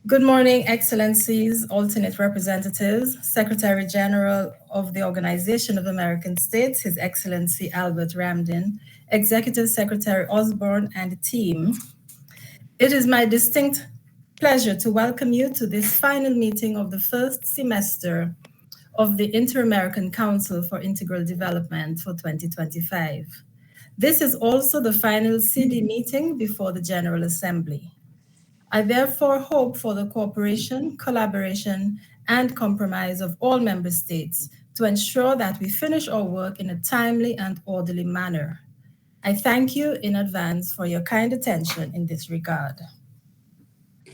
Good morning, Excellencies, alternate representatives, Secretary General of the Organization of American States, His Excellency Albert Ramdin, Executive Secretary Osborne, and team. It is my distinct pleasure to welcome you to this final meeting of the first semester of the Inter-American Council for Integral Development for 2025. This is also the final CIDI meeting before the General Assembly. I therefore hope for the cooperation, collaboration, and compromise of all member states to ensure that we finish our work in a timely and orderly manner. I thank you in advance for your kind attention in this regard.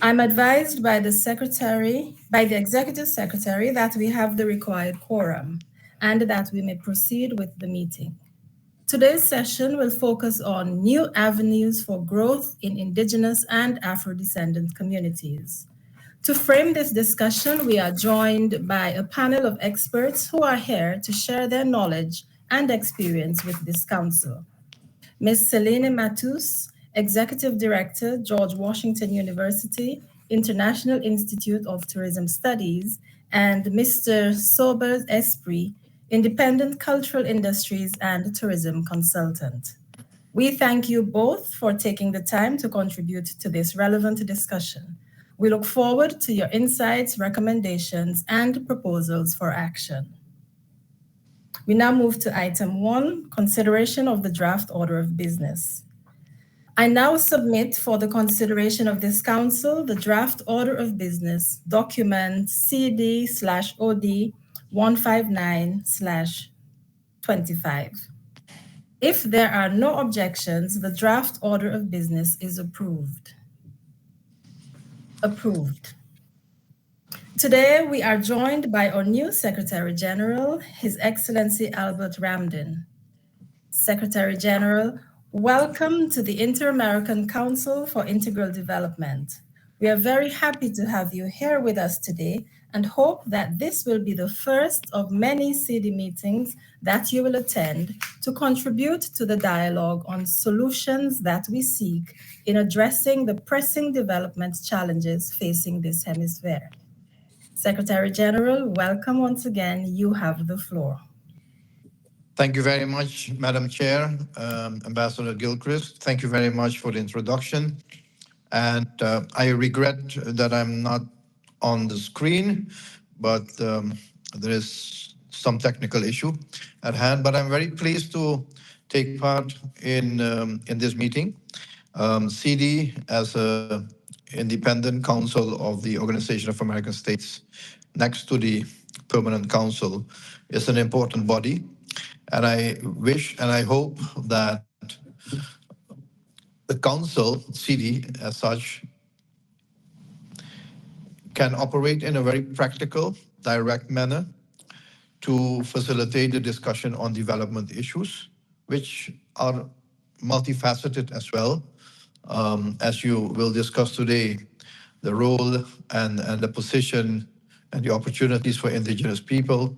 I'm advised by the Executive Secretary, that we have the required quorum and that we may proceed with the meeting. Today's session will focus on new avenues for growth in Indigenous and Afro-descendant communities. To frame this discussion, we are joined by a panel of experts who are here to share their knowledge and experience with this council. Ms. Selene Matus, Executive Director, George Washington University, International Institute of Tourism Studies, and Mr. Sobers Esprit, Independent Cultural Industries and Tourism Consultant. We thank you both for taking the time to contribute to this relevant discussion. We look forward to your insights, recommendations, and proposals for action. We now move to item 1, consideration of the draft order of business. I now submit for the consideration of this council the draft order of business, document CD/OD 159/25. If there are no objections, the draft order of business is approved. Today, we are joined by our new Secretary General, His Excellency Albert Ramdin. Secretary General, welcome to the Inter-American Council for Integral Development. We are very happy to have you here with us today and hope that this will be the first of many CIDI meetings that you will attend to contribute to the dialogue on solutions that we seek in addressing the pressing development challenges facing this hemisphere. Secretary General, welcome once again. You have the floor. Thank you very much, Madam Chair, Ambassador Gilchrist. Thank you very much for the introduction. And I regret that I'm not on the screen, but there is some technical issue at hand. But I'm very pleased to take part in this meeting. CIDI, as an independent council of the Organization of American States, next to the Permanent Council, is an important body. And I wish and I hope that the council, CIDI as such, can operate in a very practical, direct manner to facilitate the discussion on development issues, which are multifaceted as well. As you will discuss today, the role and the position and the opportunities for Indigenous people.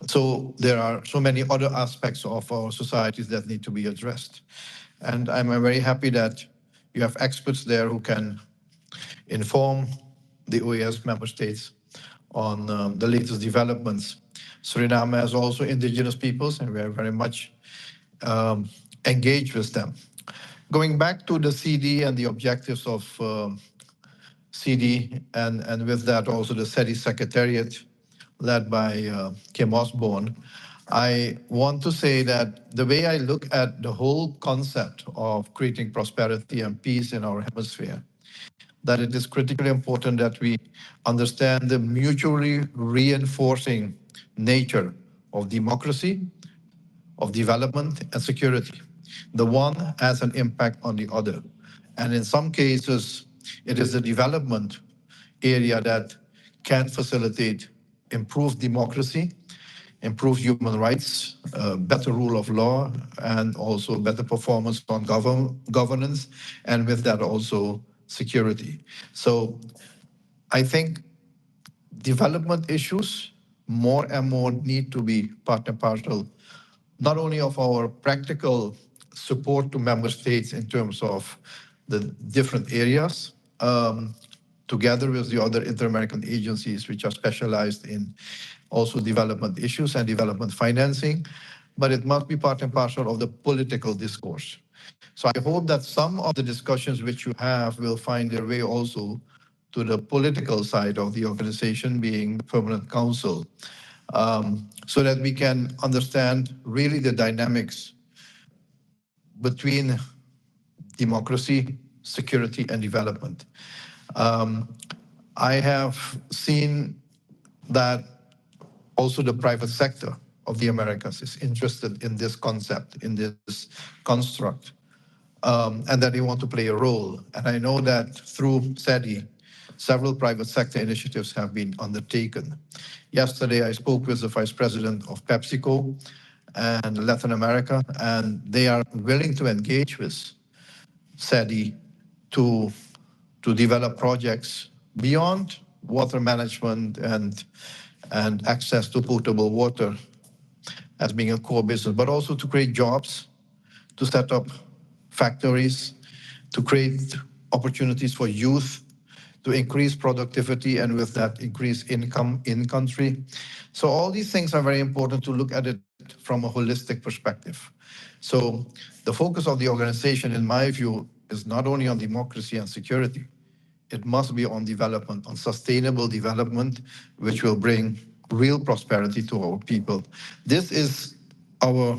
So there are so many other aspects of our societies that need to be addressed. And I'm very happy that you have experts there who can inform the OAS member states on the latest developments. Suriname has also Indigenous peoples, and we are very much engaged with them. Going back to the CIDI and the objectives of CIDI, and with that also the CIDI Secretariat, led by Kim Osborne, I want to say that the way I look at the whole concept of creating prosperity and peace in our hemisphere, that it is critically important that we understand the mutually reinforcing nature of democracy, of development, and security. The one has an impact on the other. And in some cases, it is the development area that can facilitate improved democracy, improved human rights, better rule of law, and also better performance on governance, and with that also security. So I think development issues more and more need to be part and parcel, not only of our practical support to member states in terms of the different areas, together with the other inter-American agencies which are specialized in also development issues and development financing, but it must be part and parcel of the political discourse. So I hope that some of the discussions which you have will find their way also to the political side of the organization, being the Permanent Council, so that we can understand really the dynamics between democracy, security, and development. I have seen that also the private sector of the Americas is interested in this concept, in this construct, and that they want to play a role. And I know that through CIDI, several private sector initiatives have been undertaken. Yesterday, I spoke with the vice president of PepsiCo and Latin America, and they are willing to engage with CIDI to, to develop projects beyond water management and access to potable water as being a core business, but also to create jobs, to set up factories, to create opportunities for youth, to increase productivity, and with that, increase income in country. So all these things are very important to look at it from a holistic perspective. So the focus of the organization, in my view, is not only on democracy and security, it must be on development, on sustainable development, which will bring real prosperity to our people. This is our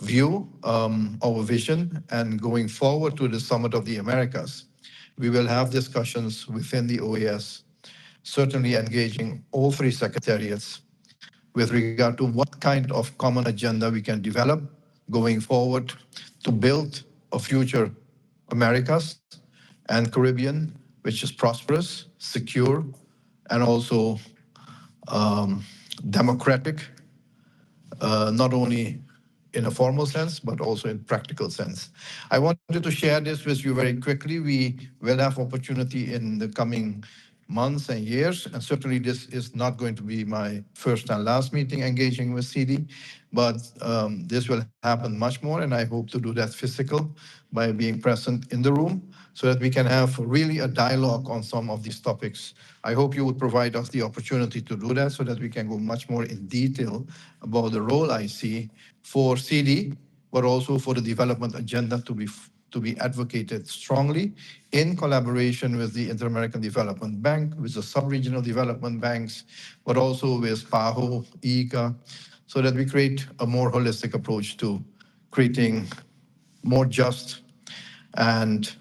view, our vision, and going forward to the Summit of the Americas, we will have discussions within the OAS, certainly engaging all three secretariats with regard to what kind of common agenda we can develop going forward to build a future Americas and Caribbean, which is prosperous, secure, and also democratic, not only in a formal sense, but also in practical sense. I wanted to share this with you very quickly. We will have opportunity in the coming months and years, and certainly this is not going to be my first and last meeting engaging with CIDI, but this will happen much more, and I hope to do that physical by being present in the room so that we can have really a dialogue on some of these topics. I hope you would provide us the opportunity to do that so that we can go much more in detail about the role I see for CIDI, but also for the development agenda to be advocated strongly in collaboration with the Inter-American Development Bank, with the sub-regional development banks, but also with PAHO, ICA, so that we create a more holistic approach to creating more just and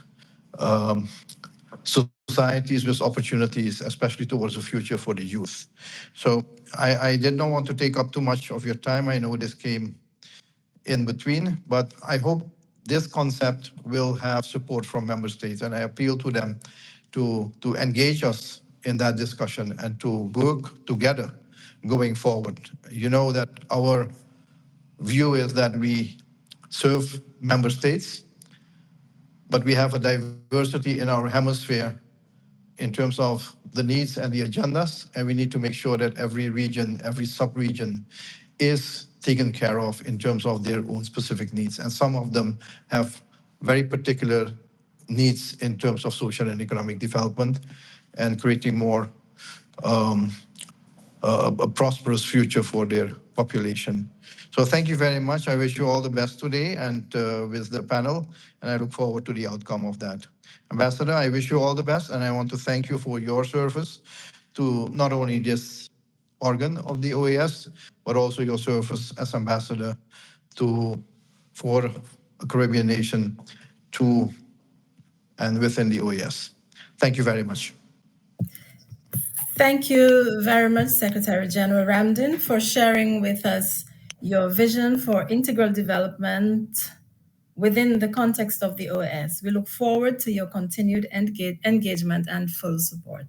societies with opportunities, especially towards the future for the youth. So I did not want to take up too much of your time. I know this came in between, but I hope this concept will have support from member states, and I appeal to them to engage us in that discussion and to work together going forward. You know that our view is that we serve member states, but we have a diversity in our hemisphere in terms of the needs and the agendas, and we need to make sure that every region, every sub-region is taken care of in terms of their own specific needs. And some of them have very particular needs in terms of social and economic development and creating more a prosperous future for their population. So thank you very much. I wish you all the best today and with the panel, and I look forward to the outcome of that. Ambassador, I wish you all the best, and I want to thank you for your service to not only this organ of the OAS, but also your service as ambassador for a Caribbean nation to and within the OAS. Thank you very much. Thank you very much, Secretary General Ramdin, for sharing with us your vision for integral development within the context of the OAS. We look forward to your continued engagement and full support.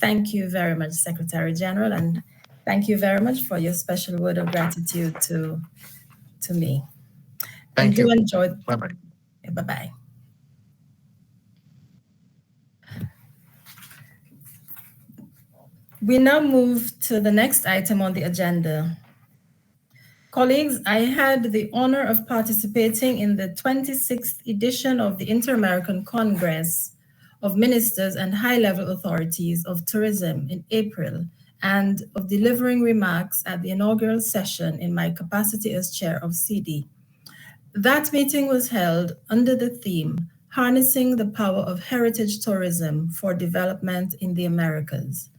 Thank you very much, Secretary General, and thank you very much for your special word of gratitude to me. Thank you. Enjoy. Bye-bye. Bye-bye. We now move to the next item on the agenda. Colleagues, I had the honor of participating in the 26th edition of the Inter-American Congress of ministers and high-level authorities of tourism in April, and of delivering remarks at the inaugural session in my capacity as chair of CIDI. That meeting was held under the theme, Harnessing the Power of Heritage Tourism for Development in the Americas,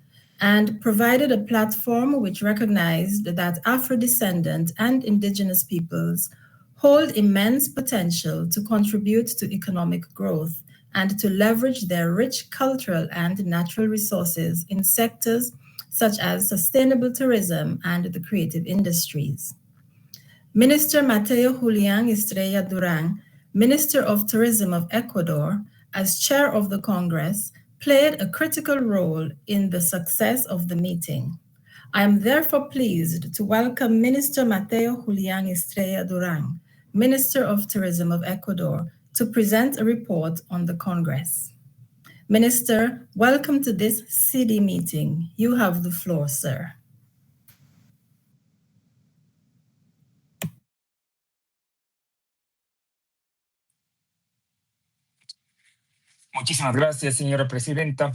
and provided a platform which recognized that Afro-descendant and indigenous peoples hold immense potential to contribute to economic growth and to leverage their rich cultural and natural resources in sectors such as sustainable tourism and the creative industries. Minister Mateo Julian Estrella Duran, Minister of Tourism of Ecuador, as chair of the Congress, played a critical role in the success of the meeting. I am therefore pleased to welcome Minister Mateo Julian Estrella Duran, Minister of Tourism of Ecuador, to present a report on the Congress. Minister, welcome to this CIDI meeting. You have the floor, sir. Muchísimas gracias, señora presidenta.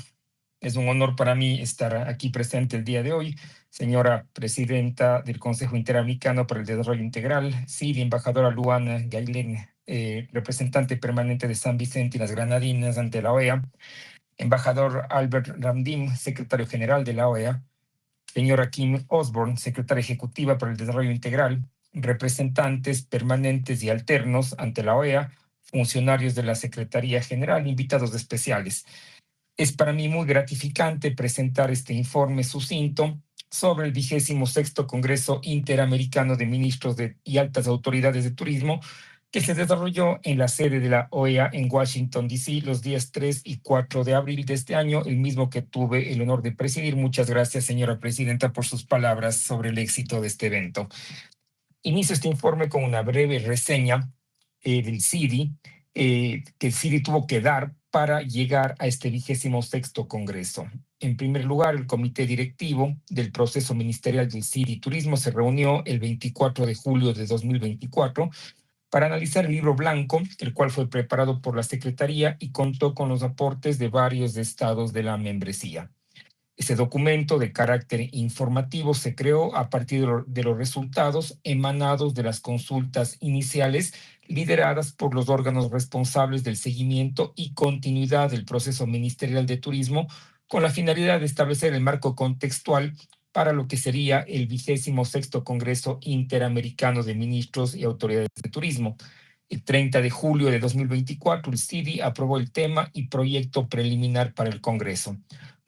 Es un honor para mí estar aquí presente el día de hoy. Señora presidenta del Consejo Interamericano para el Desarrollo Integral, CIDI, embajadora Luana Gailén, representante permanente de San Vicente y las Granadinas ante la OEA, embajador Albert Ramdim, secretario general de la OEA, señora Kim Osborne, secretaria ejecutiva para el Desarrollo Integral, representantes permanentes y alternos ante la OEA, funcionarios de la Secretaría General, invitados especiales. Es para mí muy gratificante presentar este informe sucinto sobre el 26º Congreso Interamericano de Ministros y Altas Autoridades de Turismo que se desarrolló en la sede de la OEA en Washington, D.C. los días 3 y 4 de abril de este año, el mismo que tuve el honor de presidir. Muchas gracias, señora presidenta, por sus palabras sobre el éxito de este evento. Inicio este informe con una breve reseña del CIDI, que el CIDI tuvo que dar para llegar a este 26º Congreso. En primer lugar, el comité directivo del proceso ministerial del CIDI Turismo se reunió el 24 de julio de 2024 para analizar el libro blanco, el cual fue preparado por la Secretaría y contó con los aportes de varios estados de la membresía. Ese documento de carácter informativo se creó a partir de los resultados emanados de las consultas iniciales lideradas por los órganos responsables del seguimiento y continuidad del proceso ministerial de turismo, con la finalidad de establecer el marco contextual para lo que sería el 26º Congreso Interamericano de Ministros y Autoridades de Turismo. El 30 de julio de 2024, el CIDI aprobó el tema y proyecto preliminar para el Congreso.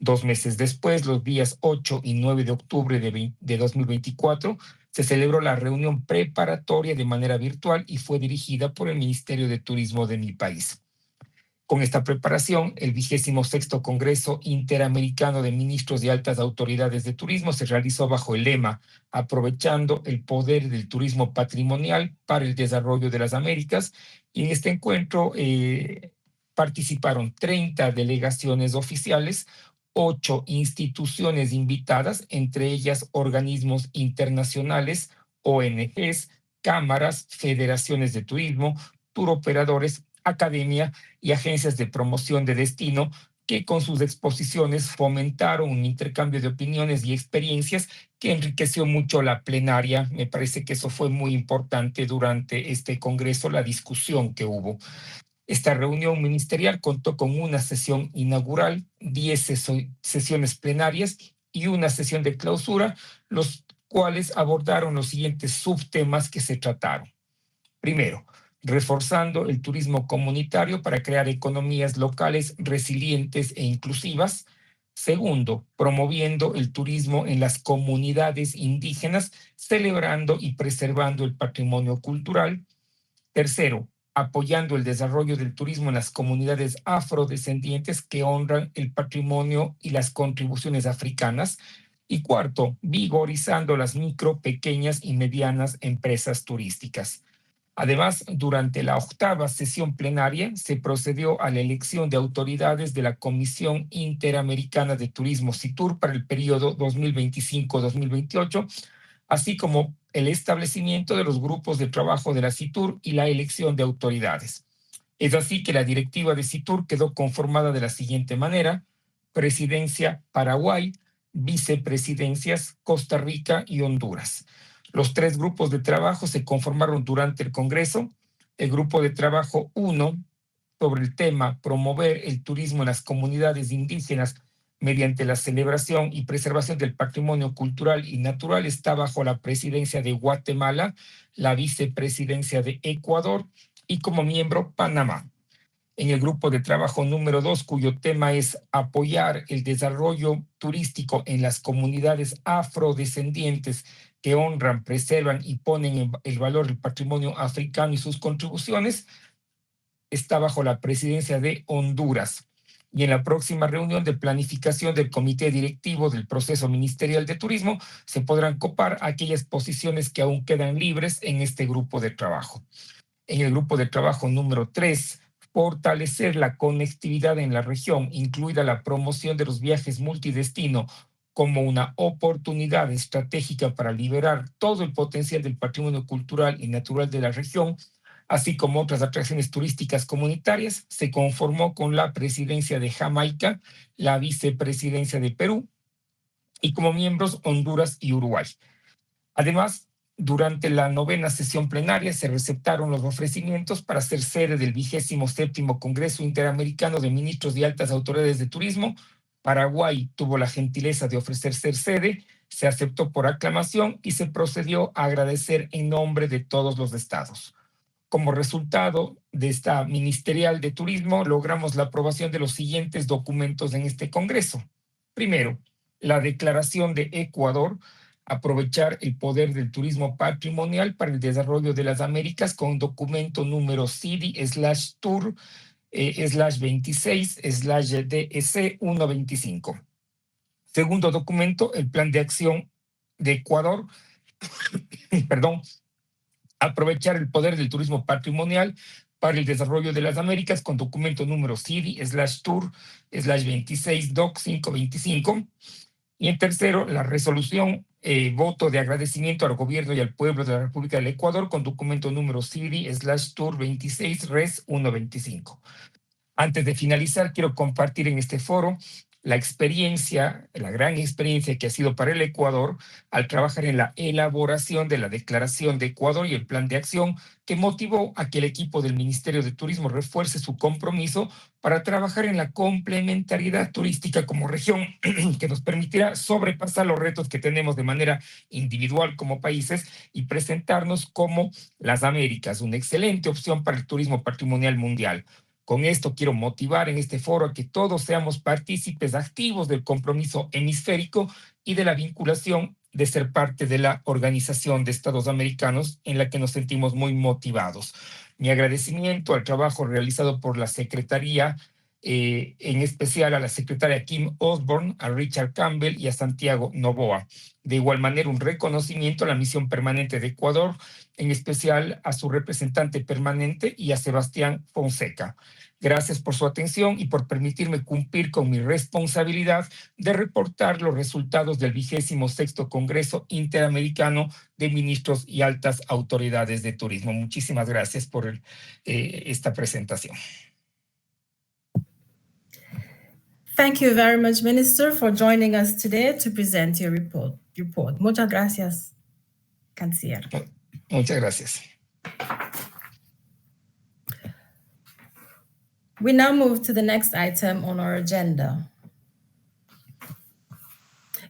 2 meses después, los días 8 y 9 de octubre de 2024, se celebró la reunión preparatoria de manera virtual y fue dirigida por el Ministerio de Turismo de mi país. Con esta preparación, el 26º Congreso Interamericano de Ministros y Altas Autoridades de Turismo se realizó bajo el lema Aprovechando el poder del turismo patrimonial para el desarrollo de las Américas. Y en este encuentro participaron 30 delegaciones oficiales, 8 instituciones invitadas, entre ellas organismos internacionales, ONGs, cámaras, federaciones de turismo, turoperadores, academia y agencias de promoción de destino que con sus exposiciones fomentaron un intercambio de opiniones y experiencias que enriqueció mucho la plenaria. Me parece que eso fue muy importante durante este congreso, la discusión que hubo. Esta reunión ministerial contó con una sesión inaugural, 10 sesiones plenarias y una sesión de clausura, los cuales abordaron los siguientes subtemas que se trataron. Primero, reforzando el turismo comunitario para crear economías locales resilientes e inclusivas. Segundo, promoviendo el turismo en las comunidades indígenas, celebrando y preservando el patrimonio cultural. Tercero, apoyando el desarrollo del turismo en las comunidades afrodescendientes que honran el patrimonio y las contribuciones africanas. Y cuarto, vigorizando las micro, pequeñas y medianas empresas turísticas. Además, durante la 8ª sesión plenaria se procedió a la elección de autoridades de la Comisión Interamericana de Turismo CITUR para el periodo 2025-2028, así como el establecimiento de los grupos de trabajo de la CITUR y la elección de autoridades. Es así que la directiva de CITUR quedó conformada de la siguiente manera: Presidencia Paraguay, vicepresidencias Costa Rica y Honduras. Los 3 grupos de trabajo se conformaron durante el Congreso. El grupo de trabajo 1 sobre el tema promover el turismo en las comunidades indígenas mediante la celebración y preservación del patrimonio cultural y natural está bajo la presidencia de Guatemala, la vicepresidencia de Ecuador y como miembro Panamá. En el grupo de trabajo número 2, cuyo tema es apoyar el desarrollo turístico en las comunidades afrodescendientes que honran, preservan y ponen en el valor del patrimonio africano y sus contribuciones, está bajo la presidencia de Honduras. Y en la próxima reunión de planificación del comité directivo del proceso ministerial de turismo se podrán copar aquellas posiciones que aún quedan libres en este grupo de trabajo. En el grupo de trabajo número 3, fortalecer la conectividad en la región, incluida la promoción de los viajes multidestino como una oportunidad estratégica para liberar todo el potencial del patrimonio cultural y natural de la región, así como otras atracciones turísticas comunitarias, se conformó con la presidencia de Jamaica, la vicepresidencia de Perú y como miembros Honduras y Uruguay. Además, durante la 9ª sesión plenaria se receptaron los ofrecimientos para ser sede del 27º Congreso Interamericano de Ministros y Altas Autoridades de Turismo. Paraguay tuvo la gentileza de ofrecer ser sede, se aceptó por aclamación y se procedió a agradecer en nombre de todos los estados. Como resultado de esta ministerial de turismo, logramos la aprobación de los siguientes documentos en este Congreso. Primero, la declaración de Ecuador, aprovechar el poder del turismo patrimonial para el desarrollo de las Américas, con documento número CIDI/Tour/26/DEC 125. Segundo documento, el plan de acción de Ecuador, aprovechar el poder del turismo patrimonial para el desarrollo de las Américas, con documento número CIDI/Tour/26/DOC 525. Y en tercero, la resolución voto de agradecimiento al gobierno y al pueblo de la República del Ecuador, con documento número CIDI/Tour26/Res125. Antes de finalizar, quiero compartir en este foro la experiencia, la gran experiencia que ha sido para el Ecuador al trabajar en la elaboración de la Declaración de Ecuador y el Plan de Acción, que motivó a que el equipo del Ministerio de Turismo refuerce su compromiso para trabajar en la complementariedad turística como región, que nos permitirá sobrepasar los retos que tenemos de manera individual como países y presentarnos como las Américas, una excelente opción para el turismo patrimonial mundial. Con esto quiero motivar en este foro a que todos seamos partícipes activos del compromiso hemisférico y de la vinculación de ser parte de la Organización de Estados Americanos, en la que nos sentimos muy motivados. Mi agradecimiento al trabajo realizado por la Secretaría, en especial a la secretaria Kim Osborne, a Richard Campbell y a Santiago Novoa. De igual manera, un reconocimiento a la misión permanente de Ecuador, en especial a su representante permanente y a Sebastián Fonseca. Gracias por su atención y por permitirme cumplir con mi responsabilidad de reportar los resultados del 26º Congreso Interamericano de Ministros y Altas Autoridades de Turismo. Muchísimas gracias por esta presentación. Thank you very much, Minister, for joining us today to present your report. Muchas gracias, Canciller. Muchas gracias. We now move to the next item on our agenda.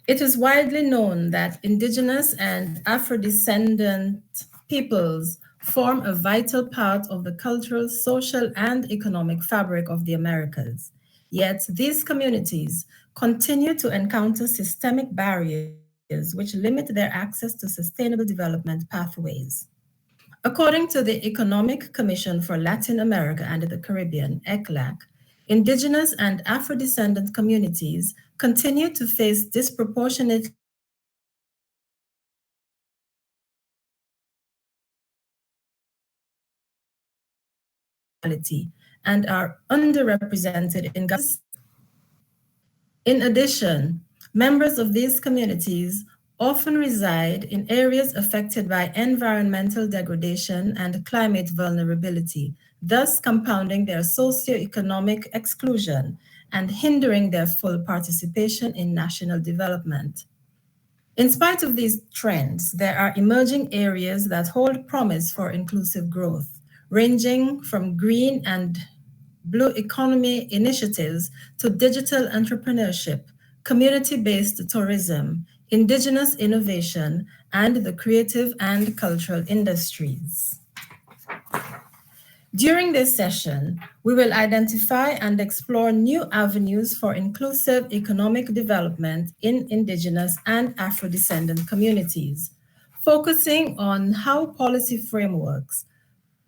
It is widely known that Indigenous and Afro-descendant peoples form a vital part of the cultural, social, and economic fabric of the Americas. Yet these communities continue to encounter systemic barriers which limit their access to sustainable development pathways. According to the Economic Commission for Latin America and the Caribbean, ECLAC, Indigenous and Afro-descendant communities continue to face disproportionate and are underrepresented in government. In addition, members of these communities often reside in areas affected by environmental degradation and climate vulnerability, thus compounding their socioeconomic exclusion and hindering their full participation in national development. In spite of these trends, there are emerging areas that hold promise for inclusive growth, ranging from green and blue economy initiatives to digital entrepreneurship, community-based tourism, indigenous innovation, and the creative and cultural industries. During this session, we will identify and explore new avenues for inclusive economic development in Indigenous and Afro-descendant communities, focusing on how policy frameworks,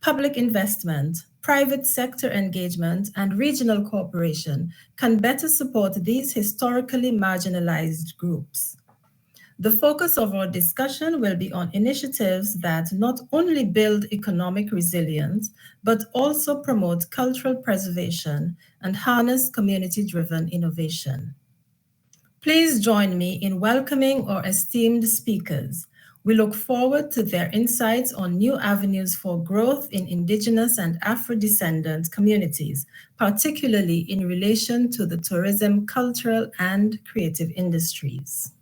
public investment, private sector engagement, and regional cooperation can better support these historically marginalized groups. The focus of our discussion will be on initiatives that not only build economic resilience, but also promote cultural preservation and harness community-driven innovation. Please join me in welcoming our esteemed speakers. We look forward to their insights on new avenues for growth in Indigenous and Afro-descendant communities, particularly in relation to the tourism, cultural, and creative industries.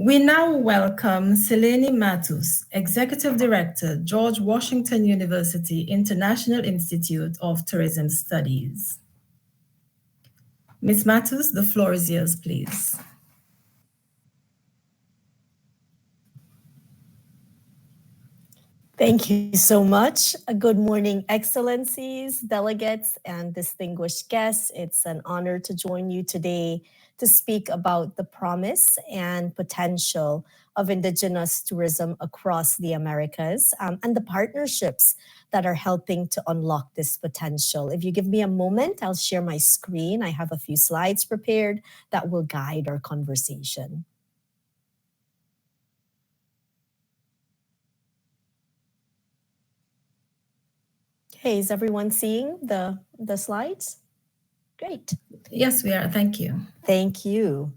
We now welcome Selene Matus, Executive Director, George Washington University International Institute of Tourism Studies. Ms. Matus, the floor is yours, please. Thank you so much. Good morning, Excellencies, delegates, and distinguished guests. It's an honor to join you today to speak about the promise and potential of Indigenous tourism across the Americas and the partnerships that are helping to unlock this potential. If you give me a moment, I'll share my screen. I have a few slides prepared that will guide our conversation. Okay, is everyone seeing the slides? Great. Yes, we are. Thank you. Thank you.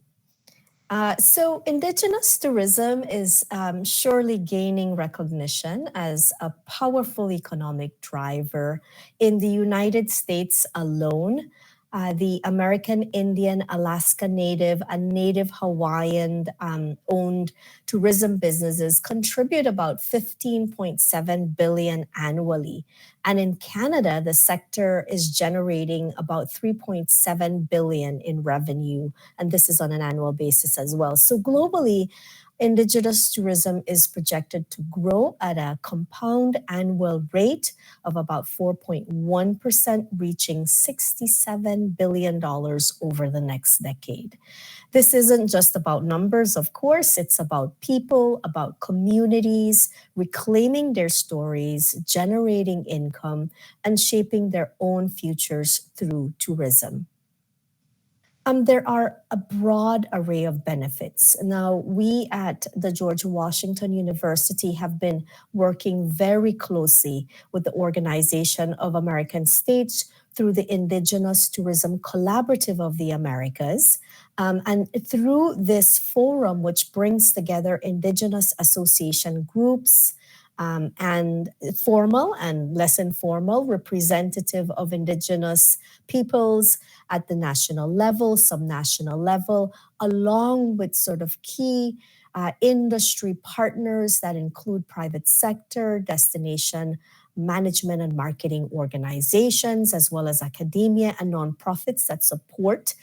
So Indigenous tourism is surely gaining recognition as a powerful economic driver. In the United States alone, the American Indian, Alaska Native, and Native Hawaiian owned tourism businesses contribute about $15.7 billion annually. And in Canada, the sector is generating about $3.7 billion in revenue. And this is on an annual basis as well. So globally, Indigenous tourism is projected to grow at a compound annual rate of about 4.1%, reaching $67 billion over the next decade. This isn't just about numbers, of course. It's about people, about communities, reclaiming their stories, generating income, and shaping their own futures through tourism. There are a broad array of benefits. Now, we at the George Washington University have been working very closely with the Organization of American States through the Indigenous Tourism Collaborative of the Americas. And through this forum, which brings together Indigenous association groups, and formal and less informal representative of Indigenous peoples at the national level, subnational level, along with sort of key industry partners that include private sector, destination management and marketing organizations, as well as academia and nonprofits that support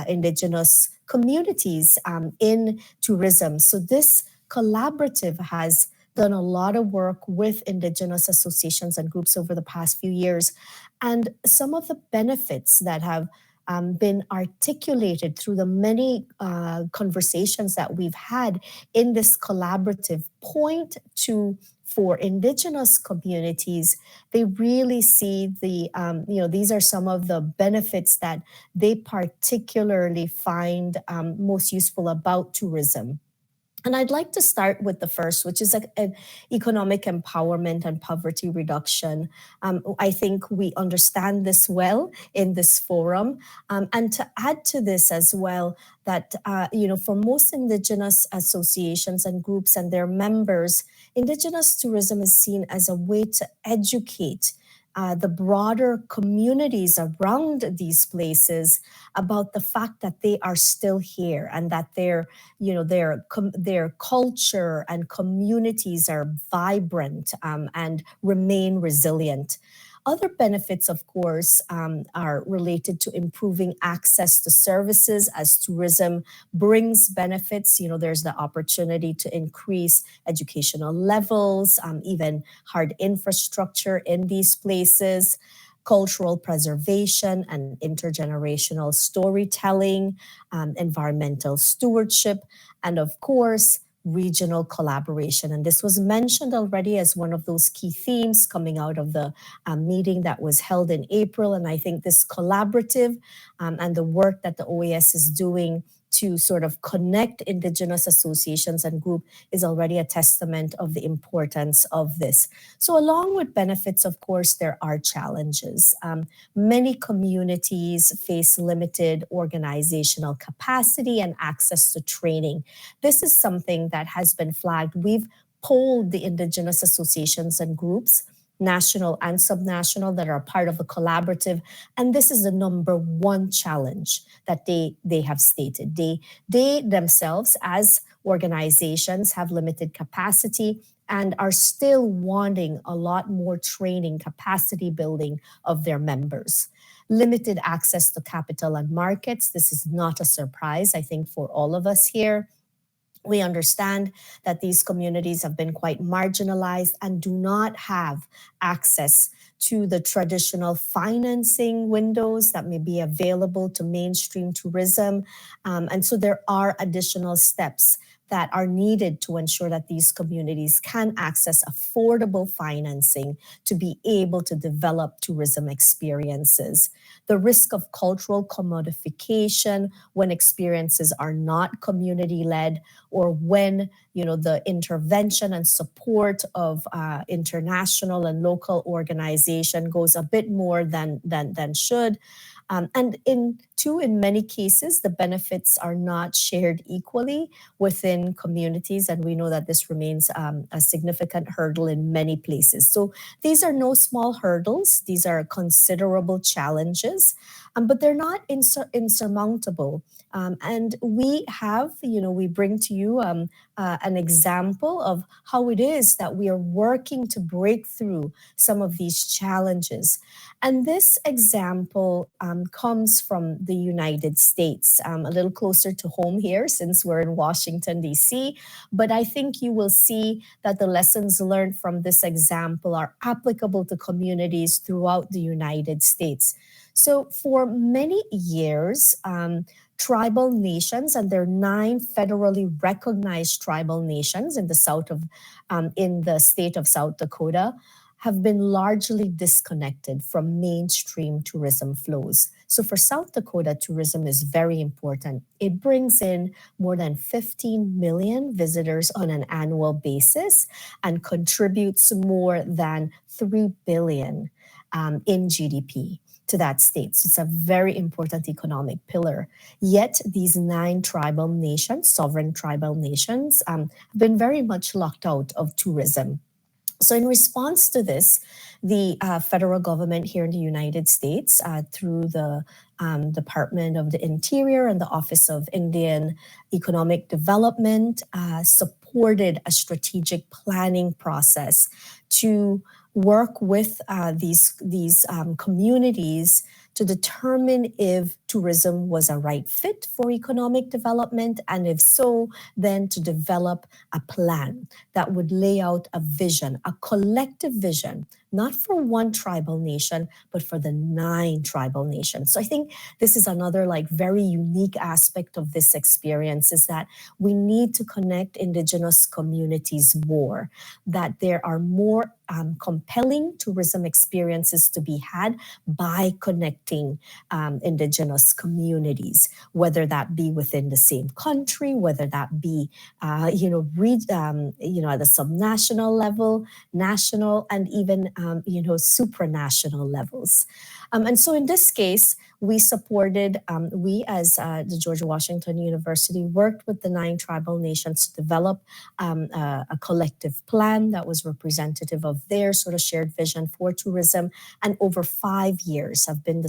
Indigenous communities in tourism. So this collaborative has done a lot of work with Indigenous associations and groups over the past few years. And some of the benefits that have been articulated through the many conversations that we've had in this collaborative point to for Indigenous communities, they really see the, these are some of the benefits that they particularly find most useful about tourism. And I'd like to start with the first, which is economic empowerment and poverty reduction. I think we understand this well in this forum. And to add to this as well, that for most Indigenous associations and groups and their members, Indigenous tourism is seen as a way to educate the broader communities around these places about the fact that they are still here and that their culture and communities are vibrant and remain resilient. Other benefits, of course, are related to improving access to services as tourism brings benefits. There's the opportunity to increase educational levels, even hard infrastructure in these places, cultural preservation and intergenerational storytelling, environmental stewardship, and of course, regional collaboration. And this was mentioned already as one of those key themes coming out of the meeting that was held in April. And I think this collaborative and the work that the OAS is doing to sort of connect Indigenous associations and groups is already a testament of the importance of this. So along with benefits, of course, there are challenges. Many communities face limited organizational capacity and access to training. This is something that has been flagged. We've polled the Indigenous associations and groups, national and subnational, that are part of the collaborative. And this is the number one challenge that they have stated. They themselves, as organizations, have limited capacity and are still wanting a lot more training, capacity building of their members. Limited access to capital and markets. This is not a surprise, I think, for all of us here. We understand that these communities have been quite marginalized and do not have access to the traditional financing windows that may be available to mainstream tourism. And so there are additional steps that are needed to ensure that these communities can access affordable financing to be able to develop tourism experiences. The risk of cultural commodification when experiences are not community-led, or when the intervention and support of international and local organization goes a bit more than should. And in many cases, the benefits are not shared equally within communities. And we know that this remains a significant hurdle in many places. So these are no small hurdles. These are considerable challenges, but they're not insurmountable. And we have, we bring to you an example of how it is that we are working to break through some of these challenges. And this example comes from the United States, a little closer to home here since we're in Washington, D.C. But I think you will see that the lessons learned from this example are applicable to communities throughout the United States. So for many years, tribal nations, and there are 9 federally recognized tribal nations in the state of South Dakota, have been largely disconnected from mainstream tourism flows. So for South Dakota, tourism is very important. It brings in more than 15 million visitors on an annual basis and contributes more than 3 billion in GDP to that state. So it's a very important economic pillar. Yet these 9 tribal nations, sovereign tribal nations, have been very much locked out of tourism. So in response to this, the federal government here in the United States, through the Department of the Interior and the Office of Indian Economic Development, supported a strategic planning process to work with these communities to determine if tourism was a right fit for economic development, and if so, then to develop a plan that would lay out a vision, a collective vision, not for one tribal nation, but for the 9 tribal nations. So I think this is another like very unique aspect of this experience, is that we need to connect indigenous communities more, that there are more compelling tourism experiences to be had by connecting indigenous communities, whether that be within the same country, whether that be at the subnational level, national, and even supranational levels. And so in this case, we supported, we as the George Washington University worked with the 9 tribal nations to develop a collective plan that was representative of their sort of shared vision for tourism, and over 5 years have been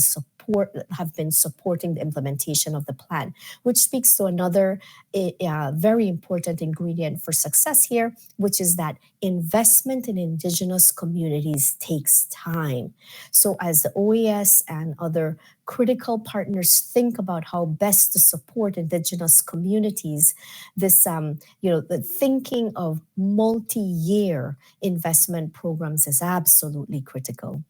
supporting the implementation of the plan, which speaks to another very important ingredient for success here, which is that investment in indigenous communities takes time. So as the OAS and other critical partners think about how best to support indigenous communities, this, the thinking of multi-year investment programs is absolutely critical.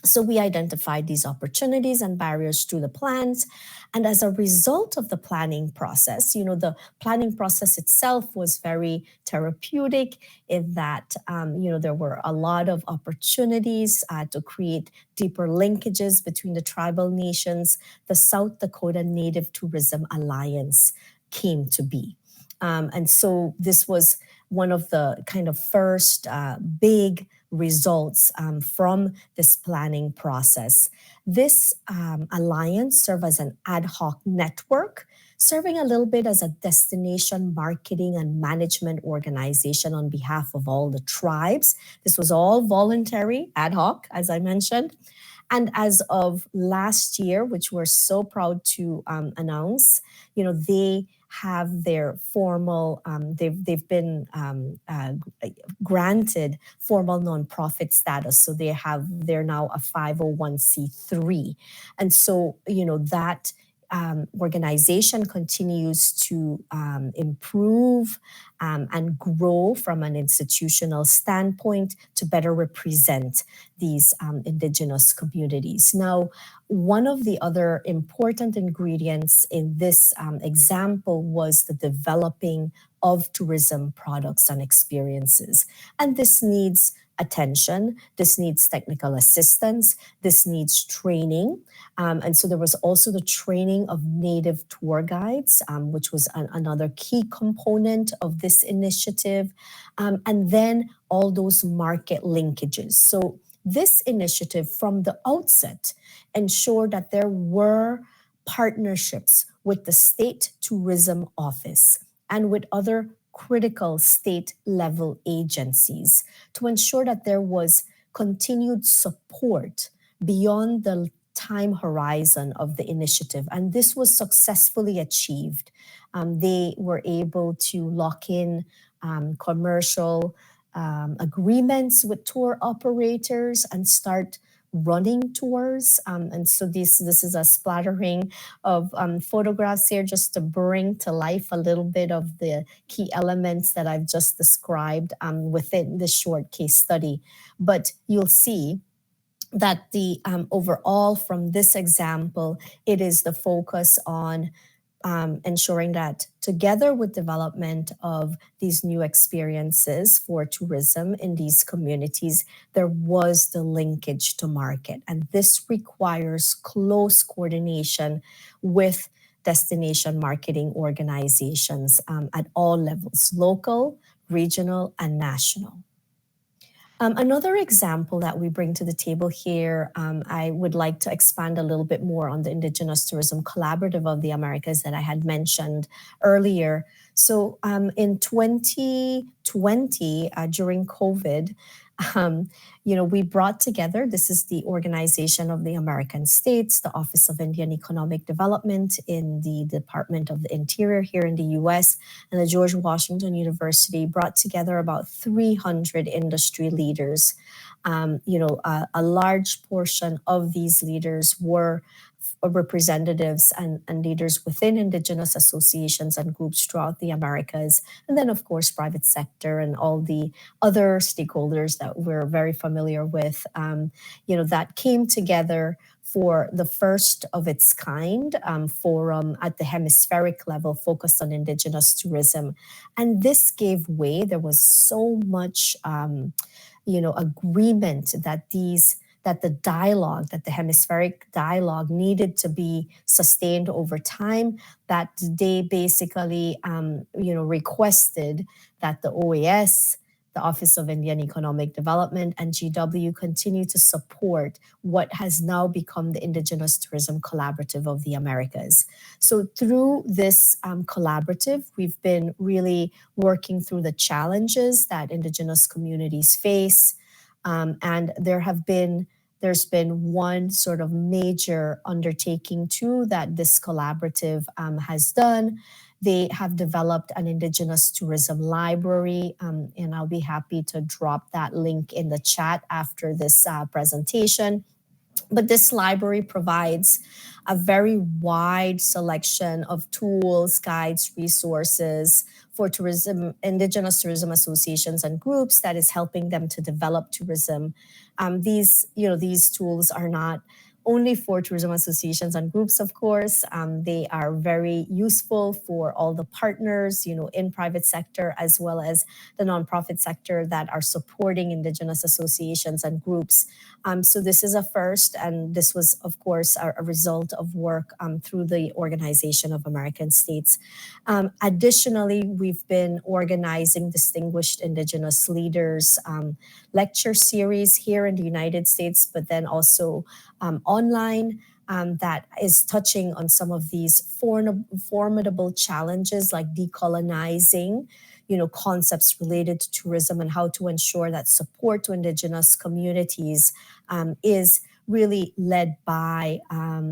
So we identified these opportunities and barriers through the plans. And as a result of the planning process, the planning process itself was very therapeutic in that, there were a lot of opportunities to create deeper linkages between the tribal nations. The South Dakota Native Tourism Alliance came to be. And so this was one of the kind of first big results from this planning process. This alliance served as an ad hoc network, serving a little bit as a destination marketing and management organization on behalf of all the tribes. This was all voluntary, ad hoc, as I mentioned. And as of last year, which we're so proud to announce, they have their formal, they've been granted formal nonprofit status. So they're now a 501c3. And so, that organization continues to improve and grow from an institutional standpoint to better represent these indigenous communities. Now, one of the other important ingredients in this example was the developing of tourism products and experiences. And this needs attention, this needs technical assistance, this needs training. And so there was also the training of native tour guides, which was another key component of this initiative. And then all those market linkages. So this initiative from the outset ensured that there were partnerships with the State Tourism Office and with other critical state level agencies to ensure that there was continued support beyond the time horizon of the initiative. And this was successfully achieved. They were able to lock in commercial agreements with tour operators and start running tours. And so this is a splattering of photographs here just to bring to life a little bit of the key elements that I've just described within this short case study. But you'll see that the overall from this example, it is the focus on ensuring that together with development of these new experiences for tourism in these communities, there was the linkage to market. And this requires close coordination with destination marketing organizations at all levels, local, regional, and national. Another example that we bring to the table here, I would like to expand a little bit more on the Indigenous Tourism Collaborative of the Americas that I had mentioned earlier. So in 2020, during COVID, we brought together, this is the Organization of the American States, the Office of Indian Economic Development in the Department of the Interior here in the US, and the George Washington University brought together about 300 industry leaders. A large portion of these leaders were representatives and leaders within Indigenous associations and groups throughout the Americas, and then of course private sector and all the other stakeholders that we're very familiar with, that came together for the first of its kind forum at the hemispheric level focused on Indigenous tourism. And this gave way. There was so much agreement that the dialogue, that the hemispheric dialogue needed to be sustained over time, that they basically, requested that the OAS, the Office of Indian Economic Development, and GW continue to support what has now become the Indigenous Tourism Collaborative of the Americas. So through this collaborative, we've been really working through the challenges that Indigenous communities face, and there's been one sort of major undertaking too that this collaborative has done. They have developed an Indigenous tourism library, and I'll be happy to drop that link in the chat after this presentation. But this library provides a very wide selection of tools, guides, resources for Indigenous tourism associations and groups that is helping them to develop tourism. These tools are not only for tourism associations and groups, of course. They are very useful for all the partners, in private sector, as well as the nonprofit sector that are supporting Indigenous associations and groups. So this is a first, and this was, of course, a result of work through the Organization of American States. Additionally, we've been organizing distinguished Indigenous leaders lecture series here in the United States, but then also online that is touching on some of these formidable challenges like decolonizing, concepts related to tourism and how to ensure that support to Indigenous communities is really led by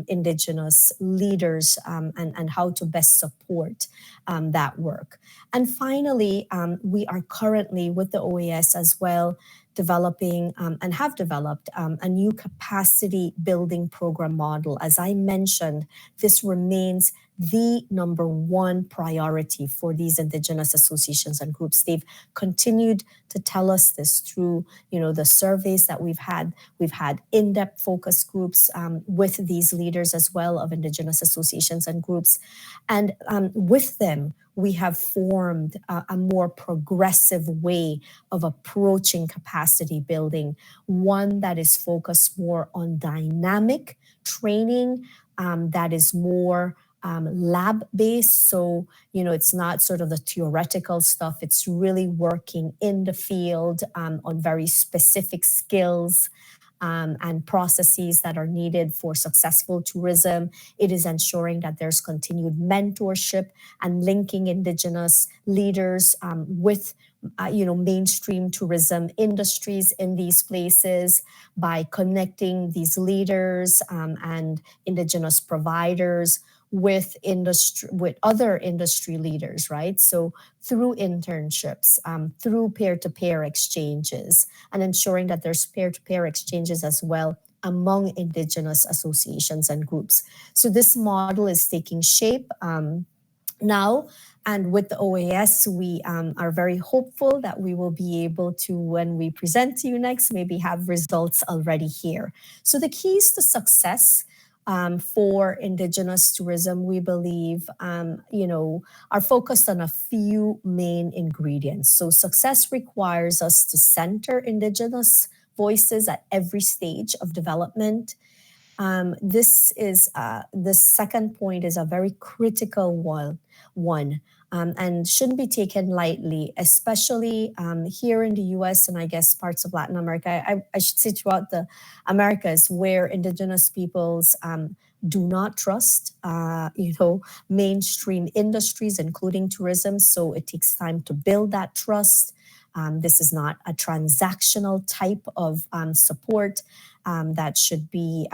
Indigenous leaders and how to best support that work. And finally, we are currently with the OAS as well developing and have developed a new capacity building program model. As I mentioned, this remains the number one priority for these Indigenous associations and groups. They've continued to tell us this through, the surveys that we've had. We've had in-depth focus groups with these leaders as well of Indigenous associations and groups. And with them, we have formed a more progressive way of approaching capacity building, one that is focused more on dynamic training, that is more lab-based. So, it's not sort of the theoretical stuff. It's really working in the field on very specific skills and processes that are needed for successful tourism. It is ensuring that there's continued mentorship and linking Indigenous leaders with mainstream tourism industries in these places by connecting these leaders and Indigenous providers with other industry leaders, right? So through internships, through peer-to-peer exchanges, and ensuring that there's peer-to-peer exchanges as well among Indigenous associations and groups. So this model is taking shape now. And with the OAS, we are very hopeful that we will be able to, when we present to you next, maybe have results already here. So the keys to success for Indigenous tourism, we believe, are focused on a few main ingredients. So success requires us to center Indigenous voices at every stage of development. This second point is a very critical one. And shouldn't be taken lightly, especially here in the US and I guess parts of Latin America. I should say throughout the Americas, where Indigenous peoples do not trust, mainstream industries, including tourism. So it takes time to build that trust. This is not a transactional type of support that should be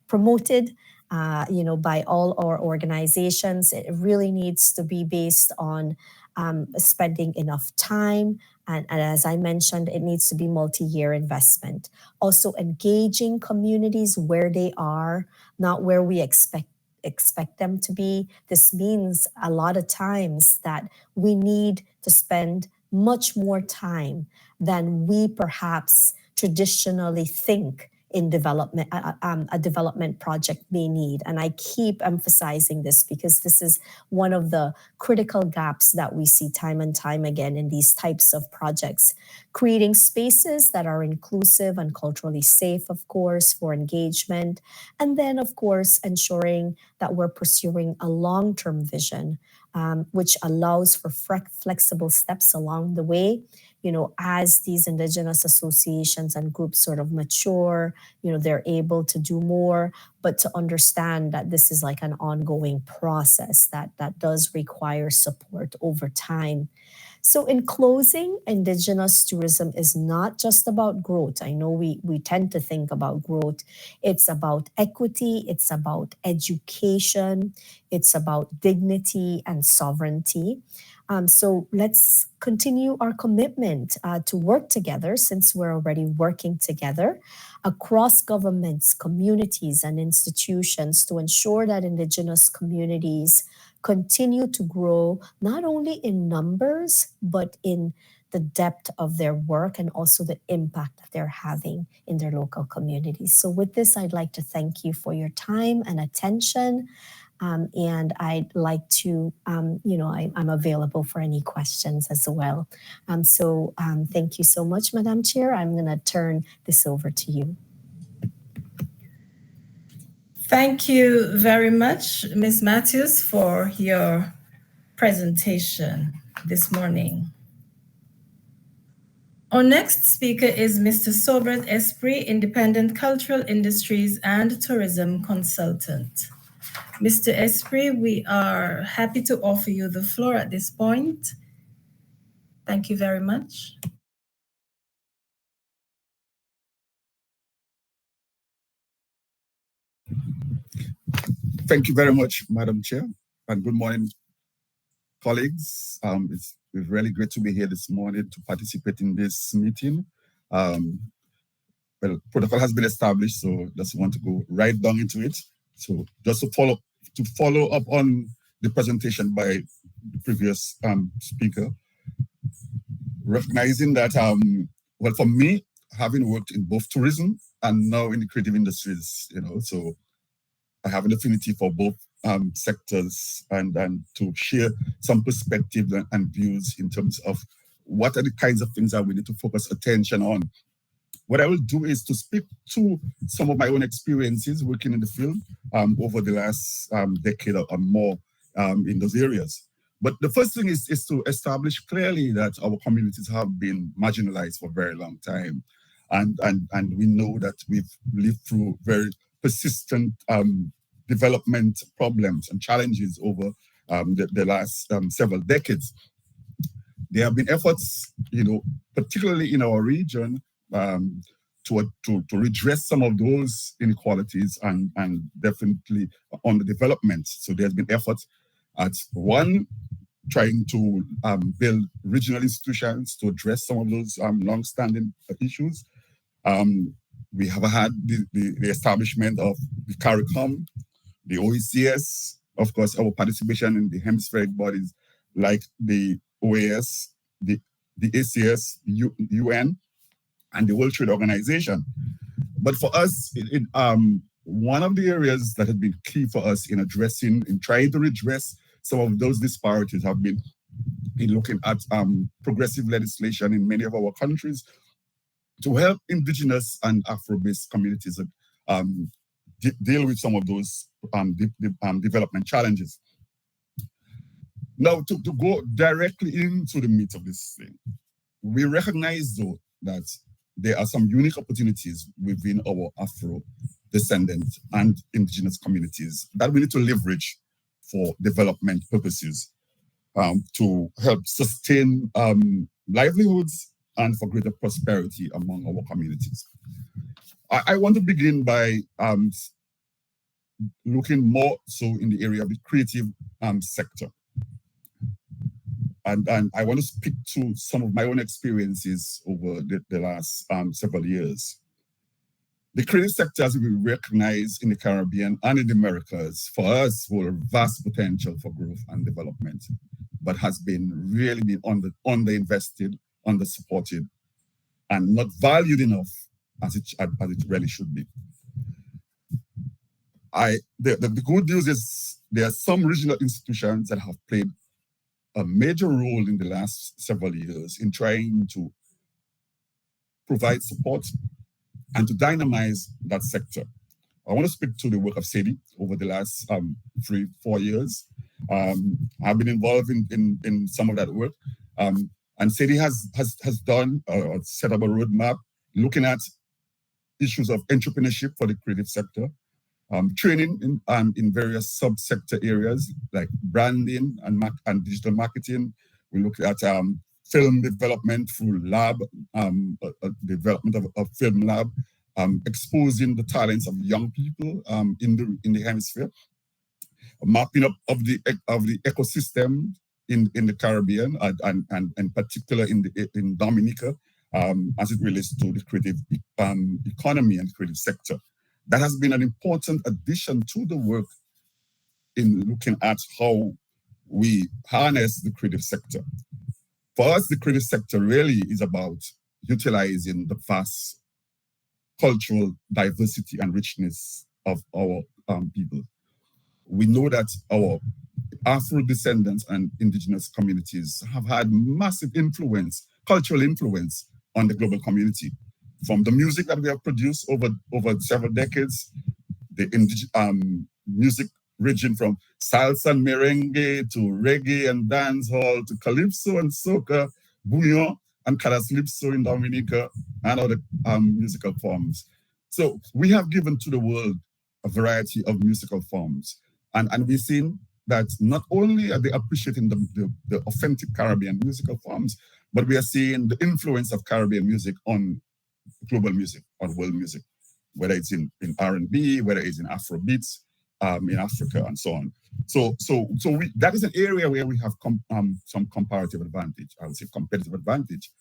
promoted. By all our organizations. It really needs to be based on spending enough time And as I mentioned, it needs to be multi-year investment. Also engaging communities where they are, not where we expect them to be. This means a lot of times that we need to spend much more time than we perhaps traditionally think in development, a development project may need. And I keep emphasizing this because this is one of the critical gaps that we see time and time again in these types of projects. Creating spaces that are inclusive and culturally safe, of course, for engagement. And then, of course, ensuring that we're pursuing a long-term vision, which allows for flexible steps along the way. You know, as these Indigenous associations and groups sort of mature, you know, they're able to do more, but to understand that this is like an ongoing process that does require support over time. So in closing, Indigenous tourism is not just about growth. I know we tend to think about growth. It's about equity, it's about education, it's about dignity and sovereignty. So let's continue our commitment to work together, since we're already working together across governments, communities, and institutions to ensure that Indigenous communities continue to grow, not only in numbers, but in the depth of their work and also the impact that they're having in their local communities. So with this, I'd like to thank you for your time and attention. And I'd like to, you know, I'm available for any questions as well. So thank you so much, Madam Chair. I'm going to turn this over to you. Thank you very much, Ms. Matthews, for your presentation this morning. Our next speaker is Mr. Sobert Esprit, Independent Cultural Industries and Tourism Consultant. Mr. Esprit, we are happy to offer you the floor at this point. Thank you very much. Thank you very much, Madam Chair, and good morning, colleagues. It's really great to be here this morning to participate in this meeting. Well, protocol has been established, so just want to go right down into it. So just to follow up on the presentation by the previous speaker, recognizing that, well, for me, having worked in both tourism and now in the creative industries, you know, so I have an affinity for both sectors and to share some perspective and views in terms of what are the kinds of things that we need to focus attention on. What I will do is to speak to some of my own experiences working in the field over the last decade or more in those areas. But the first thing is to establish clearly that our communities have been marginalized for a very long time. And we know that we've lived through very persistent development problems and challenges over the last several decades. There have been efforts, you know, particularly in our region, to redress some of those inequalities and definitely on the development. So there's been efforts at one, trying to build regional institutions to address some of those long-standing issues. We have had the establishment of the CARICOM, the OECS, of course, our participation in the hemispheric bodies like the OAS, the ACS, UN, and the World Trade Organization. But for us, one of the areas that has been key for us in trying to redress some of those disparities have been in looking at progressive legislation in many of our countries to help Indigenous and Afro-based communities deal with some of those development challenges. Now, to go directly into the meat of this thing, we recognize, though, that there are some unique opportunities within our Afro-descendant and Indigenous communities that we need to leverage for development purposes to help sustain livelihoods and for greater prosperity among our communities. I want to begin by looking more so in the area of the creative sector. And I want to speak to some of my own experiences over the last several years. The creative sector, as we recognize in the Caribbean and in the Americas, for us, holds vast potential for growth and development, but has been really underinvested, under-supported, and not valued enough as it really should be. The good news is there are some regional institutions that have played a major role in the last several years in trying to provide support and to dynamize that sector. I want to speak to the work of CIDI over the last 3-4 years. I've been involved in some of that work. And CIDI has done or set up a roadmap looking at issues of entrepreneurship for the creative sector, training in various subsector areas like branding and digital marketing. We look at film development through lab, development of film lab, exposing the talents of young people in the hemisphere, mapping up of the ecosystem in the Caribbean and in particular in Dominica as it relates to the creative economy and creative sector. That has been an important addition to the work in looking at how we harness the creative sector. For us, the creative sector really is about utilizing the vast cultural diversity and richness of our people. We know that our Afro-descendants and indigenous communities have had massive influence, cultural influence on the global community. From the music that we have produced over several decades, the music ranging from salsa and merengue to reggae and dancehall to calypso and soca, bouillon and calypso in Dominica and other musical forms. So we have given to the world a variety of musical forms. And we've seen that not only are they appreciating the authentic Caribbean musical forms, but we are seeing the influence of Caribbean music on global music, on world music, whether it's in R&B, whether it's in Afrobeats, in Africa, and so on. So that is an area where we have some comparative advantage. I would say competitive advantage,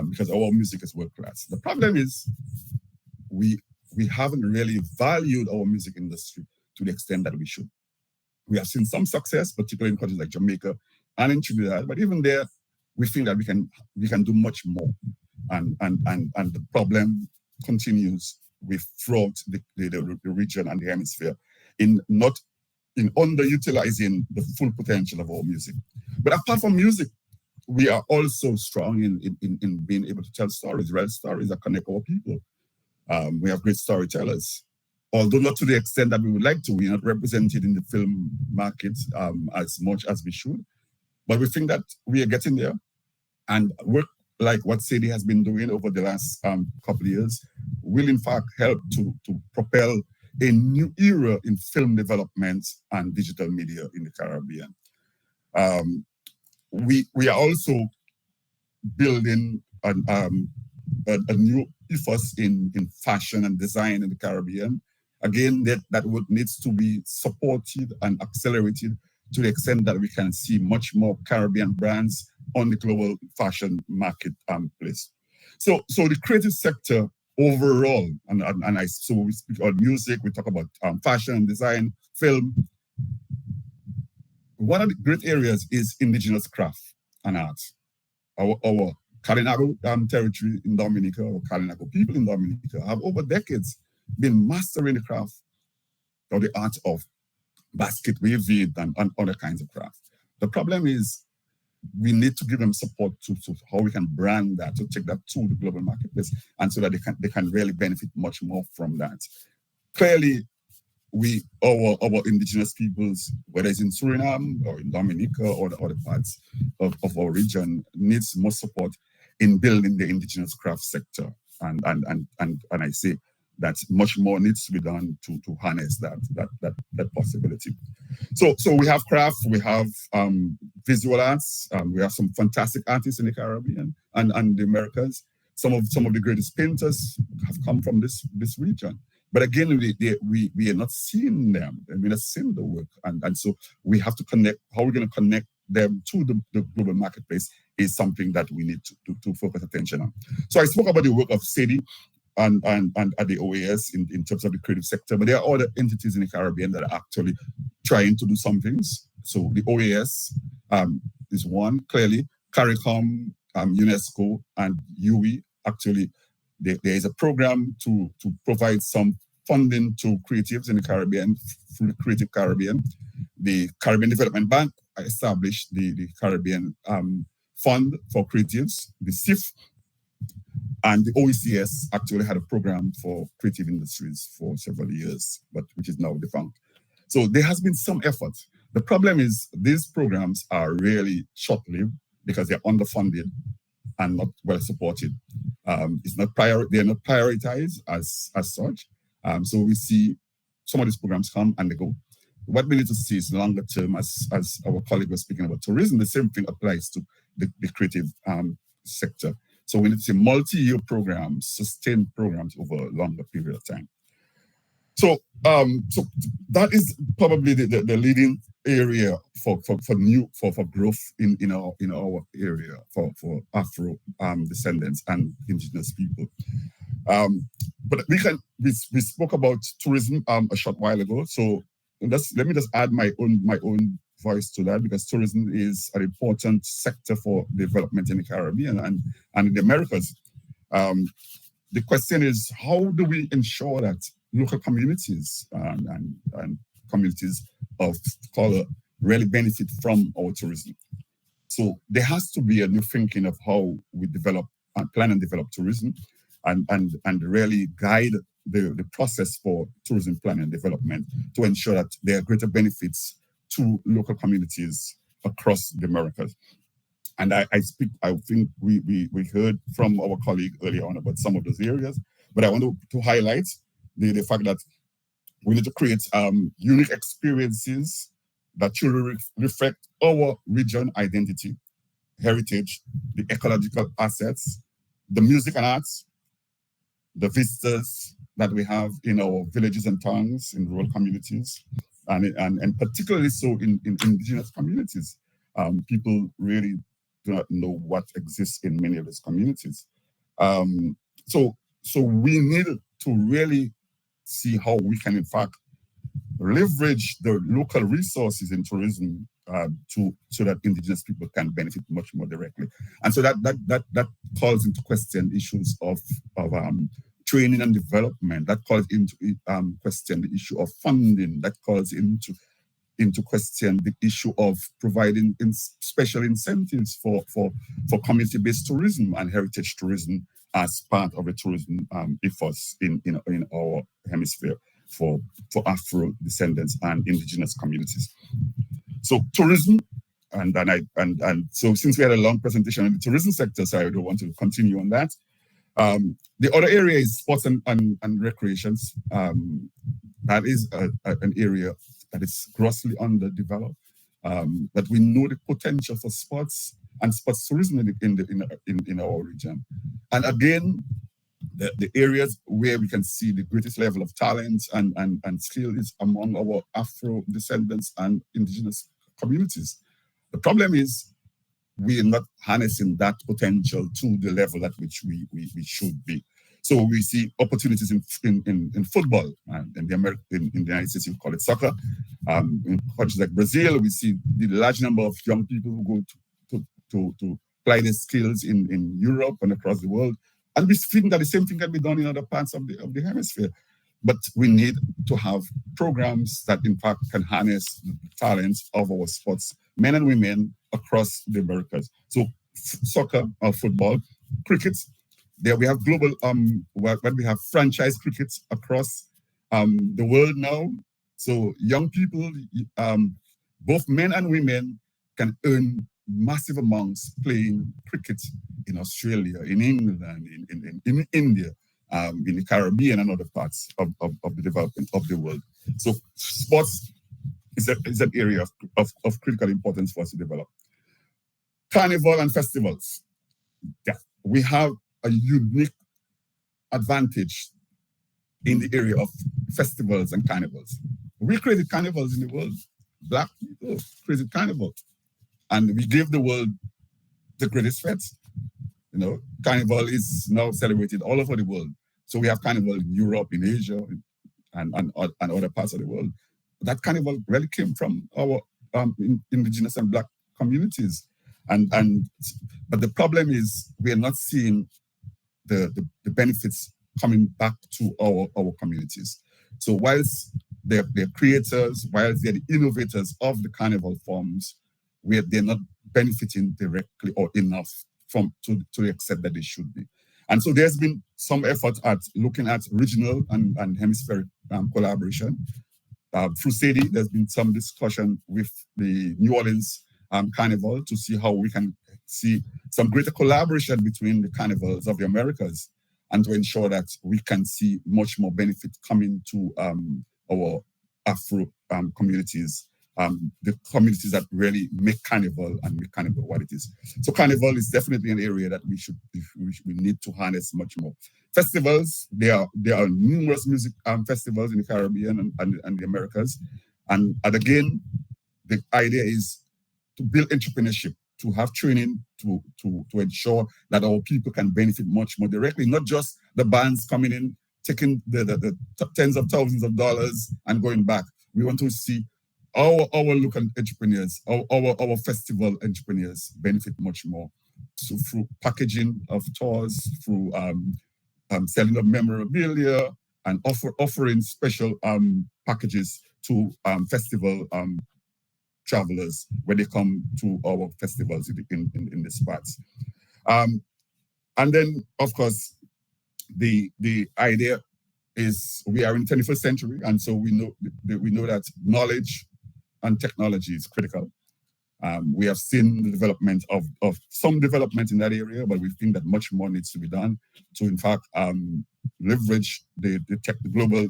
because our music is world class. The problem is we haven't really valued our music industry to the extent that we should. We have seen some success, particularly in countries like Jamaica and in Trinidad, but even there, we feel that we can do much more. And the problem continues throughout the region and the hemisphere in underutilizing the full potential of our music. But apart from music, we are also strong in being able to tell stories, real stories that connect our people. We have great storytellers, although not to the extent that we would like to. We are not represented in the film market as much as we should, but we think that we are getting there. And work like what CIDI has been doing over the last couple of years will in fact help to propel a new era in film development and digital media in the Caribbean. We are also building a new ethos in fashion and design in the Caribbean. Again, that work needs to be supported and accelerated to the extent that we can see much more Caribbean brands on the global fashion market place. So the creative sector overall, so we speak about music, we talk about fashion and design, film. One of the great areas is indigenous craft and arts. Our Kalinago territory in Dominica, or Kalinago people in Dominica, have over decades been mastering the craft or the art of basket weaving and other kinds of craft. The problem is we need to give them support to how we can brand that, to take that to the global marketplace, and so that they can really benefit much more from that. Clearly, our indigenous peoples, whether it's in Suriname or in Dominica or the other parts of our region, needs more support in building the indigenous craft sector. And I say that much more needs to be done to harness that possibility. So we have craft, we have visual arts, we have some fantastic artists in the Caribbean and the Americas. Some of the greatest painters have come from this region. But again, we are not seeing them, and we're not seeing the work. And so we have to connect. How are we going to connect them to the global marketplace is something that we need to focus attention on. So I spoke about the work of CIDI and at the OAS in terms of the creative sector, but there are other entities in the Caribbean that are actually trying to do some things. So the OAS is one, clearly. CARICOM, UNESCO, and UE, actually, there is a program to provide some funding to creatives in the Caribbean, through the Creative Caribbean. The Caribbean Development Bank established the Caribbean Fund for Creatives, the CIF, and the OECS actually had a program for creative industries for several years, but which is now defunct. So there has been some effort. The problem is these programs are really short-lived because they're underfunded and not well supported. They're not prioritized as such. So we see some of these programs come and they go. What we need to see is longer term, as our colleague was speaking about tourism, the same thing applies to the creative sector. So we need to see multi-year programs, sustained programs over a longer period of time. So that is probably the leading area for growth in our area for Afro descendants and indigenous people. But we spoke about tourism a short while ago. So let me just add my own voice to that, because tourism is an important sector for development in the Caribbean and in the Americas. The question is, how do we ensure that local communities and communities of color really benefit from our tourism? So there has to be a new thinking of how we develop and plan and develop tourism and really guide the process for tourism planning and development to ensure that there are greater benefits to local communities across the Americas. And I think we heard from our colleague earlier on about some of those areas, but I want to highlight the fact that we need to create unique experiences that truly reflect our region identity, heritage, the ecological assets, the music and arts, the visitors that we have in our villages and towns, in rural communities, and particularly so in indigenous communities. People really do not know what exists in many of these communities. So we need to really see how we can, in fact, leverage the local resources in tourism so that indigenous people can benefit much more directly. And so that calls into question issues of training and development. That calls into question the issue of funding. That calls into question the issue of providing special incentives for community-based tourism and heritage tourism as part of a tourism ethos in our hemisphere for Afro descendants and indigenous communities. So tourism, and so since we had a long presentation on the tourism sector, so I don't want to continue on that. The other area is sports and recreations. That is an area that is grossly underdeveloped. But we know the potential for sports and sports tourism in our region. And again, the areas where we can see the greatest level of talent and skill is among our Afro descendants and indigenous communities. The problem is we are not harnessing that potential to the level at which we should be. So we see opportunities in football, and in the United States we call it soccer. In countries like Brazil, we see the large number of young people who go to apply their skills in Europe and across the world. And we think that the same thing can be done in other parts of the hemisphere. But we need to have programs that in fact can harness the talents of our sports men and women across the Americas. So soccer or football, cricket. There we have global, where we have franchise cricket across the world now. So young people, both men and women, can earn massive amounts playing cricket in Australia, in England, in India, in the Caribbean and other parts of the development of the world. So sports is an area of critical importance for us to develop. Carnival and festivals. Yeah, we have a unique advantage in the area of festivals and carnivals. We created carnivals in the world. Black people created carnivals. and we gave the world the greatest fete. You know, Carnival is now celebrated all over the world. So we have Carnival in Europe, in Asia, and other parts of the world. That Carnival really came from our indigenous and Black communities. But the problem is we are not seeing the benefits coming back to our communities. So whilst they're creators, whilst they're the innovators of the Carnival forms, they're not benefiting directly or enough to the extent that they should be. And so there's been some effort at looking at regional and hemispheric collaboration. Through CIDI, there's been some discussion with the New Orleans Carnival to see how we can see some greater collaboration between the carnivals of the Americas and to ensure that we can see much more benefit coming to our Afro communities, the communities that really make Carnival and make Carnival what it is. So Carnival is definitely an area that we need to harness much more. Festivals, there are numerous music festivals in the Caribbean and the Americas. And again, the idea is to build entrepreneurship, to have training to ensure that our people can benefit much more directly, not just the bands coming in, taking the tens of thousands of dollars and going back. We want to see our local entrepreneurs, our festival entrepreneurs benefit much more. So through packaging of tours, through selling of memorabilia, and offering special packages to festival travelers when they come to our festivals in the spots. And then, of course, the idea is we are in 21st century, and so we know that knowledge and technology is critical. We have seen the development of some development in that area, but we think that much more needs to be done to, in fact, leverage the global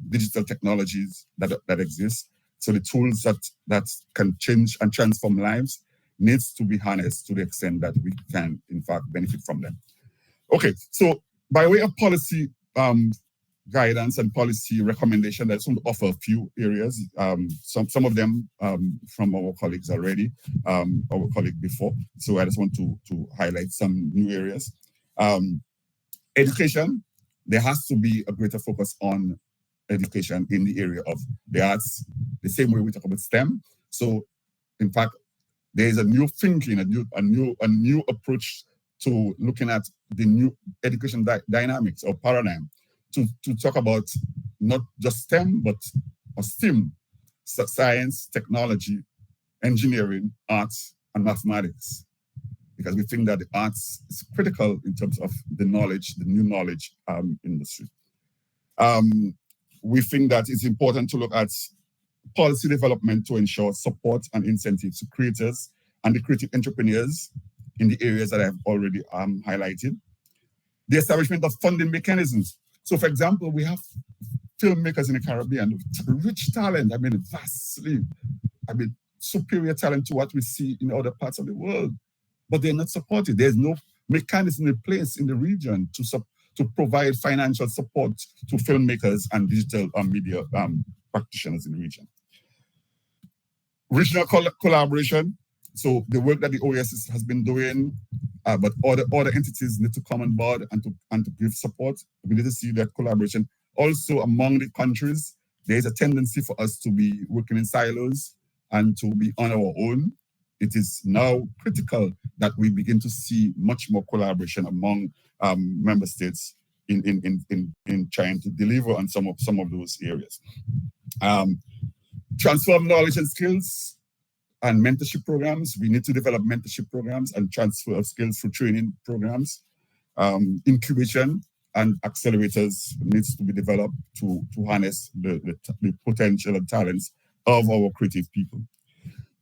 digital technologies that exist. So the tools that can change and transform lives needs to be harnessed to the extent that we can, in fact, benefit from them. Okay, so by way of policy guidance and policy recommendation, I just want to offer a few areas. Some of them from our colleagues already, our colleague before. So I just want to highlight some new areas. Education, there has to be a greater focus on education in the area of the arts, the same way we talk about STEM. So, in fact, there is a new thinking, a new approach to looking at the new education dynamics or paradigm to talk about not just STEM, but STEAM, science, technology, engineering, arts, and mathematics. Because we think that the arts is critical in terms of the knowledge, the new knowledge industry. We think that it's important to look at policy development to ensure support and incentives to creators and the creative entrepreneurs in the areas that I've already highlighted. The establishment of funding mechanisms. So, for example, we have filmmakers in the Caribbean with rich talent, vastly, superior talent to what we see in other parts of the world, but they're not supported. There's no mechanism in place in the region to provide financial support to filmmakers and digital media practitioners in the region. Regional collaboration. So the work that the OAS has been doing, but other entities need to come on board and to give support. We need to see that collaboration. Also among the countries, there is a tendency for us to be working in silos and to be on our own. It is now critical that we begin to see much more collaboration among member states in trying to deliver on some of those areas. Transform knowledge and skills and mentorship programs. We need to develop mentorship programs and transfer of skills through training programs. Incubation and accelerators needs to be developed to harness the potential and talents of our creative people.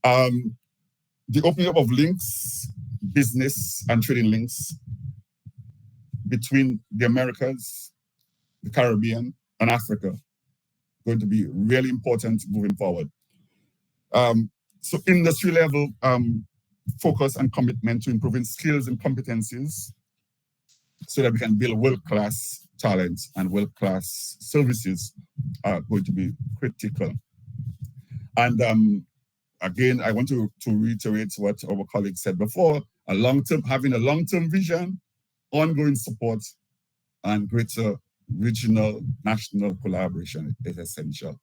The opening up of links, business and trading links between the Americas, the Caribbean, and Africa, going to be really important moving forward. So industry level focus and commitment to improving skills and competencies so that we can build world-class talent and world-class services are going to be critical. And again, I want to reiterate what our colleague said before, having a long-term vision, ongoing support, and greater regional, national collaboration is essential.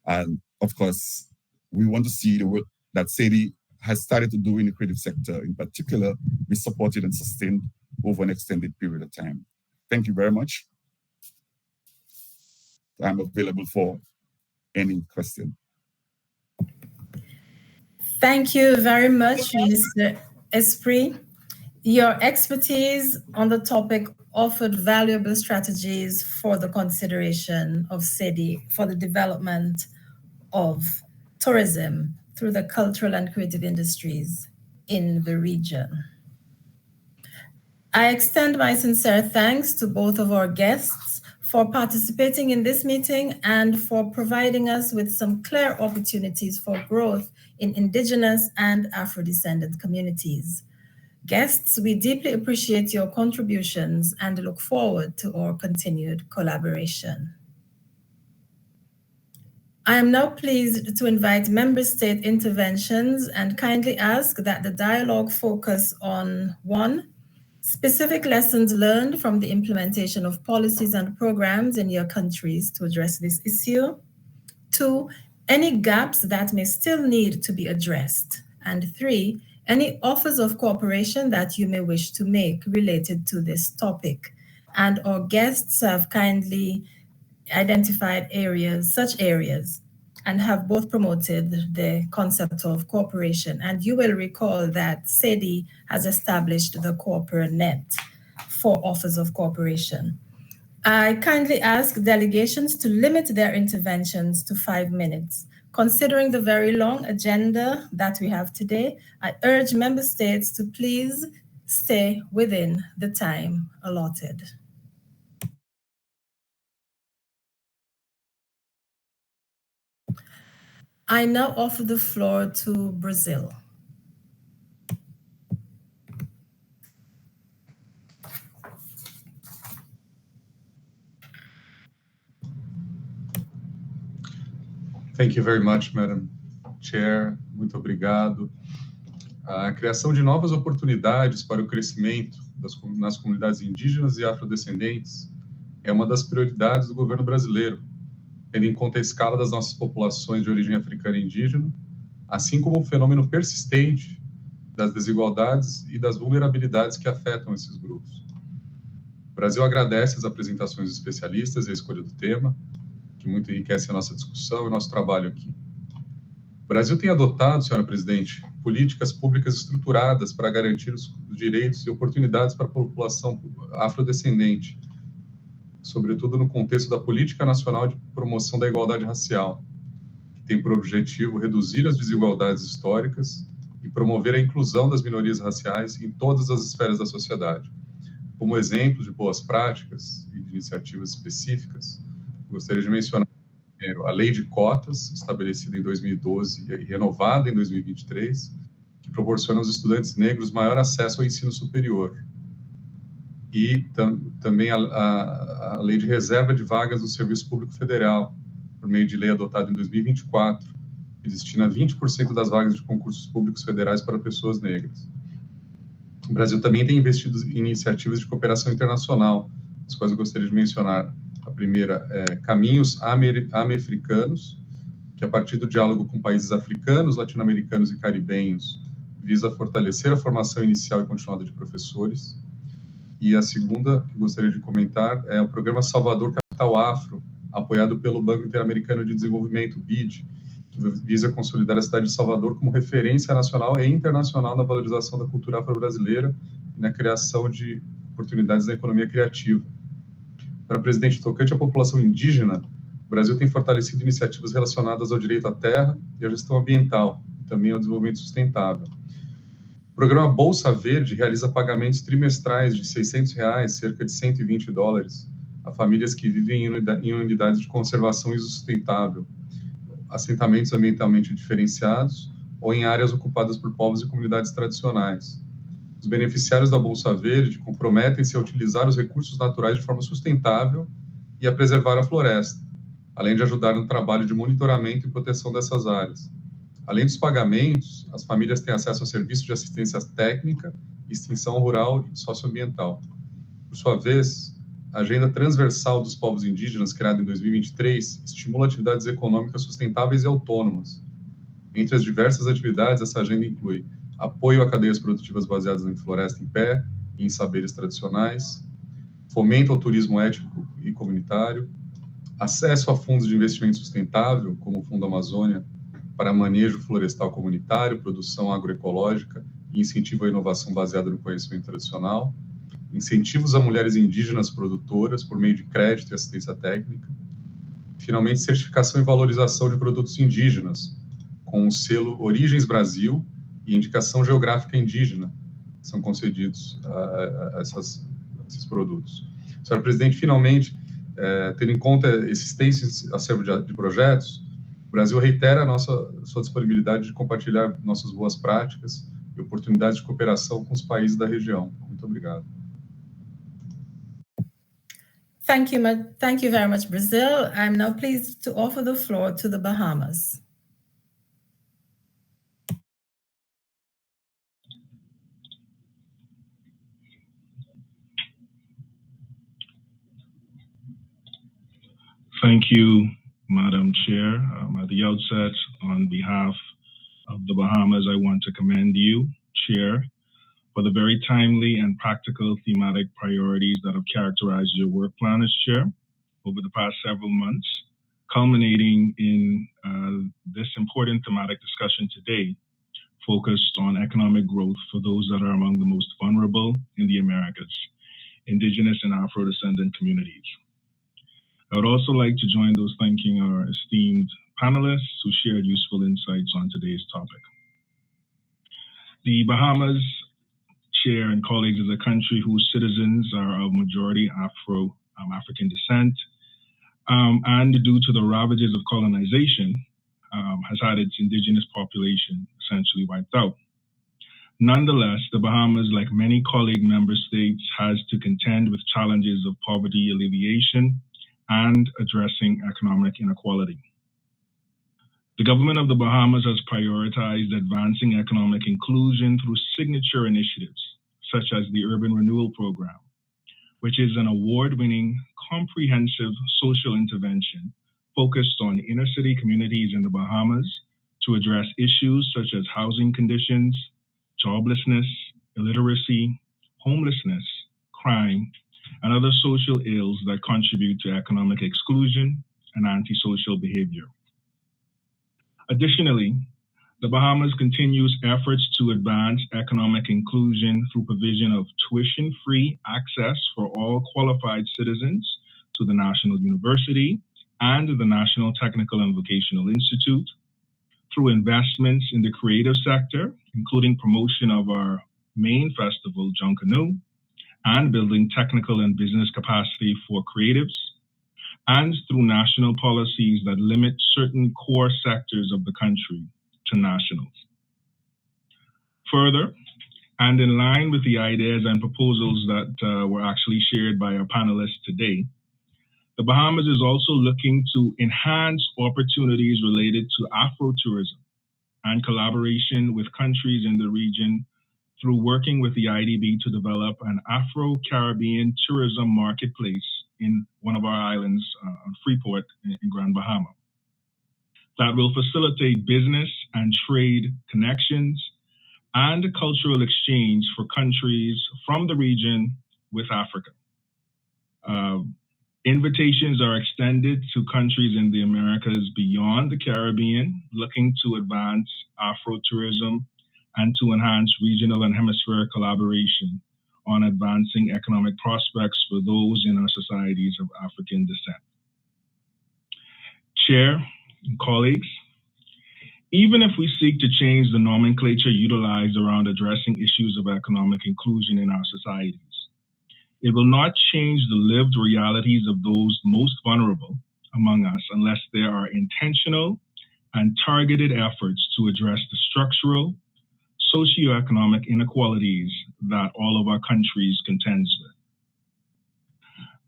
And of course, we want to see the work that CIDI has started to do in the creative sector, in particular, be supported and sustained over an extended period of time. Thank you very much. I'm available for any question. Thank you very much, Mr. Esprit. Your expertise on the topic offered valuable strategies for the consideration of CIDI for the development of tourism through the cultural and creative industries in the region. I extend my sincere thanks to both of our guests for participating in this meeting and for providing us with some clear opportunities for growth in Indigenous and Afro-descendant communities. Guests, we deeply appreciate your contributions and look forward to our continued collaboration. I am now pleased to invite member state interventions and kindly ask that the dialogue focus on 1, specific lessons learned from the implementation of policies and programs in your countries to address this issue. 2, any gaps that may still need to be addressed. And 3, any offers of cooperation that you may wish to make related to this topic. And our guests have kindly identified such areas, and have both promoted the concept of cooperation. And you will recall that CIDI has established the Corporate Net for offers of cooperation. I kindly ask delegations to limit their interventions to 5 minutes. Considering the very long agenda that we have today, I urge member states to please stay within the time allotted. I now offer the floor to Brazil. Thank you very much, Madam Chair. Muito obrigado. A criação de novas oportunidades para o crescimento nas comunidades indígenas e afrodescendentes é uma das prioridades do governo brasileiro, tendo em conta a escala das nossas populações de origem africana e indígena, assim como o fenômeno persistente das desigualdades e das vulnerabilidades que afetam esses grupos. O Brasil agradece as apresentações dos especialistas e a escolha do tema, que muito enriquece a nossa discussão e nosso trabalho aqui. O Brasil tem adotado, senhora presidente, políticas públicas estruturadas para garantir os direitos e oportunidades para a população afrodescendente, sobretudo no contexto da Política Nacional de Promoção da Igualdade Racial, que tem por objetivo reduzir as desigualdades históricas e promover a inclusão das minorias raciais em todas as esferas da sociedade. Como exemplo de boas práticas e de iniciativas específicas, gostaria de mencionar primeiro a Lei de Cotas, estabelecida em 2012 e renovada em 2023, que proporciona aos estudantes negros maior acesso ao ensino superior. E também a Lei de Reserva de Vagas do Serviço Público Federal, por meio de lei adotada em 2024, que destina 20% das vagas de concursos públicos federais para pessoas negras. O Brasil também tem investido em iniciativas de cooperação internacional, as quais eu gostaria de mencionar. A primeira é Caminhos Ame-Africanos, que a partir do diálogo com países africanos, latino-americanos e caribenhos, visa fortalecer a formação inicial e continuada de professores. E a segunda, que gostaria de comentar, é o programa Salvador Capital Afro, apoiado pelo Banco Interamericano de Desenvolvimento, BID, que visa consolidar a cidade de Salvador como referência nacional e internacional na valorização da cultura afro-brasileira e na criação de oportunidades na economia criativa. Para o presidente tocante à população indígena, o Brasil tem fortalecido iniciativas relacionadas ao direito à terra e à gestão ambiental, e também ao desenvolvimento sustentável. O programa Bolsa Verde realiza pagamentos trimestrais de R$600, cerca de $120, a famílias que vivem em unidades de conservação sustentável, assentamentos ambientalmente diferenciados ou em áreas ocupadas por povos e comunidades tradicionais. Os beneficiários da Bolsa Verde comprometem-se a utilizar os recursos naturais de forma sustentável e a preservar a floresta, além de ajudar no trabalho de monitoramento e proteção dessas áreas. Além dos pagamentos, as famílias têm acesso a serviços de assistência técnica, extensão rural e socioambiental. Por sua vez, a Agenda Transversal dos Povos Indígenas, criada em 2023, estimula atividades econômicas sustentáveis e autônomas. Entre as diversas atividades, essa agenda inclui apoio a cadeias produtivas baseadas em floresta em pé e em saberes tradicionais, fomento ao turismo ético e comunitário, acesso a fundos de investimento sustentável, como o Fundo Amazônia, para manejo florestal comunitário, produção agroecológica e incentivo à inovação baseada no conhecimento tradicional, incentivos a mulheres indígenas produtoras por meio de crédito e assistência técnica, finalmente, certificação e valorização de produtos indígenas, com o selo Origens Brasil e indicação geográfica indígena, que são concedidos a esses produtos. Senhora Presidente, finalmente, tendo em conta esse extenso acervo de projetos, o Brasil reitera sua disponibilidade de compartilhar nossas boas práticas e oportunidades de cooperação com os países da região. Muito obrigado. Thank you very much, Brazil. I'm now pleased to offer the floor to the Bahamas. Thank you, Madam Chair. At the outset, on behalf of the Bahamas, I want to commend you, Chair, for the very timely and practical thematic priorities that have characterized your work plan as Chair over the past several months, culminating in this important thematic discussion today, focused on economic growth for those that are among the most vulnerable in the Americas, Indigenous and Afro-descendant communities. I would also like to join those thanking our esteemed panelists who shared useful insights on today's topic. The Bahamas, Chair and colleagues, is a country whose citizens are of majority African descent, and due to the ravages of colonization, has had its indigenous population essentially wiped out. Nonetheless, the Bahamas, like many colleague member states, has to contend with challenges of poverty alleviation and addressing economic inequality. The government of the Bahamas has prioritized advancing economic inclusion through signature initiatives, such as the Urban Renewal Program, which is an award-winning, comprehensive social intervention focused on inner-city communities in the Bahamas to address issues such as housing conditions, joblessness, illiteracy, homelessness, crime, and other social ills that contribute to economic exclusion and antisocial behavior. Additionally, the Bahamas continues efforts to advance economic inclusion through provision of tuition-free access for all qualified citizens to the National University and the National Technical and Vocational Institute, through investments in the creative sector, including promotion of our main festival, JUN, and building technical and business capacity for creatives, and through national policies that limit certain core sectors of the country to nationals. Further, and in line with the ideas and proposals that were actually shared by our panelists today, the Bahamas is also looking to enhance opportunities related to Afro-tourism and collaboration with countries in the region through working with the IDB to develop an Afro-Caribbean tourism marketplace in one of our islands on Freeport in Grand Bahama that will facilitate business and trade connections and cultural exchange for countries from the region with Africa. Invitations are extended to countries in the Americas beyond the Caribbean, looking to advance Afro-tourism and to enhance regional and hemispheric collaboration on advancing economic prospects for those in our societies of African descent. Chair and colleagues, even if we seek to change the nomenclature utilized around addressing issues of economic inclusion in our societies, it will not change the lived realities of those most vulnerable among us unless there are intentional and targeted efforts to address the structural, socioeconomic inequalities that all of our countries contends with.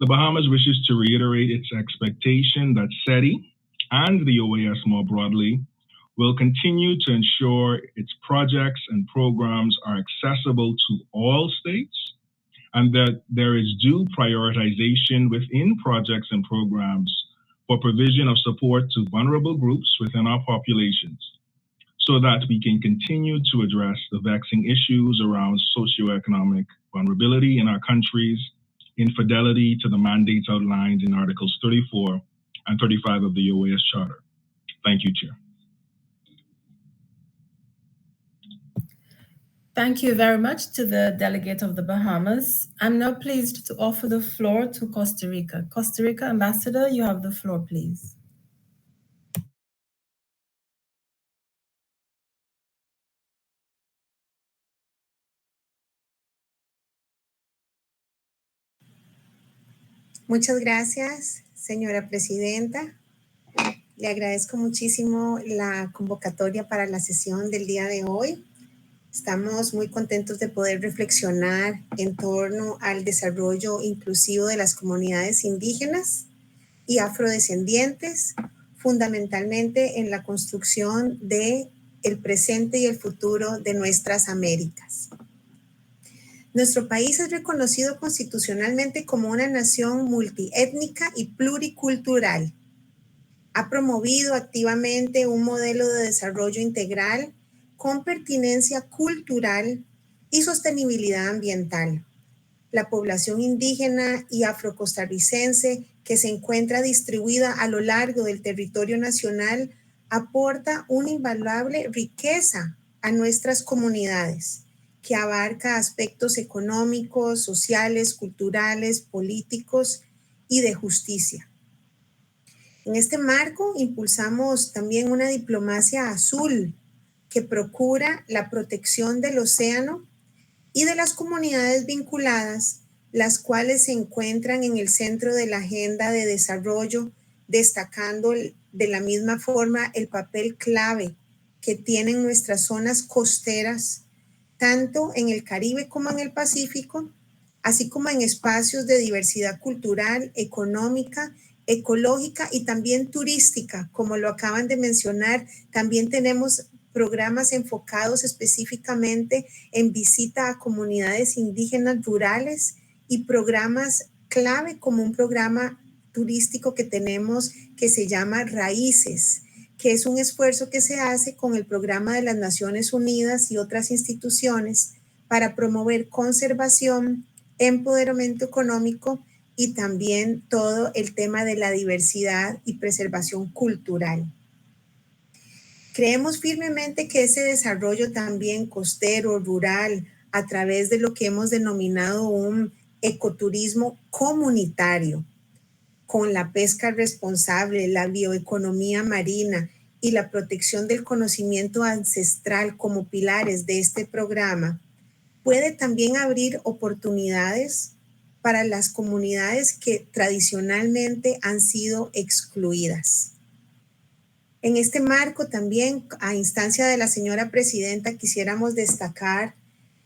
The Bahamas wishes to reiterate its expectation that CIDI and the OAS more broadly will continue to ensure its projects and programs are accessible to all states, and that there is due prioritization within projects and programs for provision of support to vulnerable groups within our populations, so that we can continue to address the vexing issues around socioeconomic vulnerability in our countries, in fidelity to the mandates outlined in Articles 34 and 35 of the OAS Charter. Thank you, Chair. Thank you very much to the delegate of the Bahamas. I'm now pleased to offer the floor to Costa Rica. Costa Rica Ambassador, you have the floor, please. Muchas gracias, señora presidenta. Le agradezco muchísimo la convocatoria para la sesión del día de hoy. Estamos muy contentos de poder reflexionar en torno al desarrollo inclusivo de las comunidades indígenas y afrodescendientes, fundamentalmente en la construcción del presente y el futuro de nuestras Américas. Nuestro país es reconocido constitucionalmente como una nación multiétnica y pluricultural. Ha promovido activamente un modelo de desarrollo integral con pertinencia cultural y sostenibilidad ambiental. La población indígena y afrocostarricense que se encuentra distribuida a lo largo del territorio nacional aporta una invaluable riqueza a nuestras comunidades, que abarca aspectos económicos, sociales, culturales, políticos y de justicia. En este marco impulsamos también una diplomacia azul que procura la protección del océano y de las comunidades vinculadas, las cuales se encuentran en el centro de la agenda de desarrollo, destacando de la misma forma el papel clave que tienen nuestras zonas costeras, tanto en el Caribe como en el Pacífico, así como en espacios de diversidad cultural, económica, ecológica y también turística, como lo acaban de mencionar. También tenemos programas enfocados específicamente en visita a comunidades indígenas rurales y programas clave como un programa turístico que tenemos que se llama Raíces, que es un esfuerzo que se hace con el programa de las Naciones Unidas y otras instituciones para promover conservación, empoderamiento económico y también todo el tema de la diversidad y preservación cultural. Creemos firmemente que ese desarrollo también costero, rural, a través de lo que hemos denominado un ecoturismo comunitario, con la pesca responsable, la bioeconomía marina y la protección del conocimiento ancestral como pilares de este programa, puede también abrir oportunidades para las comunidades que tradicionalmente han sido excluidas. En este marco también, a instancia de la señora presidenta, quisiéramos destacar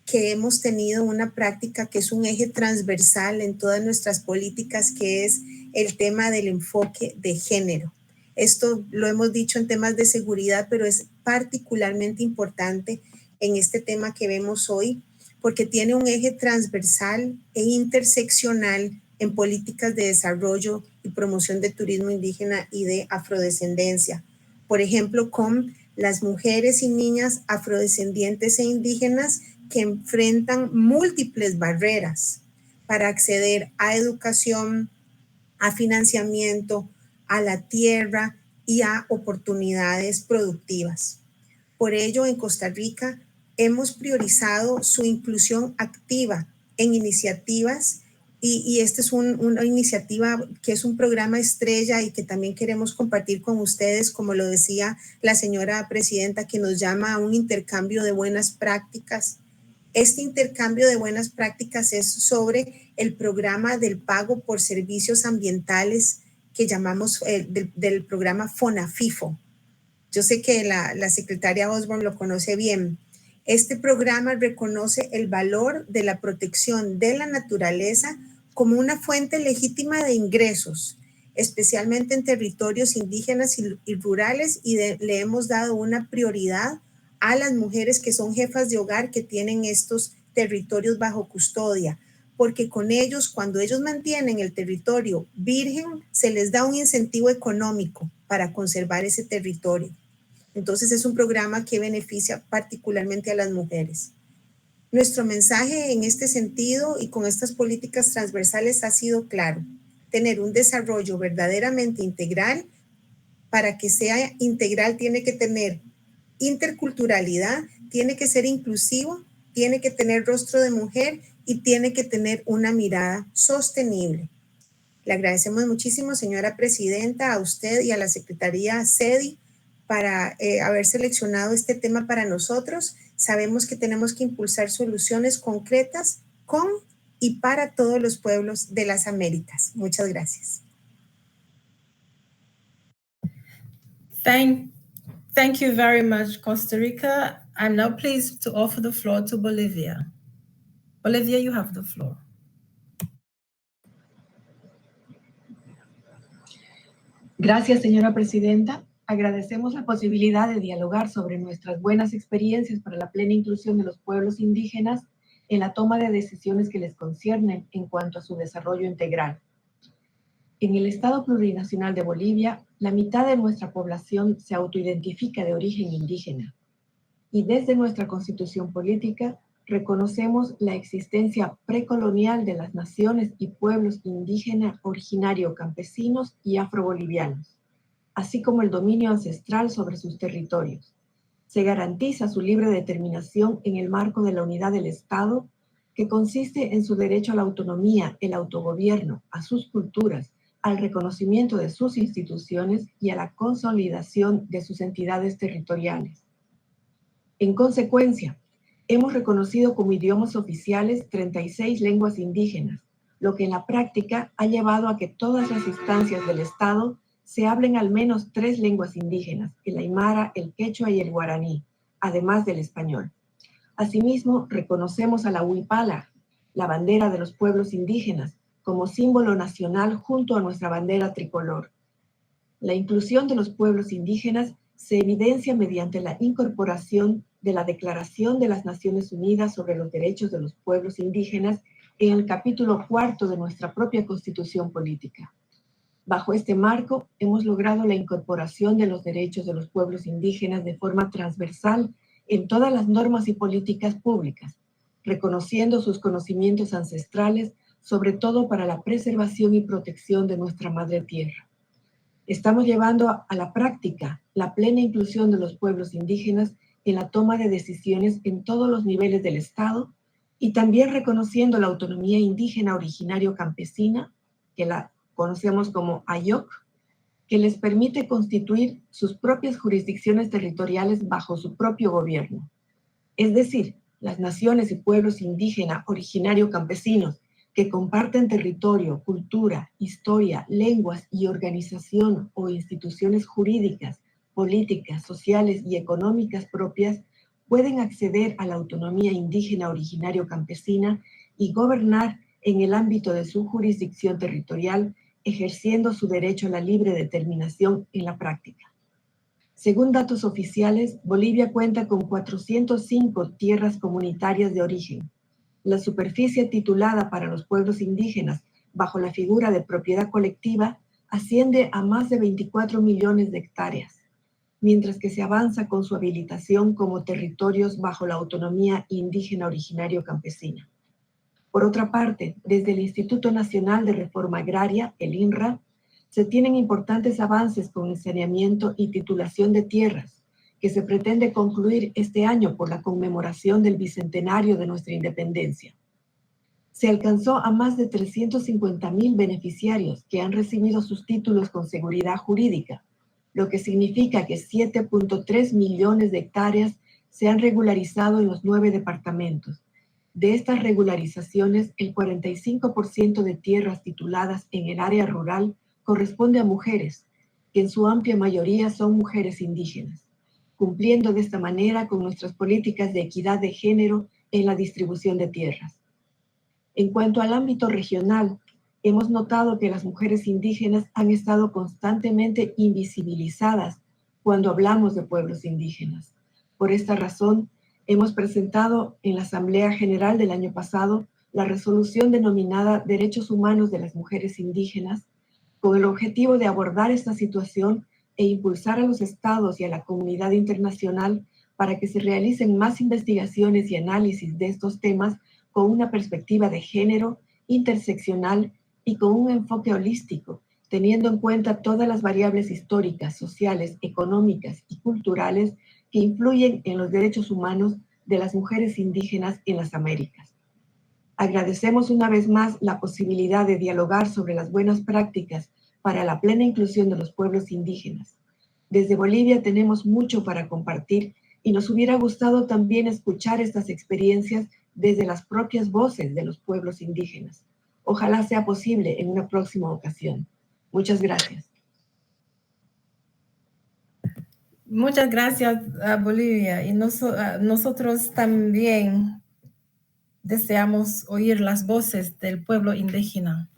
que hemos tenido una práctica que es un eje transversal en todas nuestras políticas, que es el tema del enfoque de género. Esto lo hemos dicho en temas de seguridad, pero es particularmente importante en este tema que vemos hoy, porque tiene un eje transversal e interseccional en políticas de desarrollo y promoción de turismo indígena y de afrodescendencia. Por ejemplo, con las mujeres y niñas afrodescendientes e indígenas que enfrentan múltiples barreras para acceder a educación, a financiamiento, a la tierra y a oportunidades productivas. Por ello, en Costa Rica hemos priorizado su inclusión activa en iniciativas y esta es una iniciativa que es un programa estrella y que también queremos compartir con ustedes, como lo decía la señora presidenta, que nos llama a un intercambio de buenas prácticas. Este intercambio de buenas prácticas es sobre el programa del pago por servicios ambientales que llamamos del programa FONAFIFO. Yo sé que la secretaria Osborne lo conoce bien. Este programa reconoce el valor de la protección de la naturaleza como una fuente legítima de ingresos especialmente en territorios indígenas y rurales, y le hemos dado una prioridad a las mujeres que son jefas de hogar que tienen estos territorios bajo custodia, porque con ellos, cuando ellos mantienen el territorio virgen, se les da un incentivo económico para conservar ese territorio. Entonces es un programa que beneficia particularmente a las mujeres. Nuestro mensaje en este sentido y con estas políticas transversales ha sido claro: tener un desarrollo verdaderamente integral. Para que sea integral tiene que tener interculturalidad, tiene que ser inclusivo, tiene que tener rostro de mujer y tiene que tener una mirada sostenible. Le agradecemos muchísimo, señora presidenta, a usted y a la Secretaría CIDI para haber seleccionado este tema para nosotros. Sabemos que tenemos que impulsar soluciones concretas con y para todos los pueblos de las Américas. Muchas gracias. Thank you very much, Costa Rica. I'm now pleased to offer the floor to Bolivia. Bolivia, you have the floor. Gracias, señora presidenta. Agradecemos la posibilidad de dialogar sobre nuestras buenas experiencias para la plena inclusión de los pueblos indígenas en la toma de decisiones que les conciernen en cuanto a su desarrollo integral. En el Estado Plurinacional de Bolivia, la mitad de nuestra población se autoidentifica de origen indígena. Y desde nuestra Constitución Política reconocemos la existencia precolonial de las naciones y pueblos indígenas originario campesinos y afrobolivianos, así como el dominio ancestral sobre sus territorios. Se garantiza su libre determinación en el marco de la unidad del Estado, que consiste en su derecho a la autonomía, el autogobierno, a sus culturas, al reconocimiento de sus instituciones y a la consolidación de sus entidades territoriales. En consecuencia, hemos reconocido como idiomas oficiales 36 lenguas indígenas, lo que en la práctica ha llevado a que todas las instancias del Estado se hablen al menos 3 lenguas indígenas, el aymara, el quechua y el guaraní, además del español. Asimismo, reconocemos a la huipala, la bandera de los pueblos indígenas, como símbolo nacional junto a nuestra bandera tricolor. La inclusión de los pueblos indígenas se evidencia mediante la incorporación de la Declaración de las Naciones Unidas sobre los Derechos de los Pueblos Indígenas en el capítulo 4 de nuestra propia Constitución Política. Bajo este marco, hemos logrado la incorporación de los derechos de los pueblos indígenas de forma transversal en todas las normas y políticas públicas, reconociendo sus conocimientos ancestrales, sobre todo para la preservación y protección de nuestra madre tierra. Estamos llevando a la práctica la plena inclusión de los pueblos indígenas en la toma de decisiones en todos los niveles del Estado y también reconociendo la autonomía indígena originario campesina, que la conocemos como AYOC, que les permite constituir sus propias jurisdicciones territoriales bajo su propio gobierno. Es decir, las naciones y pueblos indígenas originario campesinos que comparten territorio, cultura, historia, lenguas y organización o instituciones jurídicas, políticas, sociales y económicas propias, pueden acceder a la autonomía indígena originario campesina y gobernar en el ámbito de su jurisdicción territorial, ejerciendo su derecho a la libre determinación en la práctica. Según datos oficiales, Bolivia cuenta con 405 tierras comunitarias de origen. La superficie titulada para los pueblos indígenas bajo la figura de propiedad colectiva asciende a más de 24 millones de hectáreas, mientras que se avanza con su habilitación como territorios bajo la autonomía indígena originario campesina. Por otra parte, desde el Instituto Nacional de Reforma Agraria, el INRA, se tienen importantes avances con el saneamiento y titulación de tierras, que se pretende concluir este año por la conmemoración del bicentenario de nuestra independencia. Se alcanzó a más de 350,000 beneficiarios que han recibido sus títulos con seguridad jurídica, lo que significa que 7.3 millones de hectáreas se han regularizado en los 9 departamentos. De estas regularizaciones, el 45% de tierras tituladas en el área rural corresponde a mujeres, que en su amplia mayoría son mujeres indígenas, cumpliendo de esta manera con nuestras políticas de equidad de género en la distribución de tierras. En cuanto al ámbito regional, hemos notado que las mujeres indígenas han estado constantemente invisibilizadas cuando hablamos de pueblos indígenas. Por esta razón, hemos presentado en la Asamblea General del año pasado la resolución denominada Derechos Humanos de las Mujeres Indígenas, con el objetivo de abordar esta situación e impulsar a los estados y a la comunidad internacional para que se realicen más investigaciones y análisis de estos temas con una perspectiva de género, interseccional y con un enfoque holístico, teniendo en cuenta todas las variables históricas, sociales, económicas y culturales que influyen en los derechos humanos de las mujeres indígenas en las Américas. Agradecemos una vez más la posibilidad de dialogar sobre las buenas prácticas para la plena inclusión de los pueblos indígenas. Desde Bolivia tenemos mucho para compartir y nos hubiera gustado también escuchar estas experiencias desde las propias voces de los pueblos indígenas. Ojalá sea posible en una próxima ocasión. Muchas gracias. Muchas gracias a Bolivia y nosotros también deseamos oír las voces del pueblo indígena.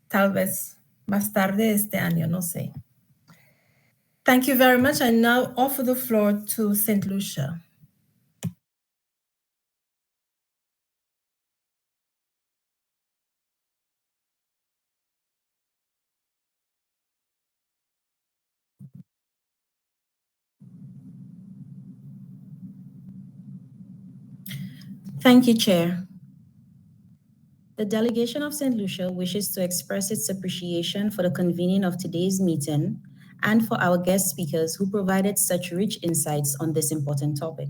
Tal vez más tarde este año, no sé. Thank you very much. I now offer the floor to St. Lucia. Thank you, Chair. The delegation of St. Lucia wishes to express its appreciation for the convening of today's meeting and for our guest speakers who provided such rich insights on this important topic.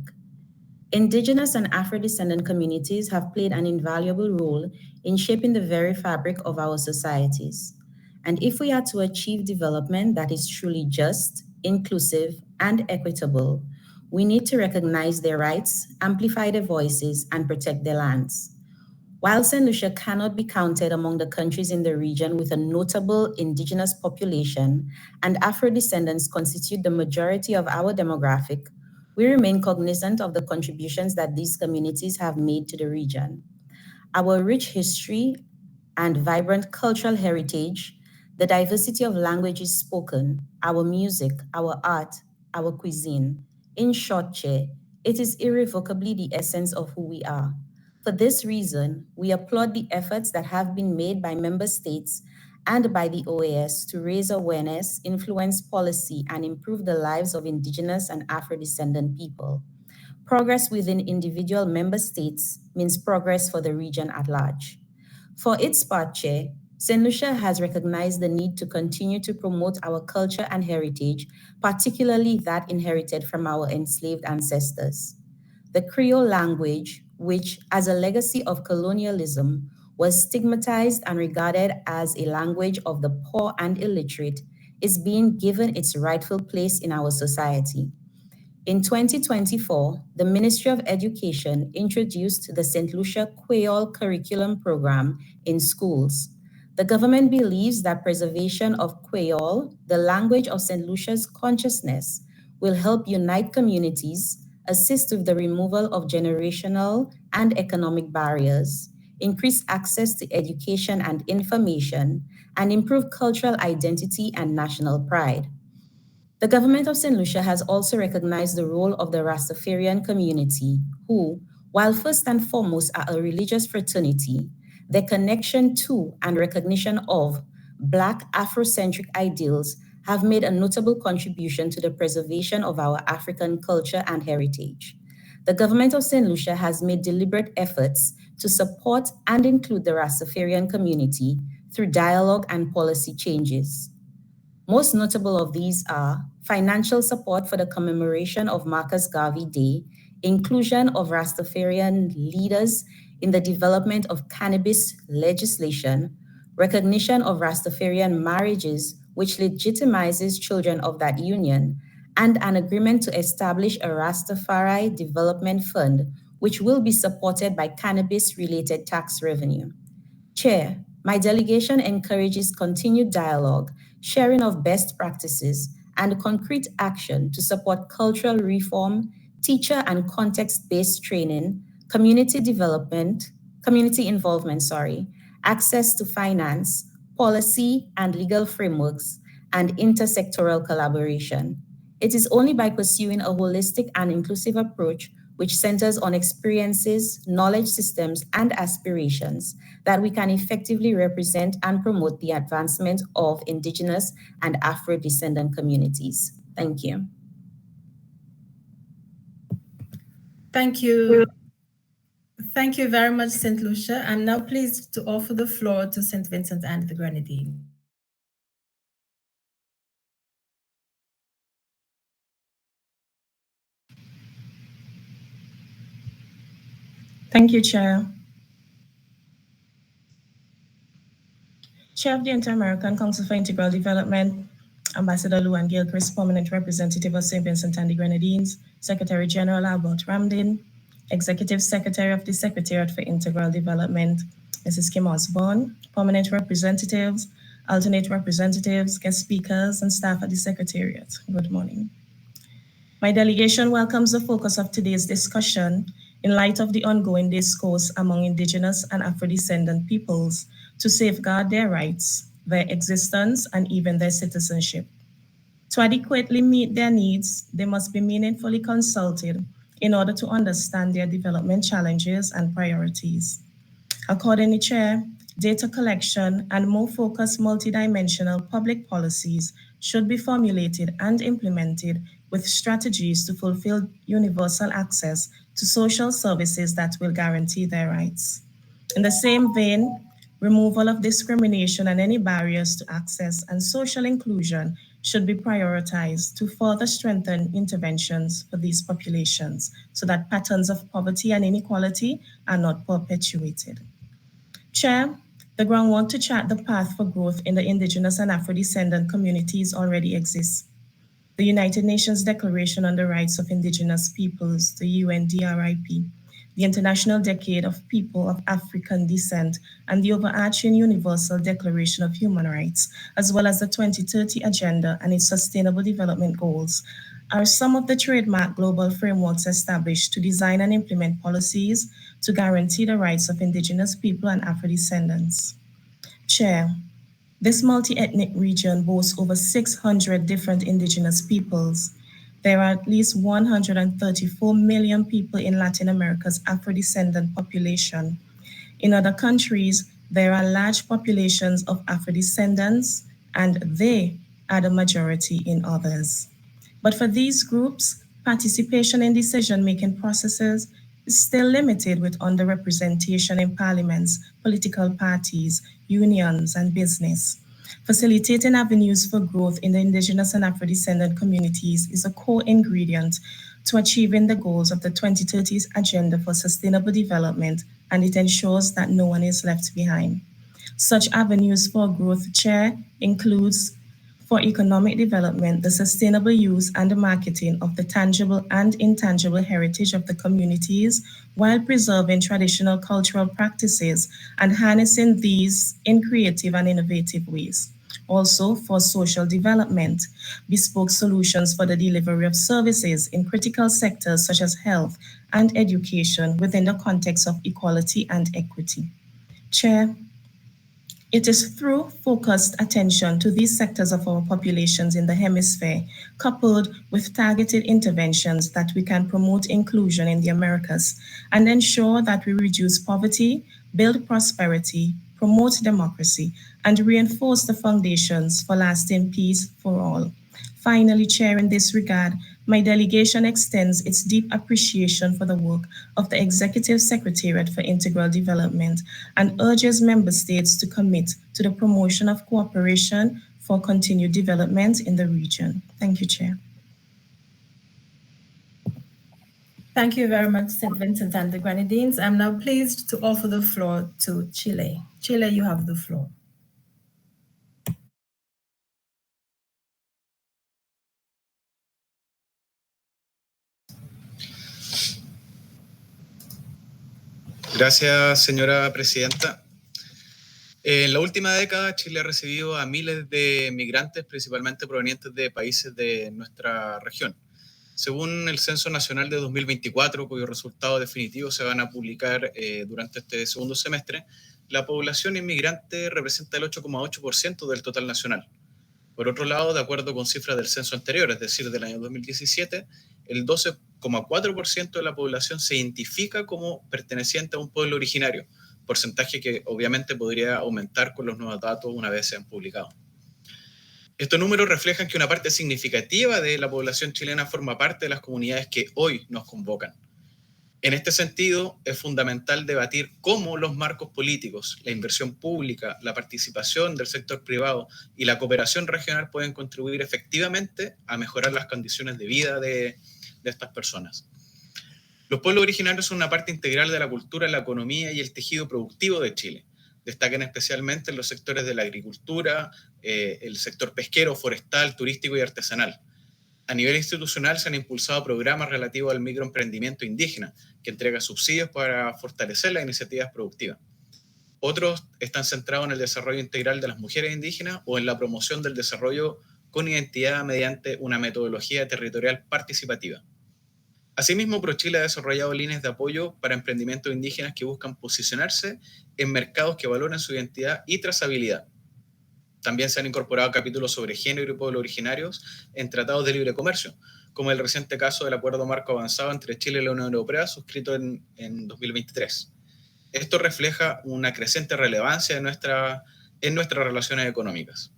Indigenous and Afro-descendant communities have played an invaluable role in shaping the very fabric of our societies. And if we are to achieve development that is truly just, inclusive, and equitable, we need to recognize their rights, amplify their voices, and protect their lands. While St. Lucia cannot be counted among the countries in the region with a notable indigenous population, and Afro-descendants constitute the majority of our demographic, we remain cognizant of the contributions that these communities have made to the region. Our rich history and vibrant cultural heritage, the diversity of languages spoken, our music, our art, our cuisine. In short, Chair, it is irrevocably the essence of who we are. For this reason, we applaud the efforts that have been made by member states and by the OAS to raise awareness, influence policy, and improve the lives of Indigenous and Afro-descendant people. Progress within individual member states means progress for the region at large. For its part, Chair, St. Lucia has recognized the need to continue to promote our culture and heritage, particularly that inherited from our enslaved ancestors. The Creole language, which, as a legacy of colonialism, was stigmatized and regarded as a language of the poor and illiterate, is being given its rightful place in our society. In 2024, the Ministry of Education introduced the St. Lucia Creole Curriculum Program in schools. The government believes that preservation of Creole, the language of St. Lucia's consciousness, will help unite communities, assist with the removal of generational and economic barriers, increase access to education and information, and improve cultural identity and national pride. The government of St. Lucia has also recognized the role of the Rastafarian community, who, while first and foremost are a religious fraternity, their connection to and recognition of Black Afrocentric ideals have made a notable contribution to the preservation of our African culture and heritage. The government of St. Lucia has made deliberate efforts to support and include the Rastafarian community through dialogue and policy changes. Most notable of these are financial support for the commemoration of Marcus Garvey Day, inclusion of Rastafarian leaders in the development of cannabis legislation, recognition of Rastafarian marriages, which legitimizes children of that union, and an agreement to establish a Rastafari Development Fund, which will be supported by cannabis-related tax revenue. Chair, my delegation encourages continued dialogue, sharing of best practices, and concrete action to support cultural reform, teacher and context-based training, community involvement, access to finance, policy and legal frameworks, and intersectoral collaboration. It is only by pursuing a holistic and inclusive approach which centers on experiences, knowledge systems, and aspirations that we can effectively represent and promote the advancement of Indigenous and Afro-descendant communities. Thank you. Thank you. Thank you very much, St. Lucia. I'm now pleased to offer the floor to St. Vincent and the Grenadines. Thank you, Chair. Chair of the Inter-American Council for Integral Development, Ambassador Luan Gilchrist, Permanent Representative of St. Vincent and the Grenadines, Secretary General Albert Ramdin, Executive Secretary of the Secretariat for Integral Development, Mrs. Kim Osborne, Permanent Representatives, Alternate Representatives, guest speakers, and staff at the Secretariat. Good morning. My delegation welcomes the focus of today's discussion in light of the ongoing discourse among Indigenous and Afro-descendant peoples to safeguard their rights, their existence, and even their citizenship. To adequately meet their needs, they must be meaningfully consulted in order to understand their development challenges and priorities. Accordingly, Chair, data collection and more focused multidimensional public policies should be formulated and implemented with strategies to fulfill universal access to social services that will guarantee their rights. In the same vein, removal of discrimination and any barriers to access and social inclusion should be prioritized to further strengthen interventions for these populations so that patterns of poverty and inequality are not perpetuated. Chair, the groundwork to chart the path for growth in the Indigenous and Afro-descendant communities already exists. The United Nations Declaration on the Rights of Indigenous Peoples, the UNDRIP, the International Decade of People of African Descent, and the overarching Universal Declaration of Human Rights, as well as the 2030 Agenda and its Sustainable Development Goals, are some of the trademark global frameworks established to design and implement policies to guarantee the rights of Indigenous people and Afro-descendants. Chair, this multi-ethnic region boasts over 600 different Indigenous peoples. There are at least 134 million people in Latin America's Afro-descendant population. In other countries, there are large populations of Afro-descendants, and they are the majority in others. But for these groups, participation in decision-making processes is still limited with underrepresentation in parliaments, political parties, unions, and business. Facilitating avenues for growth in the Indigenous and Afro-descendant communities is a core ingredient to achieving the goals of the 2030 Agenda for Sustainable Development, and it ensures that no one is left behind. Such avenues for growth, Chair, includes for economic development, the sustainable use and the marketing of the tangible and intangible heritage of the communities while preserving traditional cultural practices and harnessing these in creative and innovative ways. Also for social development, bespoke solutions for the delivery of services in critical sectors such as health and education within the context of equality and equity. Chair, it is through focused attention to these sectors of our populations in the hemisphere, coupled with targeted interventions, that we can promote inclusion in the Americas and ensure that we reduce poverty, build prosperity, promote democracy, and reinforce the foundations for lasting peace for all. Finally, Chair, in this regard, my delegation extends its deep appreciation for the work of the Executive Secretariat for Integral Development and urges member states to commit to the promotion of cooperation for continued development in the region. Thank you, Chair. Thank you very much, St. Vincent and the Grenadines. I'm now pleased to offer the floor to Chile. Chile, you have the floor. Gracias, señora presidenta. En la última década, Chile ha recibido a miles de migrantes, principalmente provenientes de países de nuestra región. Según el Censo Nacional de 2024, cuyos resultados definitivos se van a publicar durante este segundo semestre, la población inmigrante representa el 8,8% del total nacional. Por otro lado, de acuerdo con cifras del censo anterior, es decir, del año 2017, el 12,4% de la población se identifica como perteneciente a un pueblo originario, porcentaje que obviamente podría aumentar con los nuevos datos una vez sean publicados. Estos números reflejan que una parte significativa de la población chilena forma parte de las comunidades que hoy nos convocan. En este sentido, es fundamental debatir cómo los marcos políticos, la inversión pública, la participación del sector privado y la cooperación regional pueden contribuir efectivamente a mejorar las condiciones de vida de estas personas. Los pueblos originarios son una parte integral de la cultura, la economía y el tejido productivo de Chile. Destacan especialmente en los sectores de la agricultura, el sector pesquero, forestal, turístico y artesanal. A nivel institucional se han impulsado programas relativos al microemprendimiento indígena, que entrega subsidios para fortalecer las iniciativas productivas. Otros están centrados en el desarrollo integral de las mujeres indígenas o en la promoción del desarrollo con identidad mediante una metodología territorial participativa. Asimismo, ProChile ha desarrollado líneas de apoyo para emprendimientos indígenas que buscan posicionarse en mercados que valoren su identidad y trazabilidad. También se han incorporado capítulos sobre género y pueblos originarios en tratados de libre comercio, como el reciente caso del Acuerdo Marco Avanzado entre Chile y la Unión Europea, suscrito en 2023. Esto refleja una creciente relevancia en nuestras relaciones económicas.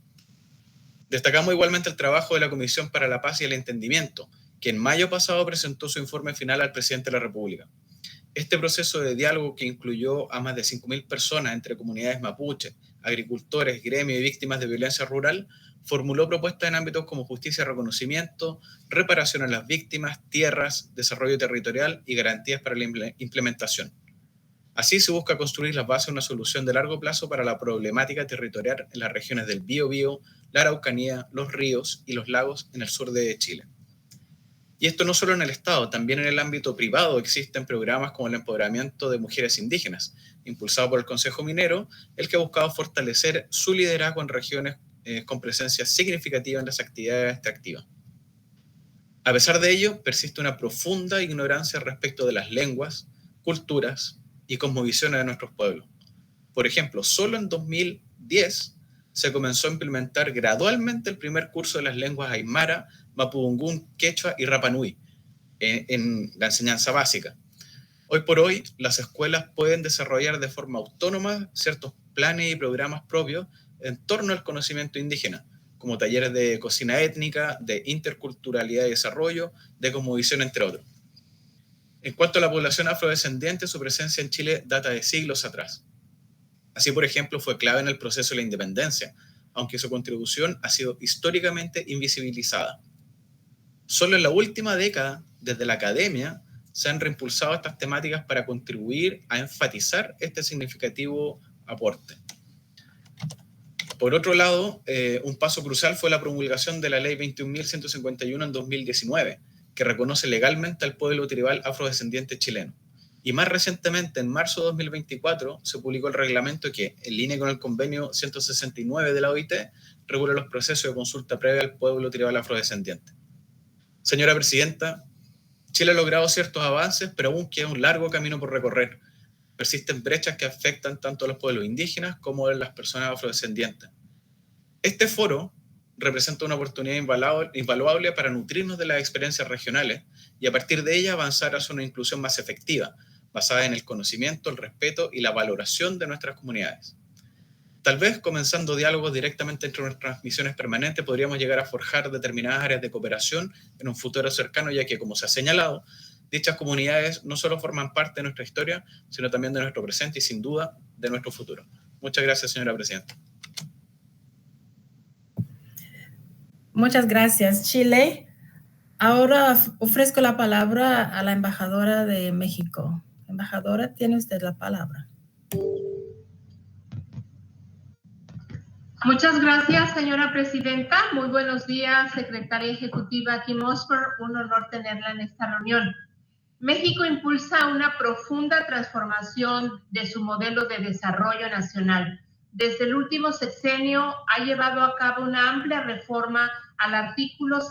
Destacamos igualmente el trabajo de la Comisión para la Paz y el Entendimiento, que en mayo pasado presentó su informe final al presidente de la República. Este proceso de diálogo, que incluyó a más de 5.000 personas entre comunidades mapuche, agricultores, gremios y víctimas de violencia rural, formuló propuestas en ámbitos como justicia y reconocimiento, reparación a las víctimas, tierras, desarrollo territorial y garantías para la implementación. Así se busca construir las bases de una solución de largo plazo para la problemática territorial en las regiones del Biobío, la Araucanía, los ríos y los lagos en el sur de Chile. Y esto no solo en el Estado, también en el ámbito privado existen programas como el empoderamiento de mujeres indígenas, impulsado por el Consejo Minero, el que ha buscado fortalecer su liderazgo en regiones con presencia significativa en las actividades extractivas. A pesar de ello, persiste una profunda ignorancia respecto de las lenguas, culturas y cosmovisiones de nuestros pueblos. Por ejemplo, solo en 2010 se comenzó a implementar gradualmente el primer curso de las lenguas aymara, mapudungún, quechua y Rapa Nui en la enseñanza básica. Hoy por hoy, las escuelas pueden desarrollar de forma autónoma ciertos planes y programas propios en torno al conocimiento indígena, como talleres de cocina étnica, de interculturalidad y desarrollo, de cosmovisión, entre otros. En cuanto a la población afrodescendiente, su presencia en Chile data de siglos atrás. Así, por ejemplo, fue clave en el proceso de la independencia, aunque su contribución ha sido históricamente invisibilizada. Solo en la última década, desde la academia, se han reimpulsado estas temáticas para contribuir a enfatizar este significativo aporte. Por otro lado, un paso crucial fue la promulgación de la Ley 21.151 en 2019, que reconoce legalmente al pueblo tribal afrodescendiente chileno. Y más recientemente, en marzo de 2024, se publicó el reglamento que, en línea con el convenio 169 de la OIT, regula los procesos de consulta previa al pueblo tribal afrodescendiente. Señora Presidenta, Chile ha logrado ciertos avances, pero aún queda un largo camino por recorrer. Persisten brechas que afectan tanto a los pueblos indígenas como a las personas afrodescendientes. Este foro representa una oportunidad invaluable para nutrirnos de las experiencias regionales y a partir de ella avanzar hacia una inclusión más efectiva, basada en el conocimiento, el respeto y la valoración de nuestras comunidades. Tal vez, comenzando diálogos directamente entre nuestras misiones permanentes, podríamos llegar a forjar determinadas áreas de cooperación en un futuro cercano, ya que, como se ha señalado, dichas comunidades no solo forman parte de nuestra historia, sino también de nuestro presente y, sin duda, de nuestro futuro. Muchas gracias, señora Presidenta. Muchas gracias, Chile. Ahora ofrezco la palabra a la embajadora de México. Embajadora, tiene usted la palabra. Muchas gracias, señora presidenta. Muy buenos días, secretaria ejecutiva Kim Osper. Un honor tenerla en esta reunión. México impulsa una profunda transformación de su modelo de desarrollo nacional. Desde el último sexenio ha llevado a cabo una amplia reforma al artículo 2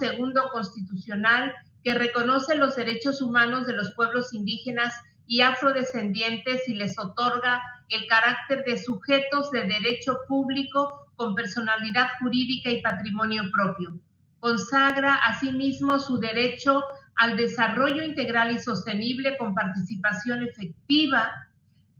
constitucional que reconoce los derechos humanos de los pueblos indígenas y afrodescendientes y les otorga el carácter de sujetos de derecho público con personalidad jurídica y patrimonio propio. Consagra asimismo su derecho al desarrollo integral y sostenible con participación efectiva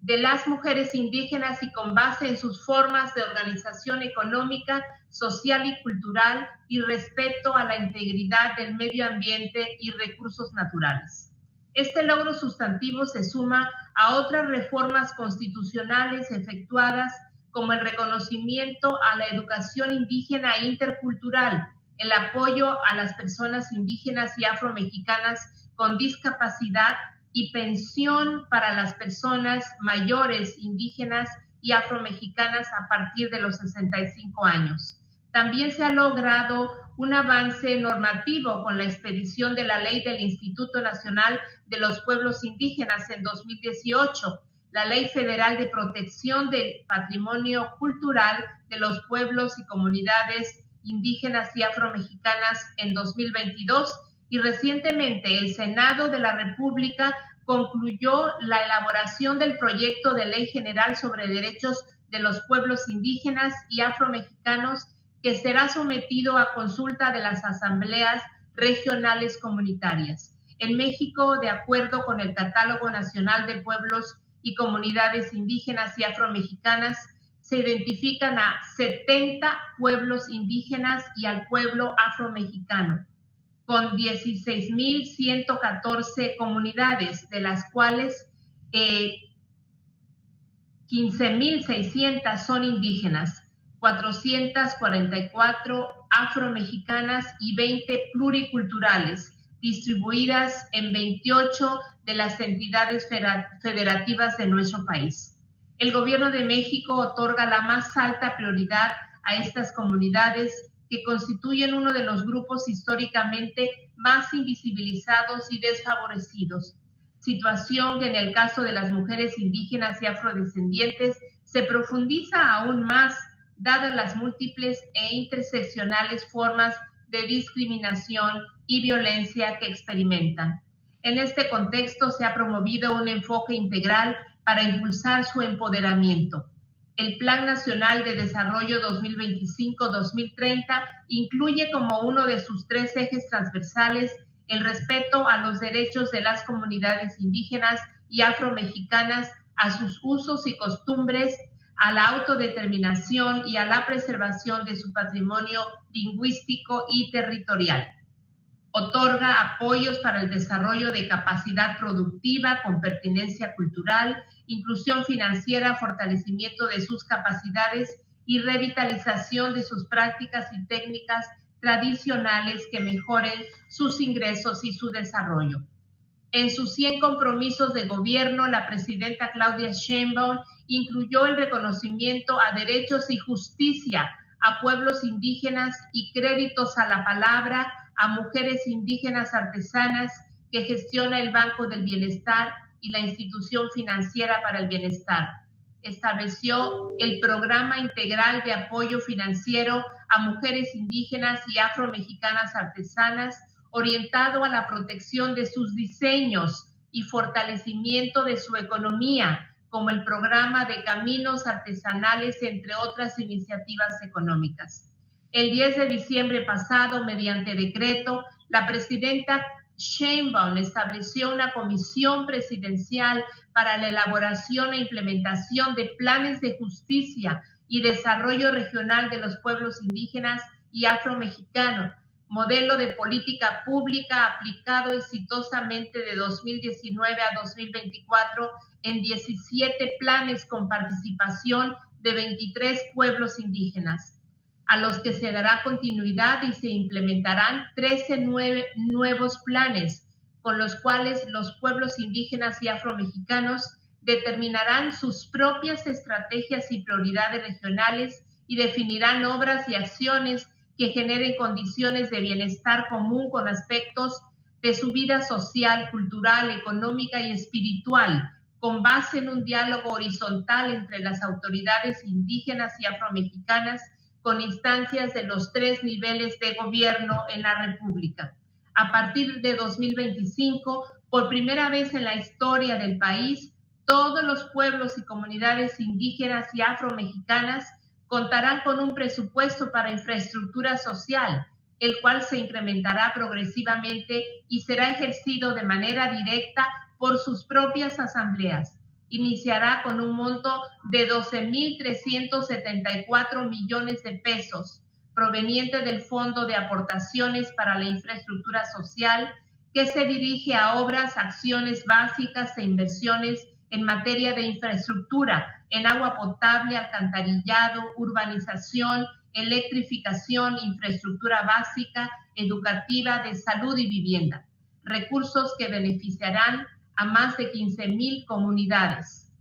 de las mujeres indígenas y con base en sus formas de organización económica, social y cultural y respeto a la integridad del medio ambiente y recursos naturales. Este logro sustantivo se suma a otras reformas constitucionales efectuadas como el reconocimiento a la educación indígena e intercultural, el apoyo a las personas indígenas y afromexicanas con discapacidad y pensión para las personas mayores indígenas y afromexicanas a partir de los 65 años. También se ha logrado un avance normativo con la expedición de la ley del Instituto Nacional de los Pueblos Indígenas en 2018, la Ley Federal de Protección del Patrimonio Cultural de los Pueblos y Comunidades Indígenas y Afromexicanas en 2022, y recientemente el Senado de la República concluyó la elaboración del proyecto de Ley General sobre Derechos de los Pueblos Indígenas y Afromexicanos, que será sometido a consulta de las asambleas regionales comunitarias. En México, de acuerdo con el Catálogo Nacional de Pueblos y Comunidades Indígenas y Afromexicanas, se identifican a 70 pueblos indígenas y al pueblo afromexicano, con 16.114 comunidades, de las cuales 15.600 son indígenas, 444 afromexicanas y 20 pluriculturales, distribuidas en 28 de las entidades federativas de nuestro país. El Gobierno de México otorga la más alta prioridad a estas comunidades, que constituyen uno de los grupos históricamente más invisibilizados y desfavorecidos, situación que en el caso de las mujeres indígenas y afrodescendientes se profundiza aún más, dadas las múltiples e interseccionales formas de discriminación y violencia que experimentan. En este contexto se ha promovido un enfoque integral para impulsar su empoderamiento. El Plan Nacional de Desarrollo 2025-2030 incluye como uno de sus 3 ejes transversales el respeto a los derechos de las comunidades indígenas y afromexicanas, a sus usos y costumbres, a la autodeterminación y a la preservación de su patrimonio lingüístico y territorial. Otorga apoyos para el desarrollo de capacidad productiva con pertinencia cultural, inclusión financiera, fortalecimiento de sus capacidades y revitalización de sus prácticas y técnicas tradicionales que mejoren sus ingresos y su desarrollo. En sus 100 compromisos de gobierno, la presidenta Claudia Sheinbaum incluyó el reconocimiento a derechos y justicia a pueblos indígenas y créditos a la palabra a mujeres indígenas artesanas que gestiona el Banco del Bienestar y la Institución Financiera para el Bienestar. Estableció el Programa Integral de Apoyo Financiero a Mujeres Indígenas y Afromexicanas Artesanas, orientado a la protección de sus diseños y fortalecimiento de su economía, como el Programa de Caminos Artesanales, entre otras iniciativas económicas. El 10 de diciembre pasado, mediante decreto, la presidenta Sheinbaum estableció una comisión presidencial para la elaboración e implementación de planes de justicia y desarrollo regional de los pueblos indígenas y afromexicanos, modelo de política pública aplicado exitosamente de 2019 a 2024 en 17 planes con participación de 23 pueblos indígenas, a los que se dará continuidad y se implementarán 13 nuevos planes, con los cuales los pueblos indígenas y afromexicanos determinarán sus propias estrategias y prioridades regionales y definirán obras y acciones que generen condiciones de bienestar común con aspectos de su vida social, cultural, económica y espiritual, con base en un diálogo horizontal entre las autoridades indígenas y afromexicanas, con instancias de los 3 niveles de gobierno en la República. A partir de 2025, Por primera vez en la historia del país, todos los pueblos y comunidades indígenas y afromexicanas contarán con un presupuesto para infraestructura social, el cual se incrementará progresivamente y será ejercido de manera directa por sus propias asambleas. Iniciará con un monto de 12.374 millones de pesos, proveniente del Fondo de Aportaciones para la Infraestructura Social, que se dirige a obras, acciones básicas e inversiones en materia de infraestructura, en agua potable, alcantarillado, urbanización, electrificación, infraestructura básica, educativa, de salud y vivienda. Recursos que beneficiarán a más de 15,000 comunidades.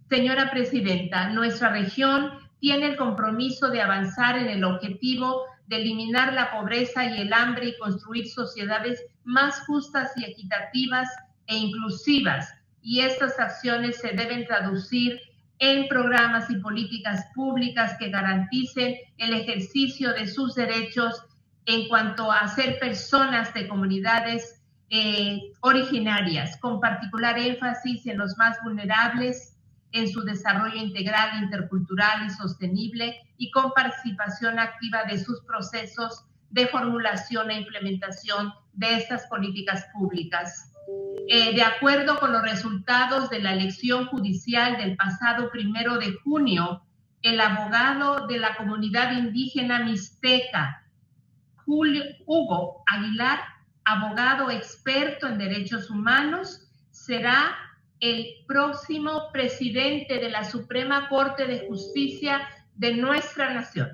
Señora Presidenta, nuestra región tiene el compromiso de avanzar en el objetivo de eliminar la pobreza y el hambre y construir sociedades más justas y equitativas e inclusivas. Y estas acciones se deben traducir en programas y políticas públicas que garanticen el ejercicio de sus derechos en cuanto a ser personas de comunidades originarias, con particular énfasis en los más vulnerables, en su desarrollo integral, intercultural y sostenible, y con participación activa de sus procesos de formulación e implementación de estas políticas públicas. De acuerdo con los resultados de la elección judicial del pasado 1 de junio, el abogado de la comunidad indígena mixteca, Hugo Aguilar, abogado experto en derechos humanos, será el próximo presidente de la Suprema Corte de Justicia de nuestra nación.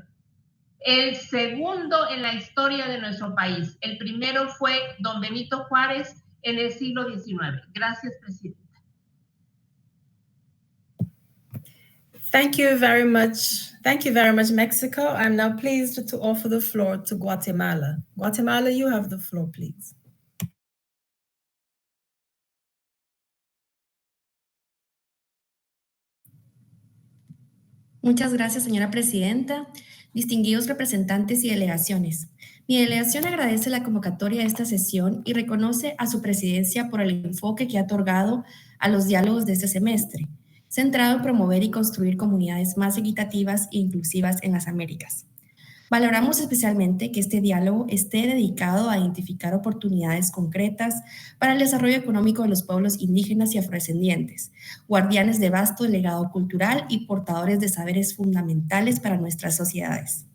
El segundo en la historia de nuestro país. El primero fue don Benito Juárez en el siglo XIX. Gracias, Presidenta. Thank you very much. Thank you very much, Mexico. I'm now pleased to offer the floor to Guatemala. Guatemala, you have the floor, please. Muchas gracias, señora presidenta. Distinguidos representantes y delegaciones. Mi delegación agradece la convocatoria de esta sesión y reconoce a su presidencia por el enfoque que ha otorgado a los diálogos de este semestre, centrado en promover y construir comunidades más equitativas e inclusivas en las Américas. Valoramos especialmente que este diálogo esté dedicado a identificar oportunidades concretas para el desarrollo económico de los pueblos indígenas y afrodescendientes, guardianes de vasto legado cultural y portadores de saberes fundamentales para nuestras sociedades.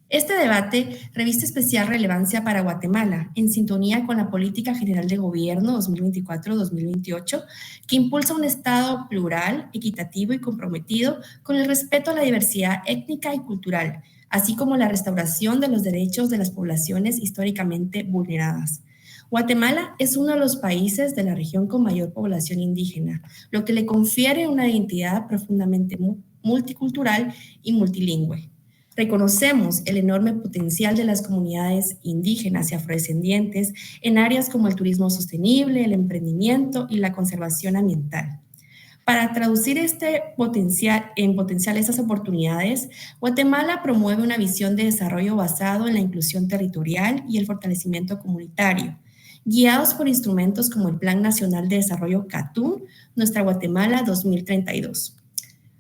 Este debate reviste especial relevancia para Guatemala, en sintonía con la Política General de Gobierno 2024-2028, que impulsa un Estado plural, equitativo y comprometido con el respeto a la diversidad étnica y cultural, así como la restauración de los derechos de las poblaciones históricamente vulneradas. Guatemala es uno de los países de la región con mayor población indígena, lo que le confiere una identidad profundamente multicultural y multilingüe. Reconocemos el enorme potencial de las comunidades indígenas y afrodescendientes en áreas como el turismo sostenible, el emprendimiento y la conservación ambiental. Para traducir estas oportunidades, Guatemala promueve una visión de desarrollo basado en la inclusión territorial y el fortalecimiento comunitario, guiados por instrumentos como el Plan Nacional de Desarrollo CATUM, Nuestra Guatemala 2032.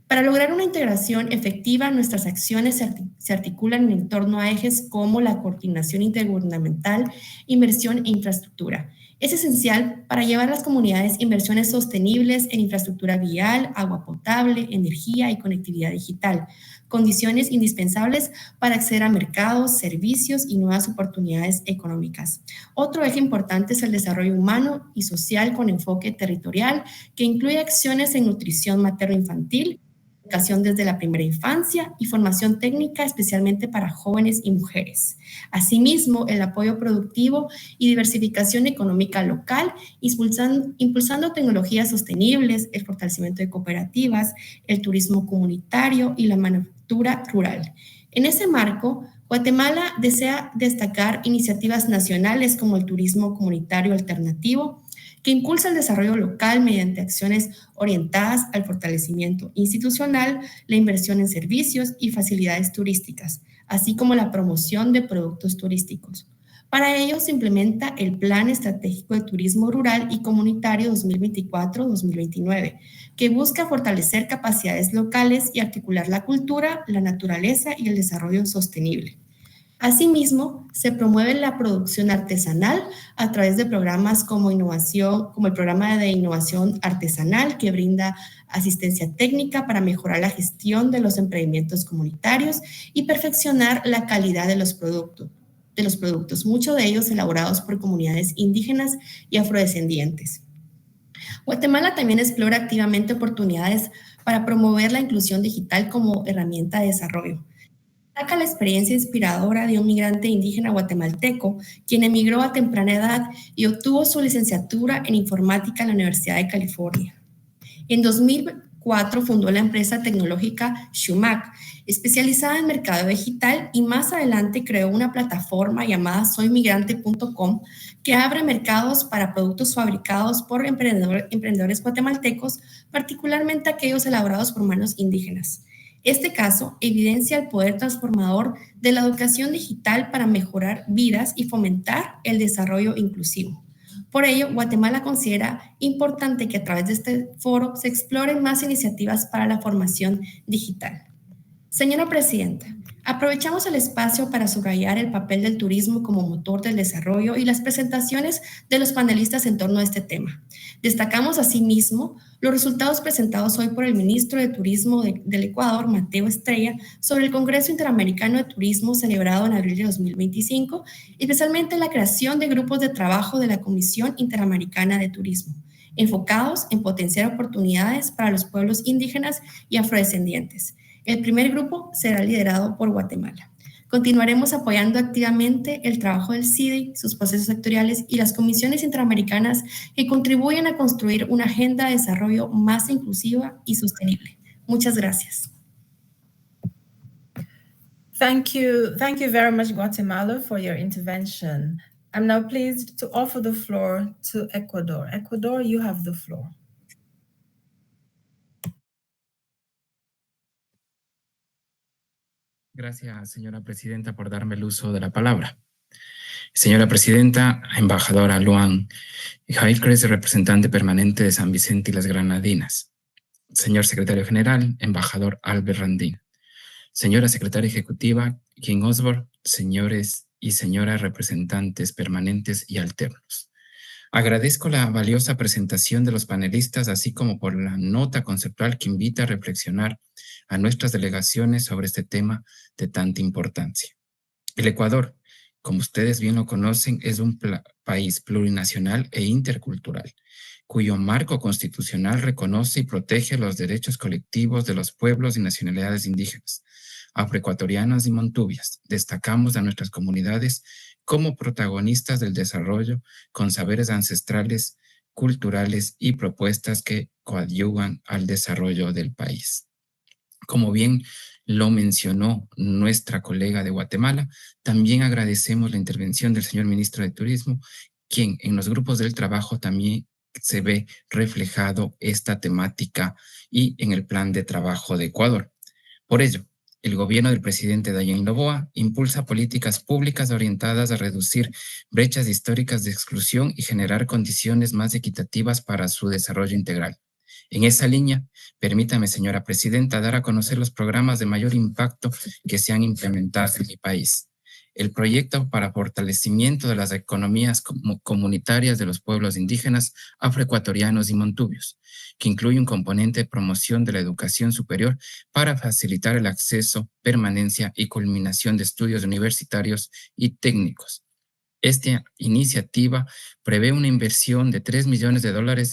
Para lograr una integración efectiva, nuestras acciones se articulan en torno a ejes como la coordinación intergubernamental, inversión e infraestructura. Es esencial para llevar a las comunidades inversiones sostenibles en infraestructura vial, agua potable, energía y conectividad digital, condiciones indispensables para acceder a mercados, servicios y nuevas oportunidades económicas. Otro eje importante es el desarrollo humano y social con enfoque territorial, que incluye acciones en nutrición materno-infantil, educación desde la primera infancia y formación técnica especialmente para jóvenes y mujeres. Asimismo, el apoyo productivo y diversificación económica local, impulsando tecnologías sostenibles, el fortalecimiento de cooperativas, el turismo comunitario y la manufactura rural. En ese marco, Guatemala desea destacar iniciativas nacionales como el turismo comunitario alternativo, que impulsa el desarrollo local mediante acciones orientadas al fortalecimiento institucional, la inversión en servicios y facilidades turísticas, así como la promoción de productos turísticos. Para ello se implementa el Plan Estratégico de Turismo Rural y Comunitario 2024-2029, que busca fortalecer capacidades locales y articular la cultura, la naturaleza y el desarrollo sostenible. Asimismo, se promueve la producción artesanal a través de programas como el programa de innovación artesanal, que brinda asistencia técnica para mejorar la gestión de los emprendimientos comunitarios y perfeccionar la calidad de los productos, muchos de ellos elaborados por comunidades indígenas y afrodescendientes. Guatemala también explora activamente oportunidades para promover la inclusión digital como herramienta de desarrollo. Destaca la experiencia inspiradora de un migrante indígena guatemalteco, quien emigró a temprana edad y obtuvo su licenciatura en informática en la Universidad de California. En 2004 fundó la empresa tecnológica Shumac, especializada en mercado digital, y más adelante creó una plataforma llamada soymigrante.com que abre mercados para productos fabricados por emprendedores guatemaltecos, particularmente aquellos elaborados por manos indígenas. Este caso evidencia el poder transformador de la educación digital para mejorar vidas y fomentar el desarrollo inclusivo. Por ello, Guatemala considera importante que a través de este foro se exploren más iniciativas para la formación digital. Señora Presidenta, aprovechamos el espacio para subrayar el papel del turismo como motor del desarrollo y las presentaciones de los panelistas en torno a este tema. Destacamos asimismo los resultados presentados hoy por el ministro de Turismo del Ecuador, Mateo Estrella, sobre el Congreso Interamericano de Turismo celebrado en abril de 2025, especialmente la creación de grupos de trabajo de la Comisión Interamericana de Turismo, enfocados en potenciar oportunidades para los pueblos indígenas y afrodescendientes. El primer grupo será liderado por Guatemala. Continuaremos apoyando activamente el trabajo del CIDI, sus procesos sectoriales y las comisiones interamericanas que contribuyen a construir una agenda de desarrollo más inclusiva y sostenible. Muchas gracias. Thank you very much, Guatemala, for your intervention. I'm now pleased to offer the floor to Ecuador. Ecuador, you have the floor. Gracias, señora presidenta, por darme el uso de la palabra. Señora presidenta, embajadora Luan Jaifres, representante permanente de San Vicente y las Granadinas. Señor secretario general, embajador Albert Randín. Señora secretaria ejecutiva King Osborne, señores y señoras representantes permanentes y alternos. Agradezco la valiosa presentación de los panelistas, así como por la nota conceptual que invita a reflexionar a nuestras delegaciones sobre este tema de tanta importancia. El Ecuador, como ustedes bien lo conocen, es un país plurinacional e intercultural, cuyo marco constitucional reconoce y protege los derechos colectivos de los pueblos y nacionalidades indígenas, afroecuatorianas y montubias. Destacamos a nuestras comunidades como protagonistas del desarrollo con saberes ancestrales, culturales y propuestas que coadyuvan al desarrollo del país. Como bien lo mencionó nuestra colega de Guatemala, también agradecemos la intervención del señor ministro de Turismo, quien en los grupos del trabajo también se ve reflejado esta temática y en el plan de trabajo de Ecuador. Por ello, el gobierno del presidente Dayán Noboa impulsa políticas públicas orientadas a reducir brechas históricas de exclusión y generar condiciones más equitativas para su desarrollo integral. En esa línea, permítame, señora presidenta, dar a conocer los programas de mayor impacto que se han implementado en mi país. El proyecto para fortalecimiento de las economías comunitarias de los pueblos indígenas, afroecuatorianos y montubios, que incluye un componente de promoción de la educación superior para facilitar el acceso, permanencia y culminación de estudios universitarios y técnicos. Esta iniciativa prevé una inversión de $3 millones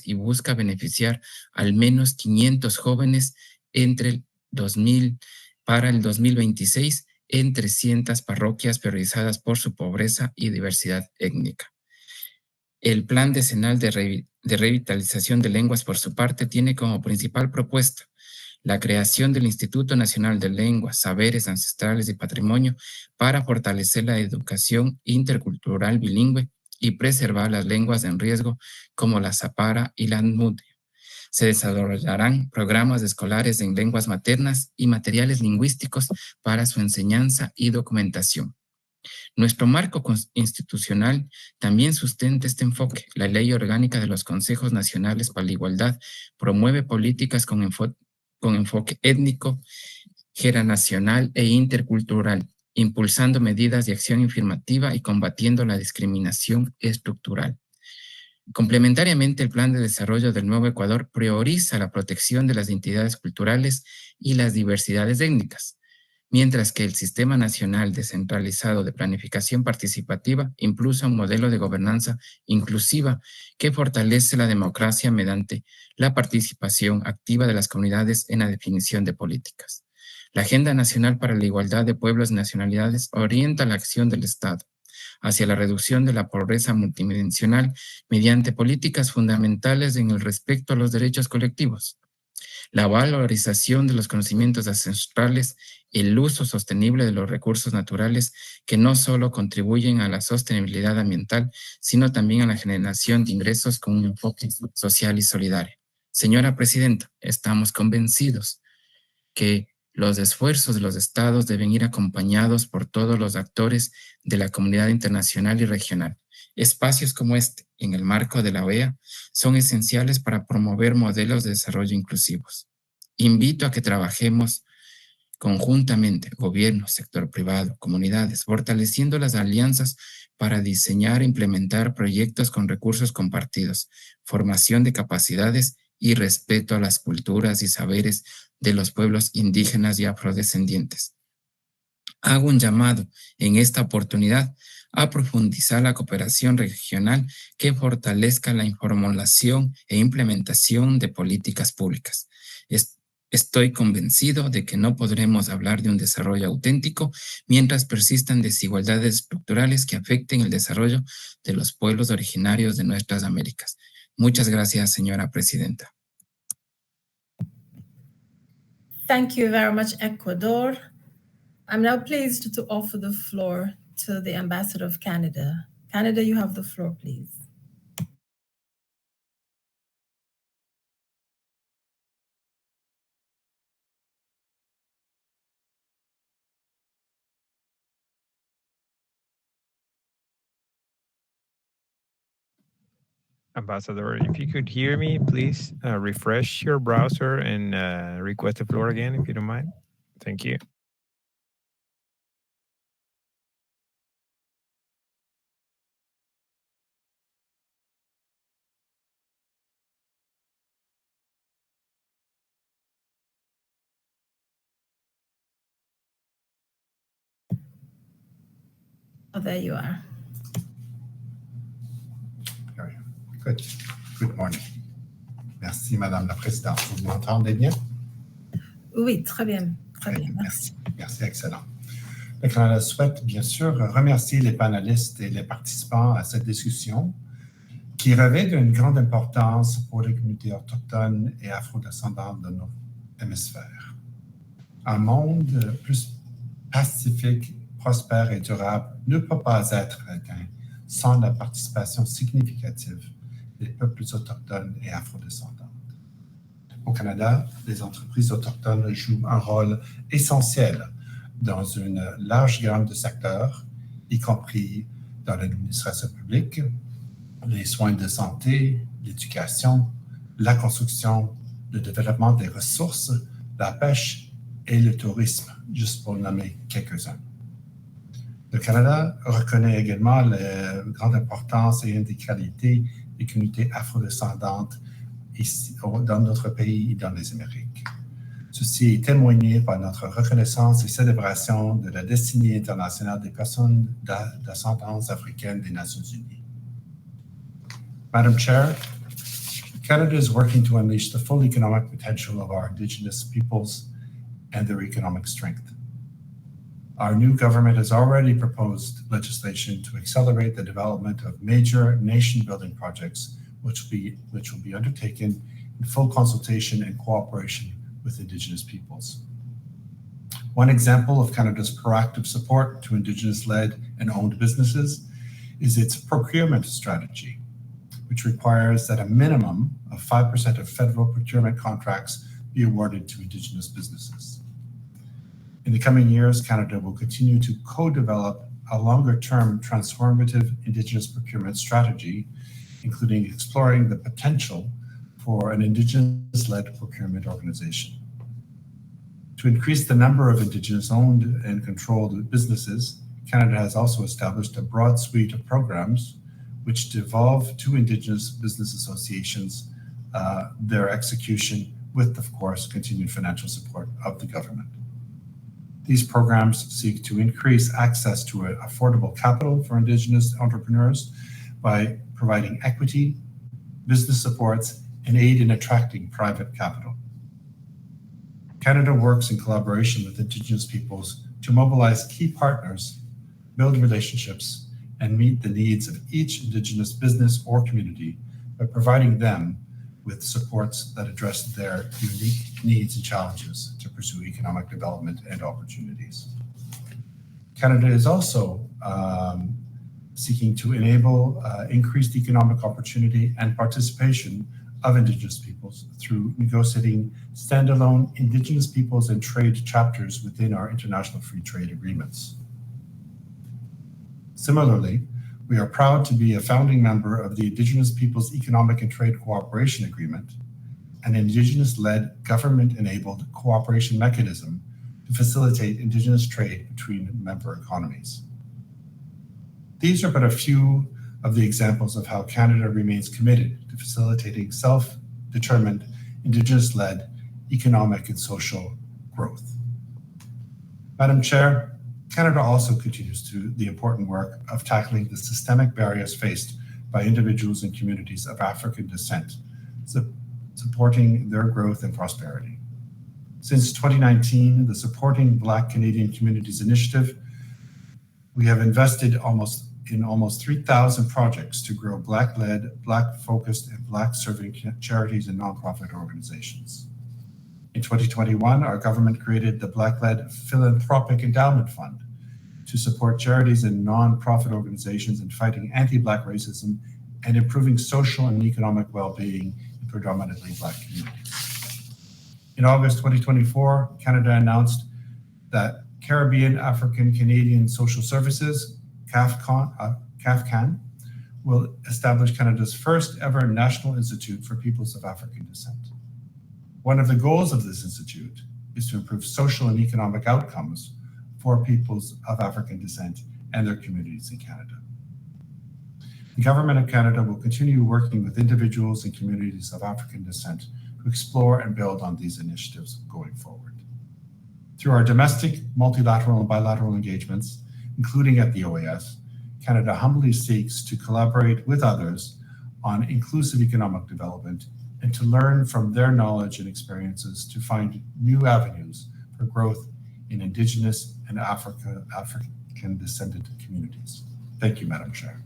y busca beneficiar al menos 500 jóvenes para el 2026 en 300 parroquias priorizadas por su pobreza y diversidad étnica. El Plan Decenal de Revitalización de Lenguas, por su parte, tiene como principal propuesta la creación del Instituto Nacional de Lenguas, Saberes Ancestrales y Patrimonio para fortalecer la educación intercultural bilingüe y preservar las lenguas en riesgo como la zapara y la nutria. Se desarrollarán programas escolares en lenguas maternas y materiales lingüísticos para su enseñanza y documentación. Nuestro marco institucional también sustenta este enfoque. La Ley Orgánica de los Consejos Nacionales para la Igualdad promueve políticas con enfoque étnico, generacional e intercultural, impulsando medidas de acción afirmativa y combatiendo la discriminación estructural. Complementariamente, el Plan de Desarrollo del Nuevo Ecuador prioriza la protección de las identidades culturales y las diversidades étnicas, mientras que el Sistema Nacional Descentralizado de Planificación Participativa impulsa un modelo de gobernanza inclusiva que fortalece la democracia mediante la participación activa de las comunidades en la definición de políticas. La Agenda Nacional para la Igualdad de Pueblos y Nacionalidades orienta la acción del Estado hacia la reducción de la pobreza multidimensional mediante políticas fundamentales en el respeto a los derechos colectivos, la valorización de los conocimientos ancestrales, el uso sostenible de los recursos naturales que no solo contribuyen a la sostenibilidad ambiental, sino también a la generación de ingresos con un enfoque social y solidario. Señora Presidenta, estamos convencidos que los esfuerzos de los estados deben ir acompañados por todos los actores de la comunidad internacional y regional. Espacios como este, en el marco de la OEA, son esenciales para promover modelos de desarrollo inclusivos. Invito a que trabajemos conjuntamente, gobierno, sector privado, comunidades, fortaleciendo las alianzas para diseñar e implementar proyectos con recursos compartidos, formación de capacidades y respeto a las culturas y saberes de los pueblos indígenas y afrodescendientes. Hago un llamado en esta oportunidad a profundizar la cooperación regional que fortalezca la formulación e implementación de políticas públicas. Estoy convencido de que no podremos hablar de un desarrollo auténtico mientras persistan desigualdades estructurales que afecten el desarrollo de los pueblos originarios de nuestras Américas. Muchas gracias, señora Presidenta. Thank you very much, Ecuador. I'm now pleased to offer the floor to the Ambassador of Canada. Canada, you have the floor, please. Ambassador, if you could hear me, please refresh your browser and request the floor again, if you don't mind. Thank you. Oh, there you are. Good morning. Merci, Madame la Présidente. Vous m'entendez bien? Oui, très bien. Très bien, merci. Merci, excellent. Le Canada souhaite bien sûr remercier les panélistes et les participants à cette discussion qui revêt d'une grande importance pour les communautés autochtones et afrodescendantes de nos hémisphères. Un monde plus pacifique, prospère et durable ne peut pas être atteint sans la participation significative des peuples autochtones et afrodescendants. Au Canada, les entreprises autochtones jouent un rôle essentiel dans une large gamme de secteurs, y compris dans l'administration publique, les soins de santé, l'éducation, la construction, le développement des ressources, la pêche et le tourisme, juste pour nommer quelques-uns. Le Canada reconnaît également la grande importance et intégralité des communautés afrodescendantes ici, dans notre pays et dans les Amériques. Ceci est témoigné par notre reconnaissance et célébration de la destinée internationale des personnes d'ascendance africaine des Nations Unies. Madam Chair, Canada is working to unleash the full economic potential of our Indigenous peoples and their economic strength. Our new government has already proposed legislation to accelerate the development of major nation-building projects, which will be undertaken in full consultation and cooperation with Indigenous peoples. One example of Canada's proactive support to Indigenous-led and owned businesses is its procurement strategy, which requires that a minimum of 5% of federal procurement contracts be awarded to Indigenous businesses. In the coming years, Canada will continue to co-develop a longer-term transformative Indigenous procurement strategy, including exploring the potential for an Indigenous-led procurement organization. To increase the number of Indigenous-owned and controlled businesses, Canada has also established a broad suite of programs which devolve to Indigenous business associations their execution with, of course, continued financial support of the government. These programs seek to increase access to affordable capital for Indigenous entrepreneurs by providing equity, business supports, and aid in attracting private capital. Canada works in collaboration with Indigenous peoples to mobilize key partners, build relationships, and meet the needs of each Indigenous business or community by providing them with supports that address their unique needs and challenges to pursue economic development and opportunities. Canada is also seeking to enable increased economic opportunity and participation of Indigenous peoples through negotiating standalone Indigenous peoples and trade chapters within our international free trade agreements. Similarly, we are proud to be a founding member of the Indigenous Peoples Economic and Trade Cooperation Agreement, an Indigenous-led government-enabled cooperation mechanism to facilitate Indigenous trade between member economies. These are but a few of the examples of how Canada remains committed to facilitating self-determined, Indigenous-led economic and social growth. Madam Chair, Canada also continues to the important work of tackling the systemic barriers faced by individuals and communities of African descent, supporting their growth and prosperity. Since 2019, the Supporting Black Canadian Communities Initiative, we have invested in almost 3,000 projects to grow Black-led, Black-focused, and Black-serving charities and nonprofit organizations. In 2021, our government created the Black-led Philanthropic Endowment Fund to support charities and nonprofit organizations in fighting anti-Black racism and improving social and economic well-being in predominantly Black communities. In August 2024, Canada announced that Caribbean African Canadian Social Services, CAFCAN, will establish Canada's first ever National Institute for Peoples of African Descent. One of the goals of this institute is to improve social and economic outcomes for peoples of African descent and their communities in Canada. The Government of Canada will continue working with individuals and communities of African descent to explore and build on these initiatives going forward. Through our domestic, multilateral, and bilateral engagements, including at the OAS, Canada humbly seeks to collaborate with others on inclusive economic development and to learn from their knowledge and experiences to find new avenues for growth in Indigenous and African descendant communities. Thank you, Madam Chair.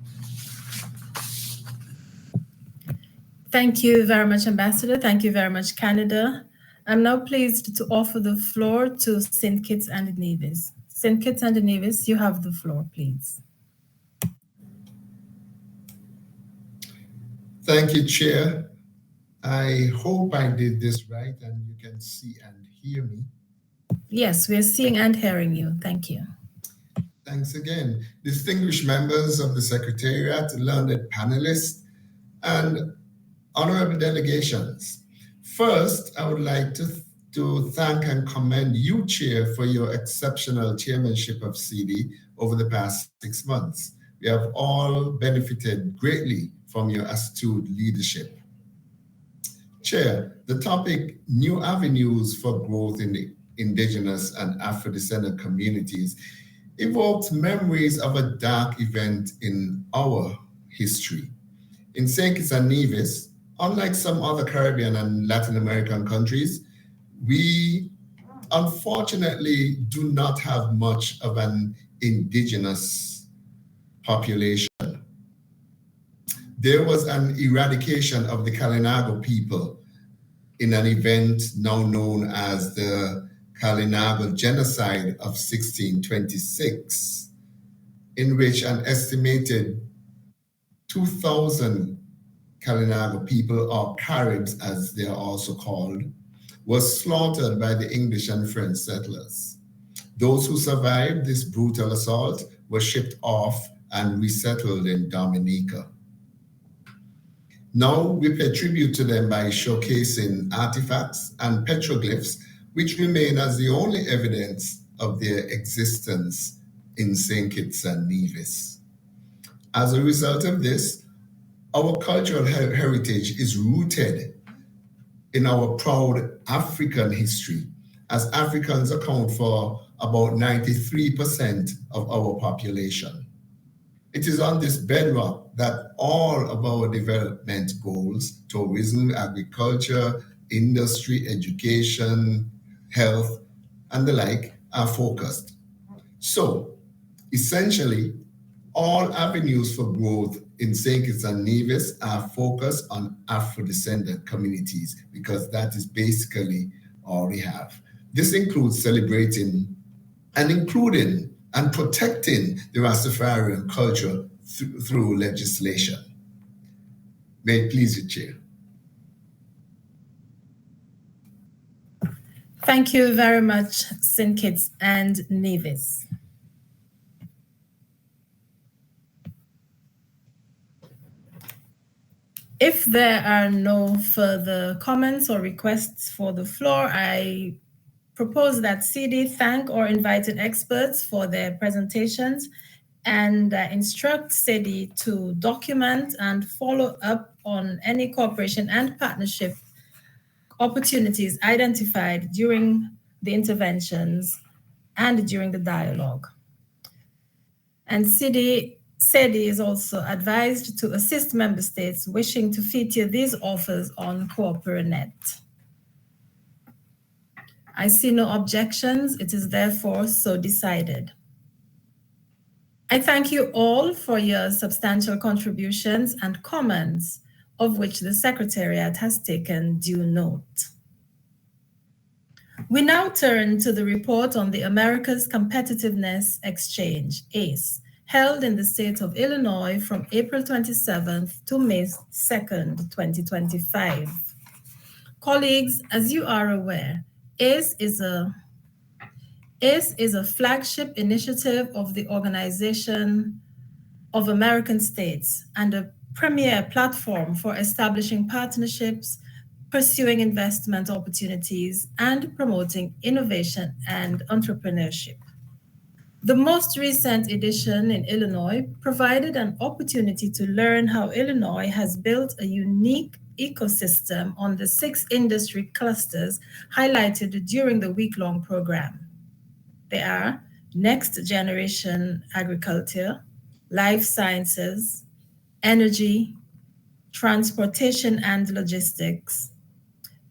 Thank you very much, Ambassador. Thank you very much, Canada. I'm now pleased to offer the floor to St. Kitts and Nevis. St. Kitts and Nevis, you have the floor, please. Thank you, Chair. I hope I did this right and you can see and hear me. Yes, we're seeing and hearing you. Thank you. Thanks again. Distinguished members of the Secretariat, learned panelists, and honorable delegations. First, I would like to thank and commend you, Chair, for your exceptional chairmanship of CIDI over the past 6 months. We have all benefited greatly from your astute leadership. Chair, the topic, New Avenues for Growth in the Indigenous and Afro-descendant Communities, evoked memories of a dark event in our history. In St. Kitts and Nevis, unlike some other Caribbean and Latin American countries, we unfortunately do not have much of an indigenous population. There was an eradication of the Kalinago people in an event now known as the Kalinago Genocide of 1626, in which an estimated 2,000 Kalinago people, or Caribs as they are also called, was slaughtered by the English and French settlers. Those who survived this brutal assault were shipped off and resettled in Dominica. Now we pay tribute to them by showcasing artifacts and petroglyphs, which remain as the only evidence of their existence in St. Kitts and Nevis. As a result of this, our cultural heritage is rooted in our proud African history, as Africans account for about 93% of our population. It is on this bedrock that all of our development goals, tourism, agriculture, industry, education, health, and the like, are focused. So, essentially, all avenues for growth in St. Kitts and Nevis are focused on Afro-descendant communities, because that is basically all we have. This includes celebrating and including and protecting the Rastafarian culture through legislation. May it please you, Chair. Thank you very much, St. Kitts and Nevis. If there are no further comments or requests for the floor, I propose that CIDI thank our invited experts for their presentations and instruct CIDI to document and follow up on any cooperation and partnership opportunities identified during the interventions and during the dialogue. And CIDI is also advised to assist member states wishing to feature these offers on CooperaNet. I see no objections. It is therefore so decided. I thank you all for your substantial contributions and comments, of which the Secretariat has taken due note. We now turn to the report on the Americas Competitiveness Exchange, ACE, held in the state of Illinois from April 27th to May 2nd, 2025. Colleagues, as you are aware, ACE is a flagship initiative of the Organization of American States and a premier platform for establishing partnerships, pursuing investment opportunities, and promoting innovation and entrepreneurship. The most recent edition in Illinois provided an opportunity to learn how Illinois has built a unique ecosystem on the 6 industry clusters highlighted during the week-long program. They are next generation agriculture, life sciences, energy, transportation and logistics,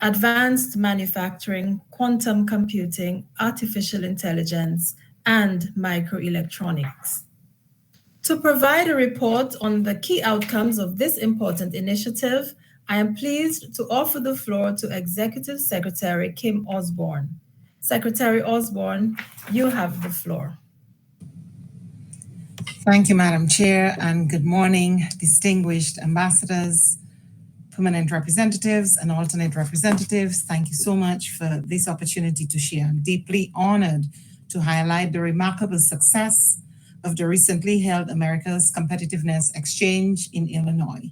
advanced manufacturing, quantum computing, artificial intelligence, and microelectronics. To provide a report on the key outcomes of this important initiative, I am pleased to offer the floor to Executive Secretary Kim Osborne. Secretary Osborne, you have the floor. Thank you, Madam Chair, and good morning, distinguished ambassadors, permanent representatives, and alternate representatives. Thank you so much for this opportunity to share. I'm deeply honored to highlight the remarkable success of the recently held America's Competitiveness Exchange in Illinois.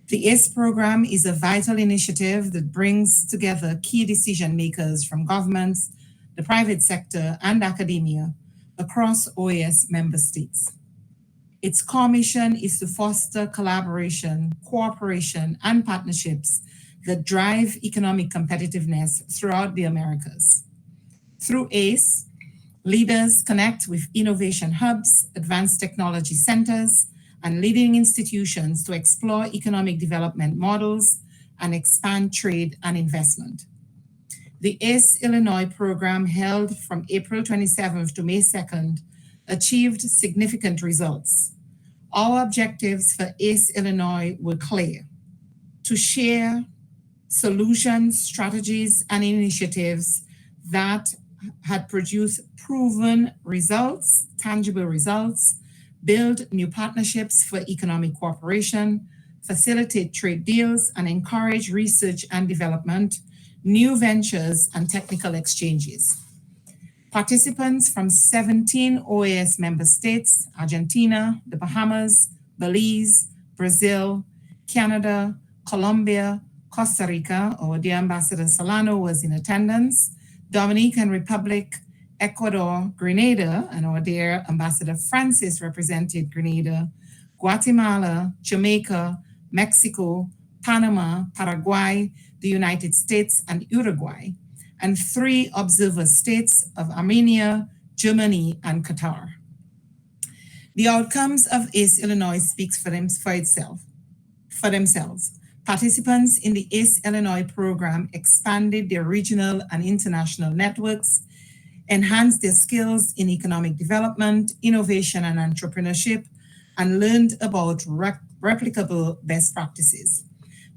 The ACE program is a vital initiative that brings together key decision makers from governments, the private sector, and academia across OAS member states. Its core mission is to foster collaboration, cooperation, and partnerships that drive economic competitiveness throughout the Americas. Through ACE, leaders connect with innovation hubs, advanced technology centers, and leading institutions to explore economic development models and expand trade and investment. The ACE Illinois program, held from April 27th to May 2nd, achieved significant results. Our objectives for ACE Illinois were clear: to share solutions, strategies, and initiatives that had produced proven results, tangible results, build new partnerships for economic cooperation, facilitate trade deals, and encourage research and development, new ventures, and technical exchanges. Participants from 17 OAS member states, Argentina, the Bahamas, Belize, Brazil, Canada, Colombia, Costa Rica, our dear Ambassador Solano was in attendance, Dominican Republic, Ecuador, Grenada, and our dear Ambassador Francis represented Grenada, Guatemala, Jamaica, Mexico, Panama, Paraguay, the United States, and Uruguay, and 3 observer states of Armenia, Germany, and Qatar. The outcomes of ACE Illinois speaks for themselves. Participants in the ACE Illinois program expanded their regional and international networks, enhanced their skills in economic development, innovation, and entrepreneurship, and learned about replicable best practices.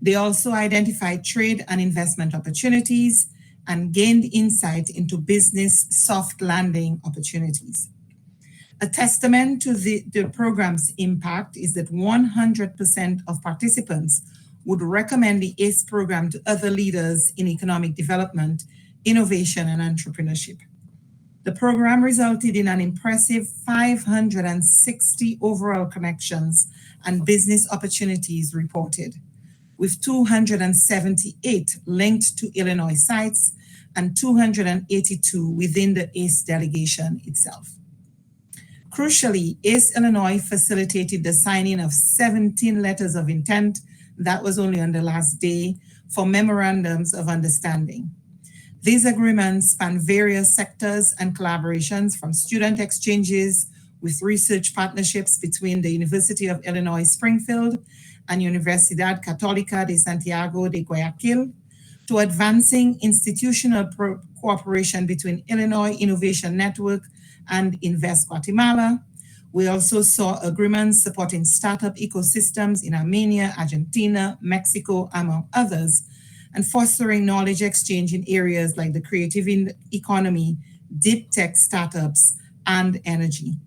They also identified trade and investment opportunities and gained insight into business soft landing opportunities. A testament to the program's impact is that 100% of participants would recommend the ACE program to other leaders in economic development, innovation, and entrepreneurship. The program resulted in an impressive 560 overall connections and business opportunities reported, with 278 linked to Illinois sites and 282 within the ACE delegation itself. Crucially, ACE Illinois facilitated the signing of 17 letters of intent, that was only on the last day, for memorandums of understanding. These agreements span various sectors and collaborations, from student exchanges with research partnerships between the University of Illinois Springfield and Universidad Católica de Santiago de Guayaquil, to advancing institutional cooperation between Illinois Innovation Network and Invest Guatemala. We also saw agreements supporting startup ecosystems in Armenia, Argentina, Mexico, among others, and fostering knowledge exchange in areas like the creative economy, deep tech startups, and energy.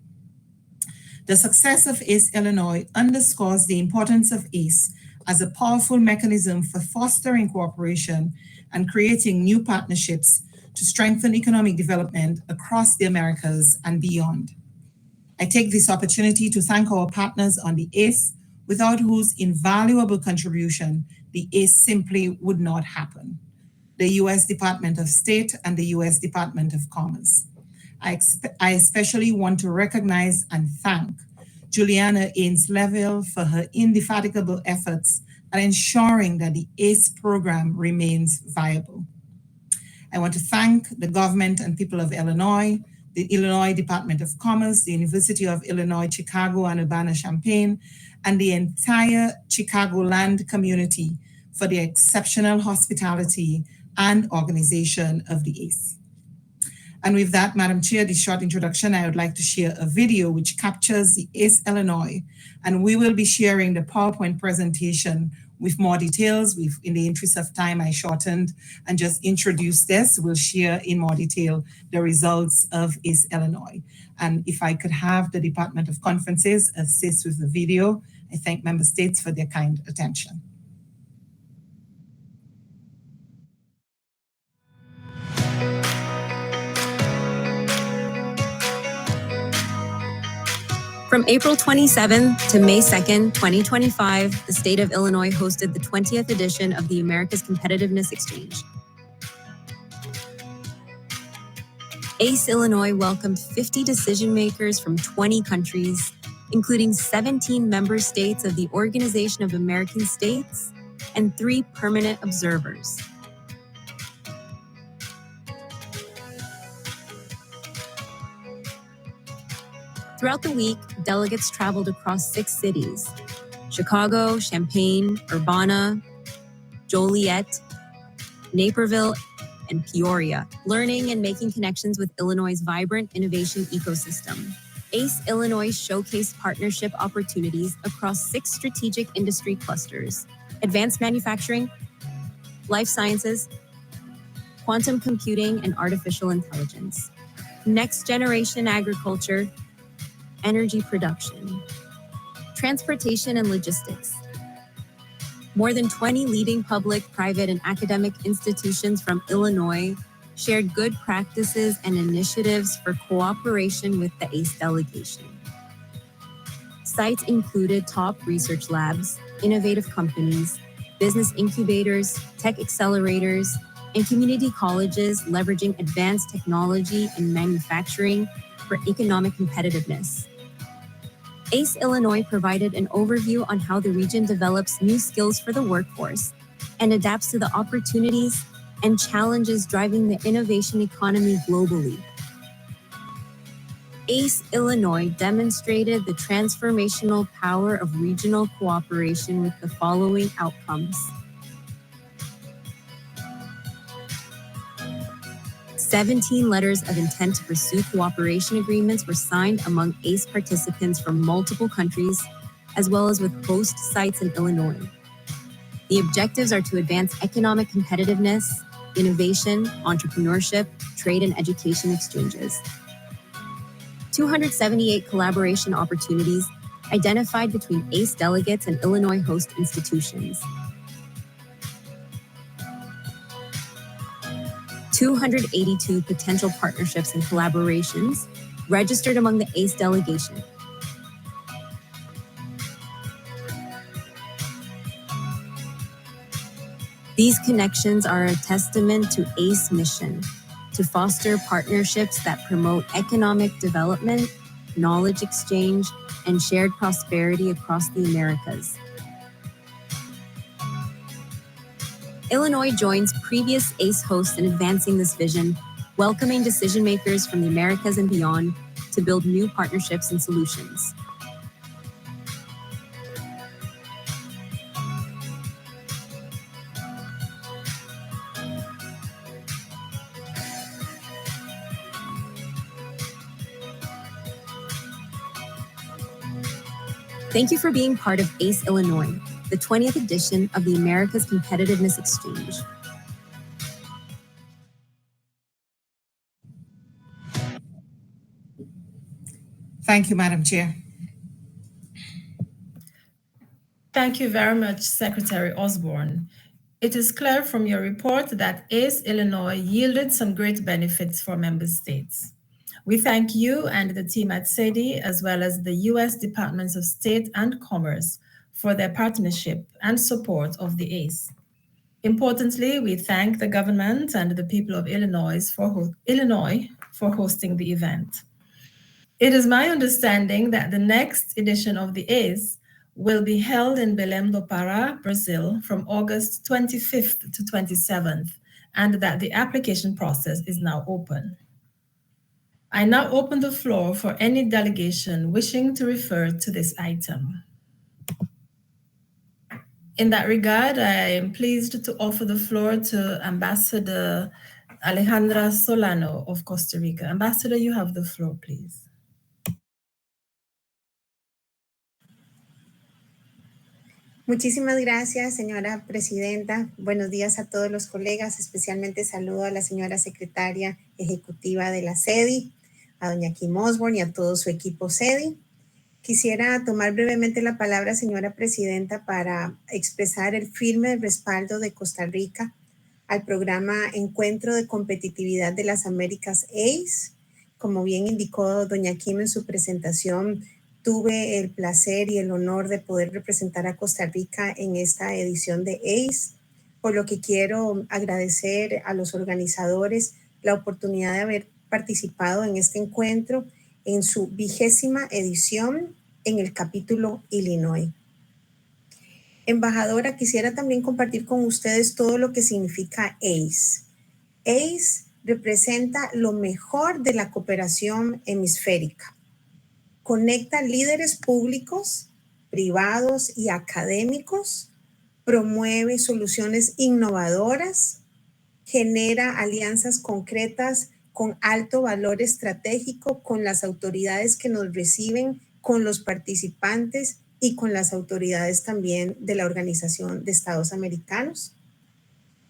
The success of ACE Illinois underscores the importance of ACE as a powerful mechanism for fostering cooperation and creating new partnerships to strengthen economic development across the Americas and beyond. I take this opportunity to thank our partners on the ACE, without whose invaluable contribution the ACE simply would not happen. The U.S. Department of State and the U.S. Department of Commerce. I especially want to recognize and thank Juliana Ains-Leville for her indefatigable efforts at ensuring that the ACE program remains viable. I want to thank the government and people of Illinois, the Illinois Department of Commerce, the University of Illinois, Chicago and Urbana-Champaign, and the entire Chicagoland community for the exceptional hospitality and organization of the ACE. And with that, Madam Chair, this short introduction, I would like to share a video which captures the ACE Illinois, and we will be sharing the PowerPoint presentation with more details. In the interest of time, I shortened and just introduced this. We'll share in more detail the results of ACE Illinois. And if I could have the Department of Conferences assist with the video, I thank member states for their kind attention. From April 27th to May 2nd, 2025, the state of Illinois hosted the 20th edition of the America's Competitiveness Exchange. ACE Illinois welcomed 50 decision makers from 20 countries, including 17 member states of the Organization of American States and 3 permanent observers. Throughout the week, delegates traveled across 6 cities: Chicago, Champaign, Urbana, Joliet, Naperville, and Peoria, learning and making connections with Illinois' vibrant innovation ecosystem. ACE Illinois showcased partnership opportunities across 6 strategic industry clusters: advanced manufacturing, life sciences, quantum computing and artificial intelligence, next generation agriculture, energy production, transportation and logistics. More than 20 leading public, private, and academic institutions from Illinois shared good practices and initiatives for cooperation with the ACE delegation. Sites included top research labs, innovative companies, business incubators, tech accelerators, and community colleges leveraging advanced technology and manufacturing for economic competitiveness. ACE Illinois provided an overview on how the region develops new skills for the workforce and adapts to the opportunities and challenges driving the innovation economy globally. ACE Illinois demonstrated the transformational power of regional cooperation with the following outcomes. 17 letters of intent to pursue cooperation agreements were signed among ACE participants from multiple countries, as well as with host sites in Illinois. The objectives are to advance economic competitiveness, innovation, entrepreneurship, trade, and education exchanges. 278 collaboration opportunities identified between ACE delegates and Illinois host institutions. 282 potential partnerships and collaborations registered among the ACE delegation. These connections are a testament to ACE mission to foster partnerships that promote economic development, knowledge exchange, and shared prosperity across the Americas. Illinois joins previous ACE hosts in advancing this vision, welcoming decision makers from the Americas and beyond to build new partnerships and solutions. Thank you for being part of ACE Illinois, the 20th edition of the America's Competitiveness Exchange. Thank you, Madam Chair. Thank you very much, Secretary Osborne. It is clear from your report that ACE Illinois yielded some great benefits for member states. We thank you and the team at CIDI, as well as the U.S. Departments of State and Commerce, for their partnership and support of the ACE. Importantly, we thank the government and the people of Illinois for hosting the event. It is my understanding that the next edition of the ACE will be held in Belém do Pará, Brazil, from August 25th to 27th, and that the application process is now open. I now open the floor for any delegation wishing to refer to this item. In that regard, I am pleased to offer the floor to Ambassador Alejandra Solano of Costa Rica. Ambassador, you have the floor, please. Muchísimas gracias, señora presidenta. Buenos días a todos los colegas. Especialmente saludo a la señora secretaria ejecutiva de la CIDI, a doña Kim Osborne y a todo su equipo CIDI. Quisiera tomar brevemente la palabra, señora presidenta, para expresar el firme respaldo de Costa Rica al programa Encuentro de Competitividad de las Américas ACE. Como bien indicó doña Kim en su presentación, tuve el placer y el honor de poder representar a Costa Rica en esta edición de ACE, por lo que quiero agradecer a los organizadores la oportunidad de haber participado en este encuentro en su 20ª edición en el capítulo Illinois. Embajadora, quisiera también compartir con ustedes todo lo que significa ACE. ACE representa lo mejor de la cooperación hemisférica. Conecta líderes públicos, privados y académicos, promueve soluciones innovadoras, genera alianzas concretas con alto valor estratégico con las autoridades que nos reciben, con los participantes y con las autoridades también de la Organización de Estados Americanos.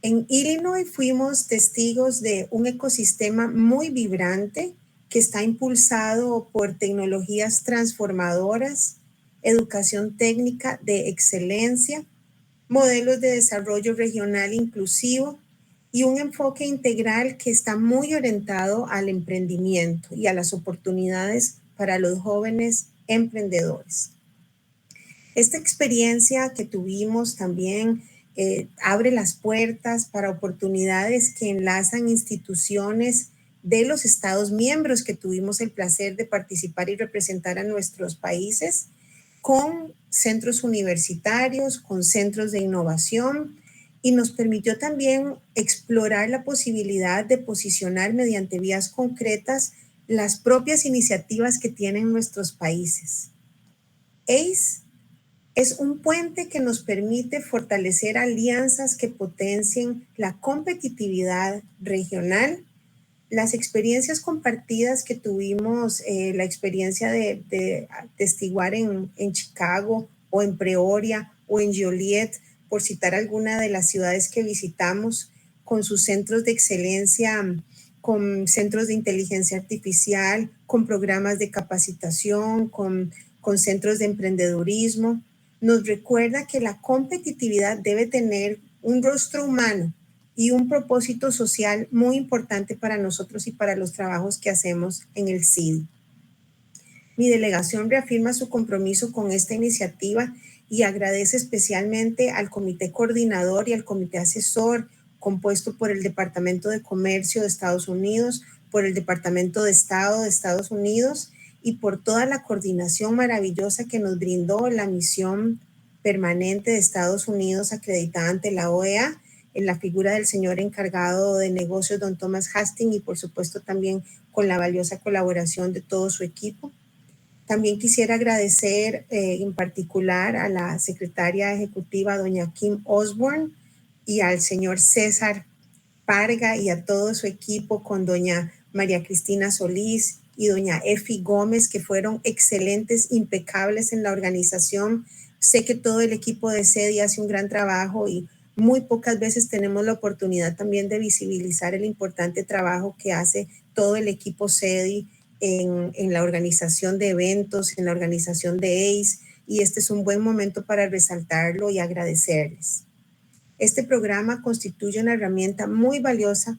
En Illinois fuimos testigos de un ecosistema muy vibrante que está impulsado por tecnologías transformadoras, educación técnica de excelencia, modelos de desarrollo regional inclusivo y un enfoque integral que está muy orientado al emprendimiento y a las oportunidades para los jóvenes emprendedores. Esta experiencia que tuvimos también abre las puertas para oportunidades que enlazan instituciones de los Estados miembros que tuvimos el placer de participar y representar a nuestros países, con centros universitarios, con centros de innovación, y nos permitió también explorar la posibilidad de posicionar mediante vías concretas las propias iniciativas que tienen nuestros países. ACE es un puente que nos permite fortalecer alianzas que potencien la competitividad regional. Las experiencias compartidas que tuvimos, la experiencia de testiguar en Chicago o en Peoria o en Joliet, por citar alguna de las ciudades que visitamos, con sus centros de excelencia, con centros de inteligencia artificial, con programas de capacitación, con centros de emprendedurismo, nos recuerda que la competitividad debe tener un rostro humano y un propósito social muy importante para nosotros y para los trabajos que hacemos en el CIDI. Mi delegación reafirma su compromiso con esta iniciativa y agradece especialmente al Comité Coordinador y al Comité Asesor, compuesto por el Departamento de Comercio de Estados Unidos, por el Departamento de Estado de Estados Unidos y por toda la coordinación maravillosa que nos brindó la misión permanente de Estados Unidos acreditada ante la OEA, en la figura del señor encargado de negocios, don Thomas Hastings, y por supuesto también con la valiosa colaboración de todo su equipo. También quisiera agradecer en particular a la secretaria ejecutiva, doña Kim Osborne, y al señor César Parga y a todo su equipo con doña María Cristina Solís y doña Efi Gómez, que fueron excelentes, impecables en la organización. Sé que todo el equipo de CIDI hace un gran trabajo y muy pocas veces tenemos la oportunidad también de visibilizar el importante trabajo que hace todo el equipo CIDI en la organización de eventos, en la organización de ACE, y este es un buen momento para resaltarlo y agradecerles. Este programa constituye una herramienta muy valiosa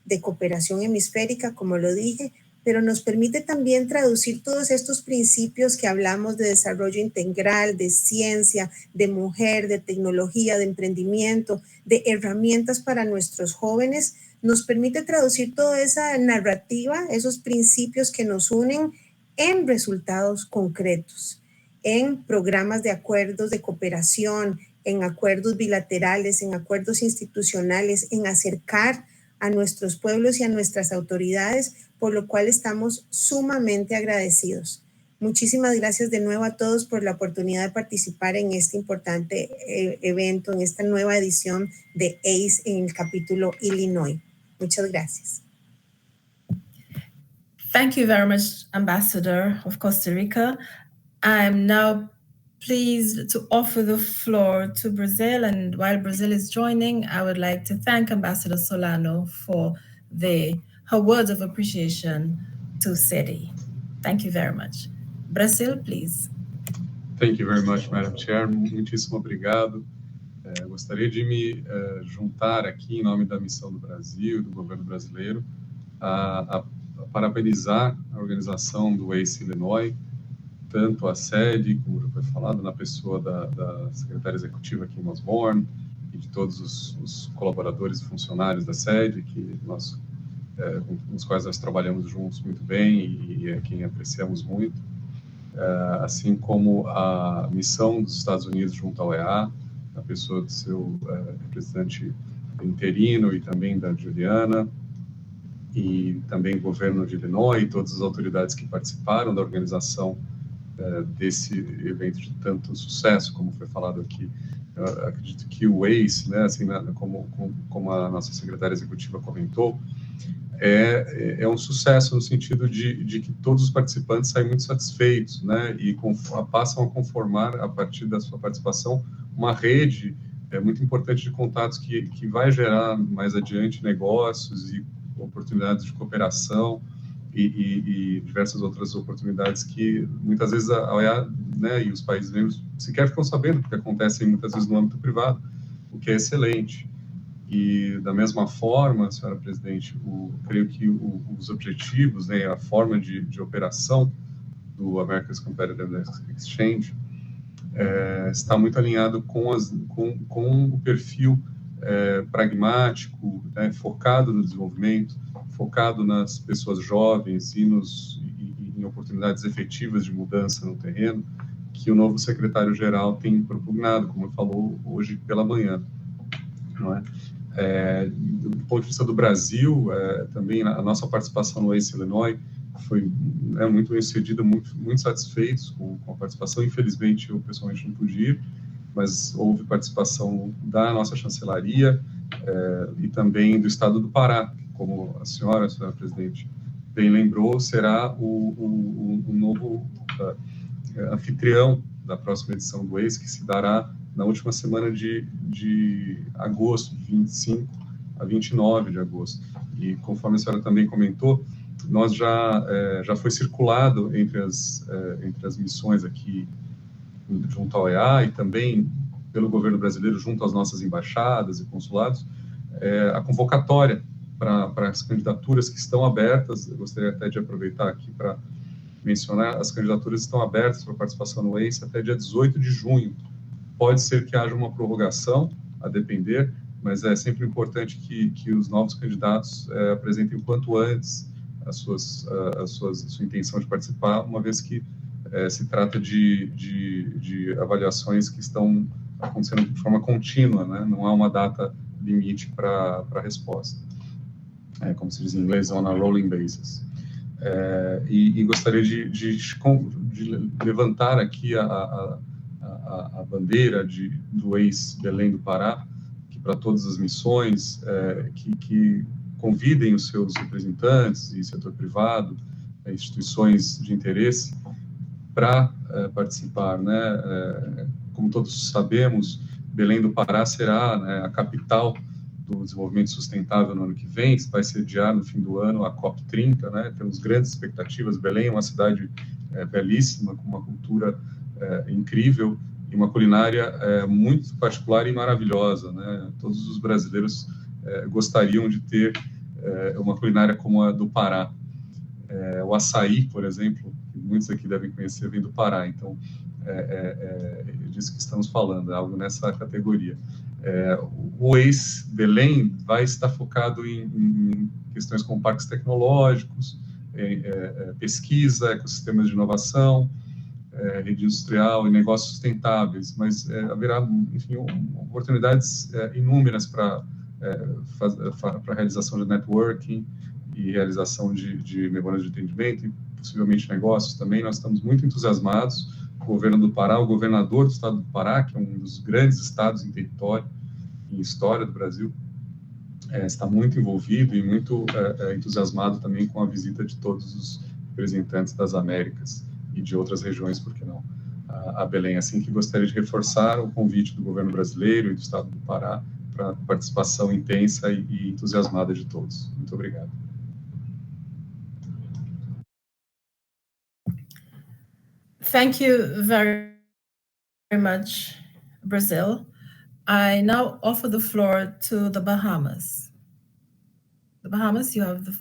de cooperación hemisférica, como lo dije, pero nos permite también traducir todos estos principios que hablamos de desarrollo integral, de ciencia, de mujer, de tecnología, de emprendimiento, de herramientas para nuestros jóvenes. Nos permite traducir toda esa narrativa, esos principios que nos unen en resultados concretos, en programas de acuerdos de cooperación, en acuerdos bilaterales, en acuerdos institucionales, en acercar a nuestros pueblos y a nuestras autoridades, por lo cual estamos sumamente agradecidos. Muchísimas gracias de nuevo a todos por la oportunidad de participar en este importante evento, en esta nueva edición de ACE en el capítulo Illinois. Muchas gracias. Thank you very much, Ambassador of Costa Rica. I'm now pleased to offer the floor to Brazil, and while Brazil is joining, I would like to thank Ambassador Solano for her words of appreciation to CIDI. Thank you very much. Brazil, please. Thank you very much, Madam Chair. Muitíssimo obrigado. Gostaria de me juntar aqui em nome da missão do Brasil, do governo brasileiro, a parabenizar a organização do ACE Illinois, tanto a CIDI, como já foi falado, na pessoa da secretária executiva Kim Osborne e de todos os colaboradores e funcionários da CIDI, com os quais nós trabalhamos juntos muito bem e a quem apreciamos muito, assim como a missão dos Estados Unidos junto à OEA, a pessoa do seu representante interino e também da Juliana, e também o governo de Illinois e todas as autoridades que participaram da organização desse evento de tanto sucesso, como foi falado aqui. Eu acredito que o ACE, né, assim, como a nossa secretária executiva comentou, é um sucesso no sentido de que todos os participantes saem muito satisfeitos, né, e passam a conformar, a partir da sua participação, uma rede muito importante de contatos que vai gerar mais adiante negócios e oportunidades de cooperação e diversas outras oportunidades que muitas vezes a OEA, né, e os países membros sequer ficam sabendo, porque acontecem muitas vezes no âmbito privado, o que é excelente. E, da mesma forma, senhora presidente, creio que os objetivos, né, a forma de operação do America's Competitive Exchange está muito alinhado com o perfil pragmático, né, focado no desenvolvimento, focado nas pessoas jovens e em oportunidades efetivas de mudança no terreno, que o novo secretário-geral tem propugnado, como falou hoje pela manhã. Não é? Do ponto de vista do Brasil, também a nossa participação no ACE Illinois foi muito bem sucedida, muito satisfeitos com a participação. Infelizmente, eu pessoalmente não pude ir, mas houve participação da nossa chancelaria e também do Estado do Pará, como a senhora presidente, bem lembrou, será o novo anfitrião da próxima edição do ACE, que se dará na última semana de agosto, de 25 a 29 de agosto. E conforme a senhora também comentou, nós já foi circulado entre as missões aqui junto ao EA e também pelo governo brasileiro junto às nossas embaixadas e consulados, a convocatória para as candidaturas que estão abertas. Eu gostaria até de aproveitar aqui para mencionar, as candidaturas estão abertas para participação no ACE até dia 18 de junho. Pode ser que haja uma prorrogação, a depender, mas é sempre importante que os novos candidatos apresentem o quanto antes a sua intenção de participar, uma vez que se trata de avaliações que estão acontecendo de forma contínua, né? Não há uma data limite para a resposta. Como se diz em inglês, on a rolling basis. E gostaria de levantar aqui a bandeira do ex-Belém do Pará, que para todas as missões, que convidem os seus representantes e setor privado, instituições de interesse, para participar, né? Como todos sabemos, Belém do Pará será, né, a capital do desenvolvimento sustentável no ano que vem, vai sediar no fim do ano a COP30, né? Temos grandes expectativas. Belém é uma cidade belíssima, com uma cultura incrível e uma culinária muito particular e maravilhosa, né? Todos os brasileiros gostariam de ter uma culinária como a do Pará. O açaí, por exemplo, que muitos aqui devem conhecer, vem do Pará, então é disso que estamos falando, é algo nessa categoria. O ex-Belém vai estar focado em questões como parques tecnológicos, pesquisa, ecossistemas de inovação, rede industrial e negócios sustentáveis, mas haverá, enfim, oportunidades inúmeras para a realização de networking e realização de memórias de atendimento e possivelmente negócios também. Nós estamos muito entusiasmados. O governo do Pará, o governador do estado do Pará, que é um dos grandes estados em território, em história do Brasil, está muito envolvido e muito entusiasmado também com a visita de todos os representantes das Américas e de outras regiões, por que não, a Belém. Assim que gostaria de reforçar o convite do governo brasileiro e do estado do Pará para a participação intensa e entusiasmada de todos. Muito obrigado. Thank you very much, Brazil. I now offer the floor to the Bahamas. The Bahamas, you have the...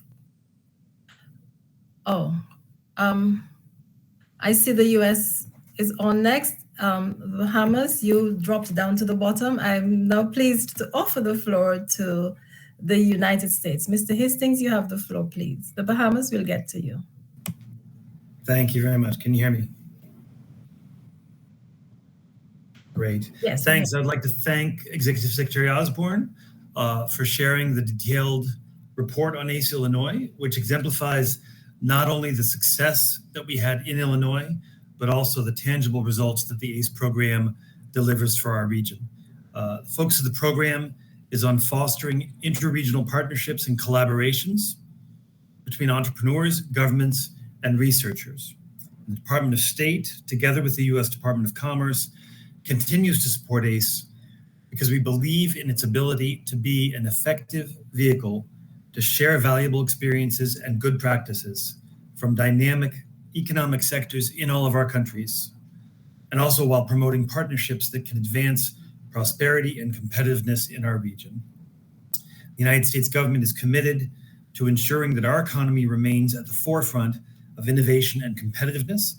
I see the US is on next. Bahamas, you dropped down to the bottom. I'm now pleased to offer the floor to the United States. Mr. Hastings, you have the floor, please. The Bahamas will get to you. Thank you very much. Can you hear me? Great. Yes. Thanks. I'd like to thank Executive Secretary Osborne for sharing the detailed report on ACE Illinois, which exemplifies not only the success that we had in Illinois, but also the tangible results that the ACE program delivers for our region. The focus of the program is on fostering interregional partnerships and collaborations between entrepreneurs, governments, and researchers. The Department of State, together with the U.S. Department of Commerce, continues to support ACE because we believe in its ability to be an effective vehicle to share valuable experiences and good practices from dynamic economic sectors in all of our countries, and also while promoting partnerships that can advance prosperity and competitiveness in our region. The United States government is committed to ensuring that our economy remains at the forefront of innovation and competitiveness.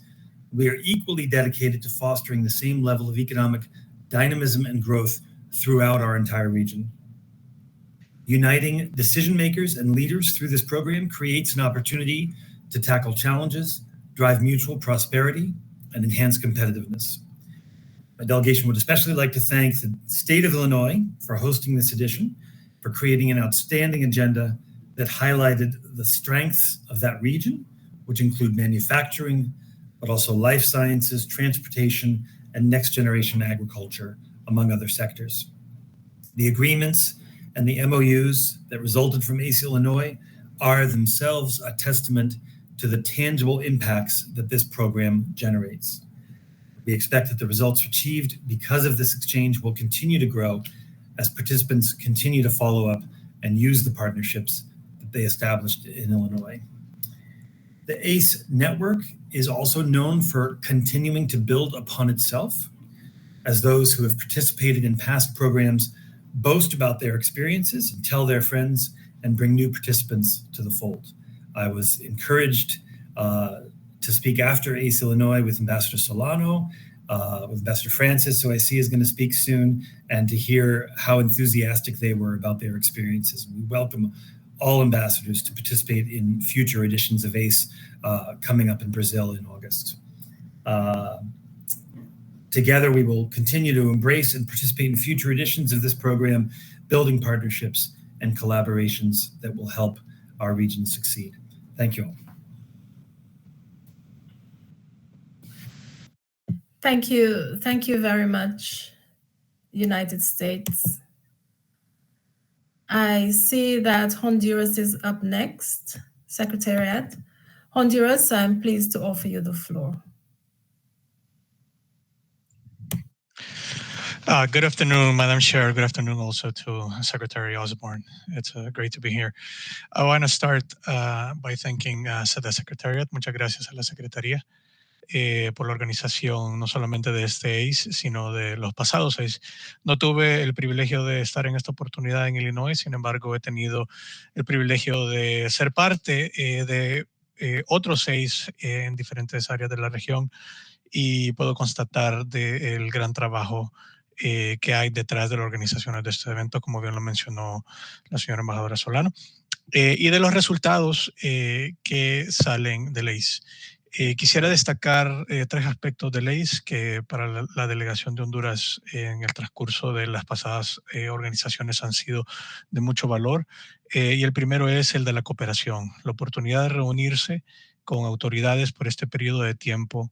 We are equally dedicated to fostering the same level of economic dynamism and growth throughout our entire region. Uniting decision makers and leaders through this program creates an opportunity to tackle challenges, drive mutual prosperity, and enhance competitiveness. My delegation would especially like to thank the state of Illinois for hosting this edition, for creating an outstanding agenda that highlighted the strengths of that region, which include manufacturing, but also life sciences, transportation, and next generation agriculture, among other sectors. The agreements and the MOUs that resulted from ACE Illinois are themselves a testament to the tangible impacts that this program generates. We expect that the results achieved because of this exchange will continue to grow as participants continue to follow up and use the partnerships that they established in Illinois. The ACE network is also known for continuing to build upon itself, as those who have participated in past programs boast about their experiences, and tell their friends, and bring new participants to the fold. I was encouraged to speak after ACE Illinois with Ambassador Solano, with Ambassador Francis, who I see is going to speak soon, and to hear how enthusiastic they were about their experiences. We welcome all ambassadors to participate in future editions of ACE coming up in Brazil in August. Together, we will continue to embrace and participate in future editions of this program, building partnerships and collaborations that will help our region succeed. Thank you all. Thank you. Thank you very much, United States. I see that Honduras is up next, Secretariat. Honduras, I'm pleased to offer you the floor. Good afternoon, Madam Chair. Good afternoon also to Secretary Osborne. It's great to be here. I want to start by thanking SEDA Secretariat. Muchas gracias a la Secretaría por la organización no solamente de este ACE, sino de los pasados ACE. No tuve el privilegio de estar en esta oportunidad en Illinois, sin embargo he tenido el privilegio de ser parte de otros ACE en diferentes áreas de la región y puedo constatar del gran trabajo que hay detrás de las organizaciones de este evento, como bien lo mencionó la señora embajadora Solano, y de los resultados que salen del ACE. Quisiera destacar tres aspectos de ACE que para la delegación de Honduras en el transcurso de las pasadas organizaciones han sido de mucho valor. Y el primero es el de la cooperación, la oportunidad de reunirse con autoridades por este periodo de tiempo,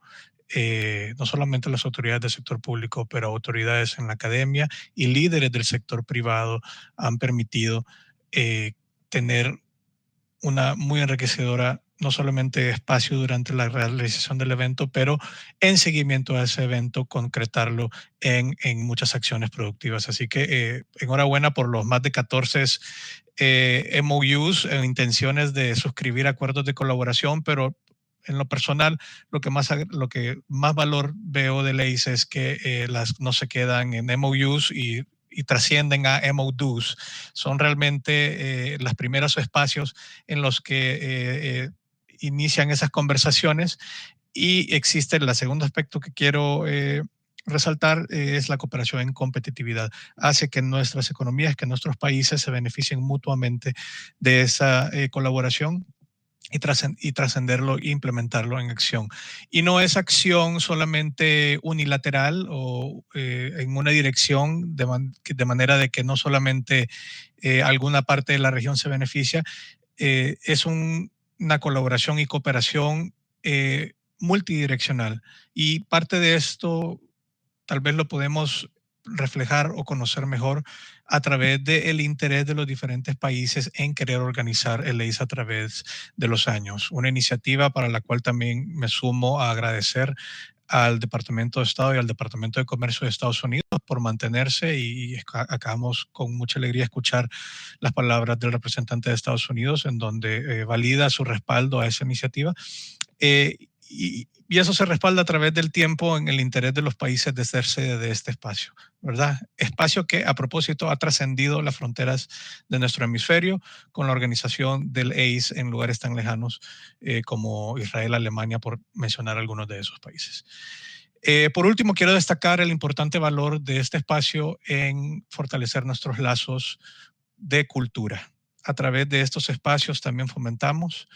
no solamente las autoridades del sector público, pero autoridades en la academia y líderes del sector privado han permitido tener una muy enriquecedora, no solamente espacio durante la realización del evento, pero en seguimiento a ese evento, concretarlo en muchas acciones productivas. Así que enhorabuena por los más de 14 MOUs, intenciones de suscribir acuerdos de colaboración, pero en lo personal, lo que más valor veo de ACE es que las no se quedan en MOUs y trascienden a MODs. Son realmente los primeros espacios en los que inician esas conversaciones y existe el segundo aspecto que quiero resaltar es la cooperación en competitividad. Hace que nuestras economías, que nuestros países se beneficien mutuamente de esa colaboración y trascenderlo e implementarlo en acción. Y no es acción solamente unilateral o en una dirección de manera de que no solamente alguna parte de la región se beneficia, es una colaboración y cooperación multidireccional. Y parte de esto tal vez lo podemos reflejar o conocer mejor a través del interés de los diferentes países en querer organizar el ACE a través de los años. Una iniciativa para la cual también me sumo a agradecer al Departamento de Estado y al Departamento de Comercio de Estados Unidos por mantenerse y acabamos con mucha alegría escuchar las palabras del representante de Estados Unidos en donde valida su respaldo a esa iniciativa. y eso se respalda a través del tiempo en el interés de los países de ser sede de este espacio, ¿verdad? Espacio que, a propósito, ha trascendido las fronteras de nuestro hemisferio con la organización del ACE en lugares tan lejanos como Israel, Alemania, por mencionar algunos de esos países. Por último, quiero destacar el importante valor de este espacio en fortalecer nuestros lazos de cultura. A través de estos espacios también fomentamos,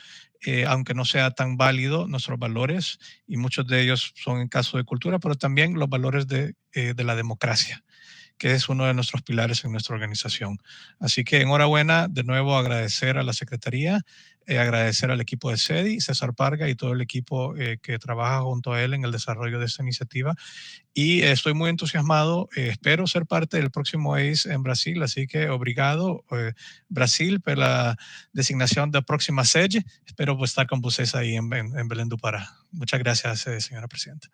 aunque no sea tan válido, nuestros valores, y muchos de ellos son en caso de cultura, pero también los valores de la democracia, que es uno de nuestros pilares en nuestra organización. Así que enhorabuena, de nuevo agradecer a la Secretaría, agradecer al equipo de CIDI, César Parga y todo el equipo que trabaja junto a él en el desarrollo de esta iniciativa. Y estoy muy entusiasmado, espero ser parte del próximo ACE en Brasil, así que obrigado Brasil por la designación de próxima sede. Espero estar con ustedes ahí en Belém do Pará. Muchas gracias, señora Presidenta.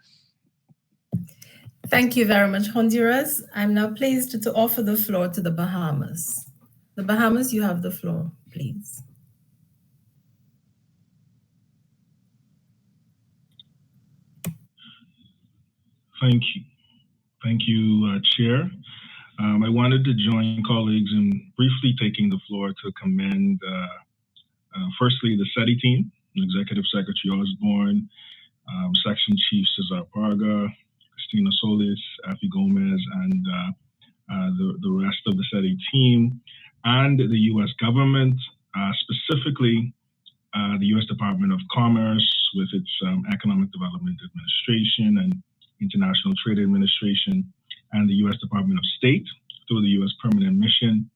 Thank you very much, Honduras. I'm now pleased to offer the floor to the Bahamas. The Bahamas, you have the floor, please. Thank you, Chair. I wanted to join colleagues in briefly taking the floor to commend, firstly, the CIDI team, Executive Secretary Osborne, Section Chief Cesar Parga, Cristina Solis, Afi Gomez, and the rest of the CIDI team, and the U.S. government, specifically the U.S. Department of Commerce with its Economic Development Administration and International Trade Administration, and the U.S. Department of State through the U.S. Permanent Mission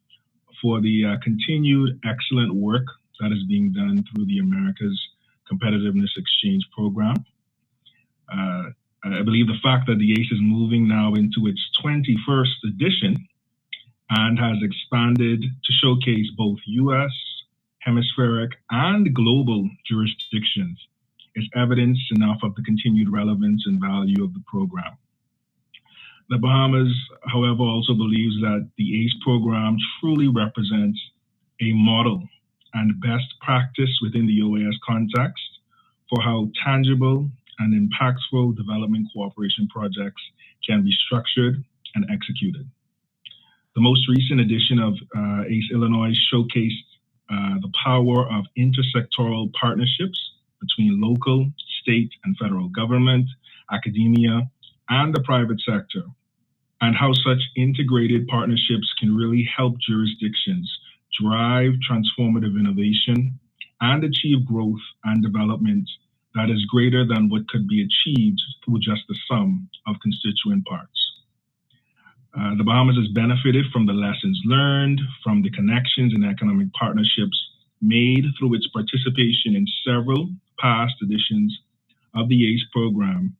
for the continued excellent work that is being done through the Americas Competitiveness Exchange Program. I believe the fact that the ACE is moving now into its 21st edition and has expanded to showcase both U.S., hemispheric, and global jurisdictions is evidence enough of the continued relevance and value of the program. The Bahamas, however, also believes that the ACE program truly represents a model and best practice within the OAS context for how tangible and impactful development cooperation projects can be structured and executed. The most recent edition of ACE Illinois showcased the power of intersectoral partnerships between local, state, and federal government, academia, and the private sector, and how such integrated partnerships can really help jurisdictions drive transformative innovation and achieve growth and development that is greater than what could be achieved through just the sum of constituent parts. The Bahamas has benefited from the lessons learned, from the connections and economic partnerships made through its participation in several past editions of the ACE program,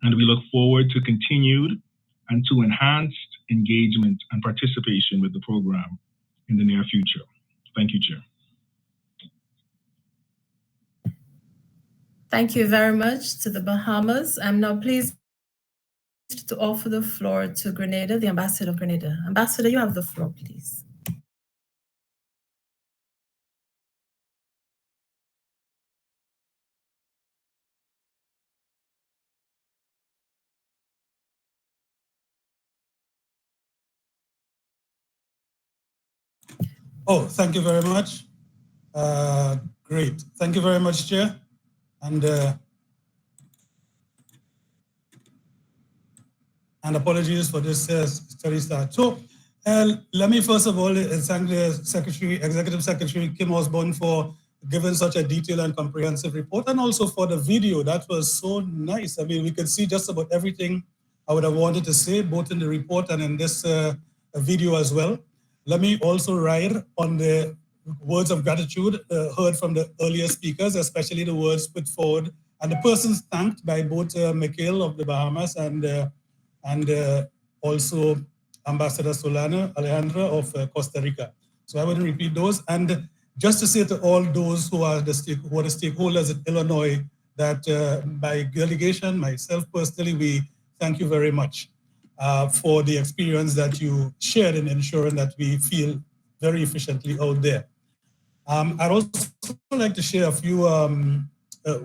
and we look forward to continued and to enhanced engagement and participation with the program in the near future. Thank you, Chair. Thank you very much to the Bahamas. I'm now pleased to offer the floor to Grenada, the Ambassador of Grenada. Ambassador, you have the floor, please. Oh, thank you very much. Great. Thank you very much, Chair. And apologies for this study start. So let me first of all thank the Executive Secretary Kim Osborne for giving such a detailed and comprehensive report, and also for the video. That was so nice. I mean, we could see just about everything I would have wanted to say, both in the report and in this video as well. Let me also ride on the words of gratitude heard from the earlier speakers, especially the words put forward and the persons thanked by both Mikhail of the Bahamas and also Ambassador Solana Alejandra of Costa Rica. So I wouldn't repeat those. And just to say to all those who are the stakeholders in Illinois that by delegation, myself personally, we thank you very much for the experience that you shared in ensuring that we feel very efficiently out there. I'd also like to share a few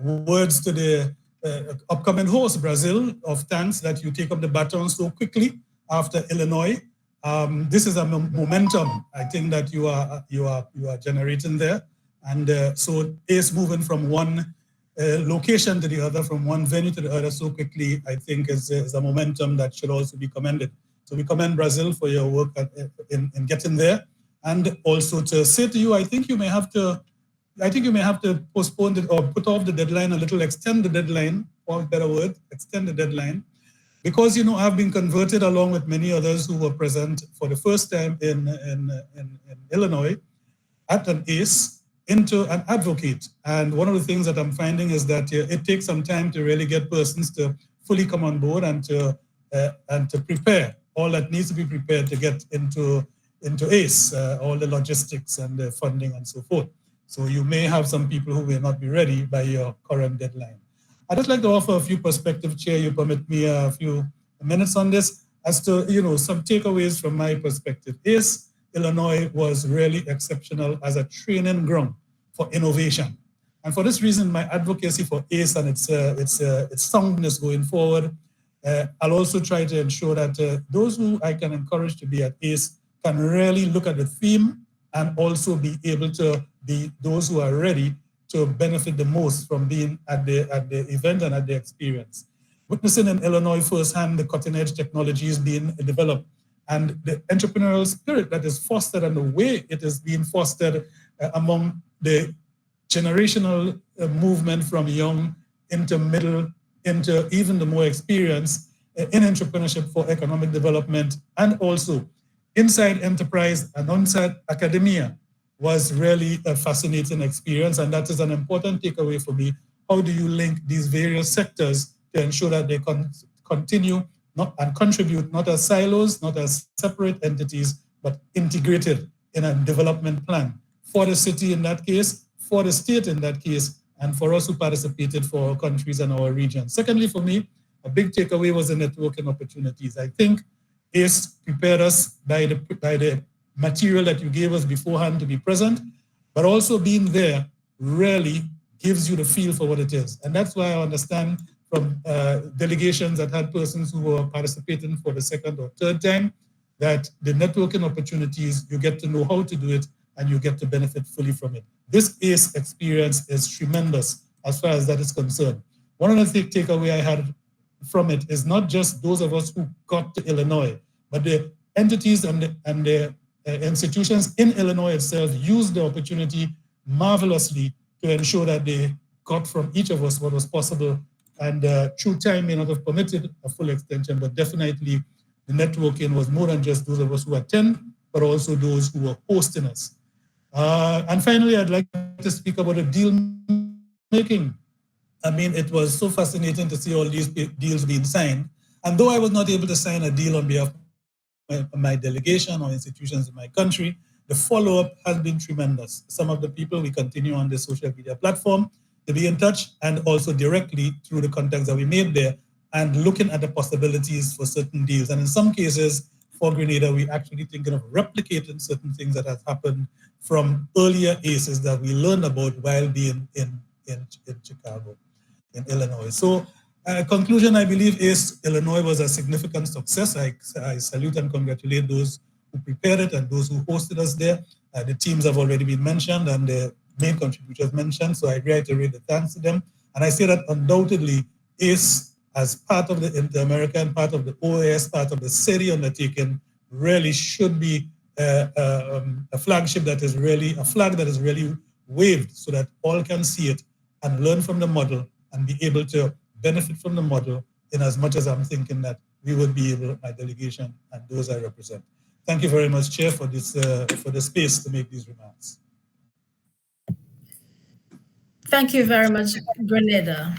words to the upcoming host, Brazil, of thanks that you take up the baton so quickly after Illinois. This is a momentum, I think, that you are generating there. And so ACE moving from one location to the other, from one venue to the other so quickly, I think is a momentum that should also be commended. So we commend Brazil for your work in getting there. And also to say to you, I think you may have to postpone it or put off the deadline a little, extend the deadline, or a better word, extend the deadline. Because, you know, I've been converted along with many others who were present for the first time in Illinois at an ACE into an advocate. And one of the things that I'm finding is that it takes some time to really get persons to fully come on board and to prepare all that needs to be prepared to get into ACE, all the logistics and the funding and so forth. So you may have some people who will not be ready by your current deadline. I'd just like to offer a few perspectives, Chair. You permit me a few minutes on this as to, you know, some takeaways from my perspective. ACE, Illinois was really exceptional as a training ground for innovation. And for this reason, my advocacy for ACE and its soundness going forward, I'll also try to ensure that those who I can encourage to be at ACE can really look at the theme and also be able to be those who are ready to benefit the most from being at the event and at the experience. Witnessing in Illinois firsthand the cutting edge technologies being developed and the entrepreneurial spirit that is fostered and the way it is being fostered among the generational movement from young into middle, into even the more experienced in entrepreneurship for economic development, and also inside enterprise and outside academia was really a fascinating experience. And that is an important takeaway for me. How do you link these various sectors to ensure that they continue and contribute not as silos, not as separate entities, but integrated in a development plan for the city in that case, for the state in that case, and for us who participated for our countries and our region. Secondly, for me, a big takeaway was the networking opportunities. I think ACE prepared us by the material that you gave us beforehand to be present, but also being there really gives you the feel for what it is. And that's why I understand from delegations that had persons who were participating for the second or third time, that the networking opportunities, you get to know how to do it and you get to benefit fully from it. This ACE experience is tremendous as far as that is concerned. One of the takeaway I had from it is not just those of us who got to Illinois, but the entities and the institutions in Illinois itself used the opportunity marvelously to ensure that they got from each of us what was possible. And through time may not have permitted a full extension, but definitely the networking was more than just those of us who attend, but also those who were hosting us. And finally, I'd like to speak about the deal making. I mean, it was so fascinating to see all these deals being signed. And though I was not able to sign a deal on behalf of my delegation or institutions in my country, the follow-up has been tremendous. Some of the people we continue on the social media platform to be in touch, and also directly through the contacts that we made there and looking at the possibilities for certain deals. And in some cases, for Grenada, we're actually thinking of replicating certain things that have happened from earlier ACEs that we learned about while being in Chicago, in Illinois. So conclusion, I believe ACE Illinois was a significant success. I salute and congratulate those who prepared it and those who hosted us there. The teams have already been mentioned and the main contributors mentioned, so I reiterate the thanks to them. And I say that undoubtedly ACE, as part of the Inter-American, part of the OAS, part of the CIDI undertaking, really should be a flagship that is really, a flag that is really waved so that all can see it and learn from the model and be able to benefit from the model, in as much as I'm thinking that we would be able, my delegation and those I represent. Thank you very much, Chair, for this for the space to make these remarks. Thank you very much, Grenada.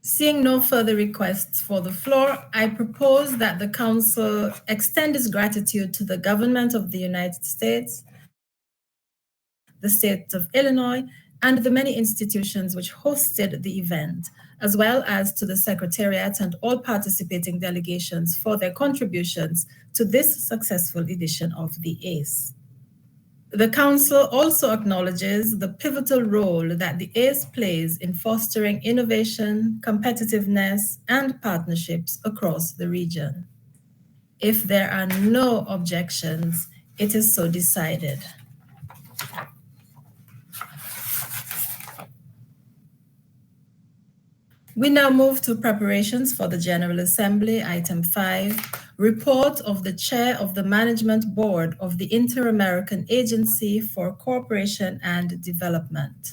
Seeing no further requests for the floor, I propose that the Council extend its gratitude to the government of the United States, the state of Illinois, and the many institutions which hosted the event, as well as to the Secretariat and all participating delegations for their contributions to this successful edition of the ACE. The Council also acknowledges the pivotal role that the ACE plays in fostering innovation, competitiveness, and partnerships across the region. If there are no objections, it is so decided. We now move to preparations for the General Assembly, item 5, report of the Chair of the Management Board of the Inter-American Agency for Cooperation and Development.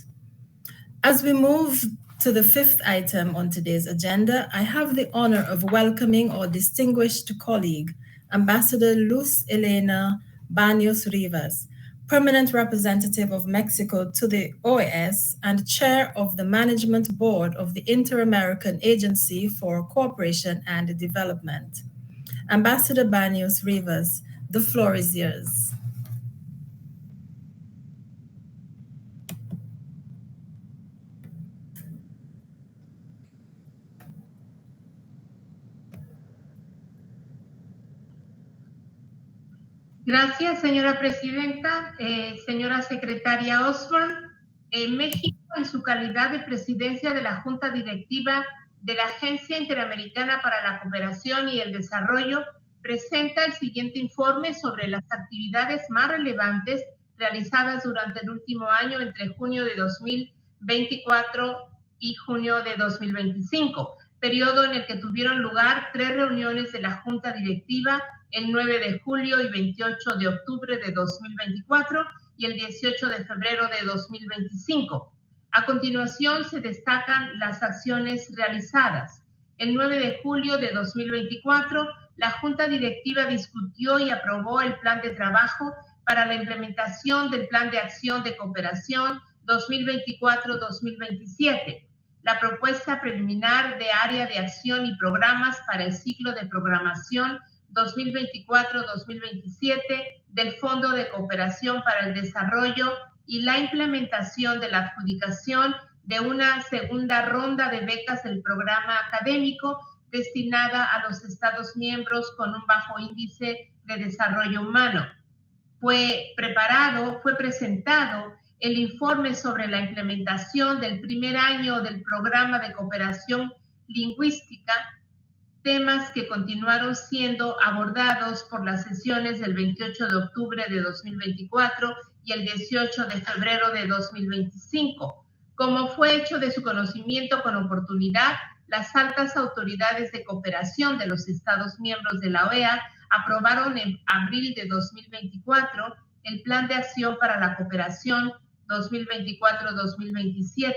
As we move to the 5th item on today's agenda, I have the honor of welcoming our distinguished colleague, Ambassador Luz Elena Baños Rivas, Permanent Representative of Mexico to the OAS and Chair of the Management Board of the Inter-American Agency for Cooperation and Development. Ambassador Baños Rivas, the floor is yours. Gracias, señora presidenta. Señora secretaria Osborne, México, en su calidad de presidencia de la Junta Directiva de la Agencia Interamericana para la Cooperación y el Desarrollo, presenta el siguiente informe sobre las actividades más relevantes realizadas durante el último año entre junio de 2024 y junio de 2025, periodo en el que tuvieron lugar 3 reuniones de la Junta Directiva, el 9 de julio y 28 de octubre de 2024 y el 18 de febrero de 2025. A continuación se destacan las acciones realizadas. El 9 de julio de 2024, la Junta Directiva discutió y aprobó el Plan de Trabajo para la implementación del Plan de Acción de Cooperación 2024-2027, la propuesta preliminar de área de acción y programas para el ciclo de programación 2024-2027 del Fondo de Cooperación para el Desarrollo y la implementación de la adjudicación de una segunda ronda de becas del programa académico destinada a los Estados miembros con un bajo índice de desarrollo humano. Fue presentado el informe sobre la implementación del primer año del programa de cooperación lingüística, temas que continuaron siendo abordados por las sesiones del 28 de octubre de 2024 y el 18 de febrero de 2025. Como fue hecho de su conocimiento con oportunidad, las altas autoridades de cooperación de los Estados miembros de la OEA aprobaron en abril de 2024 el Plan de Acción para la Cooperación 2024-2027,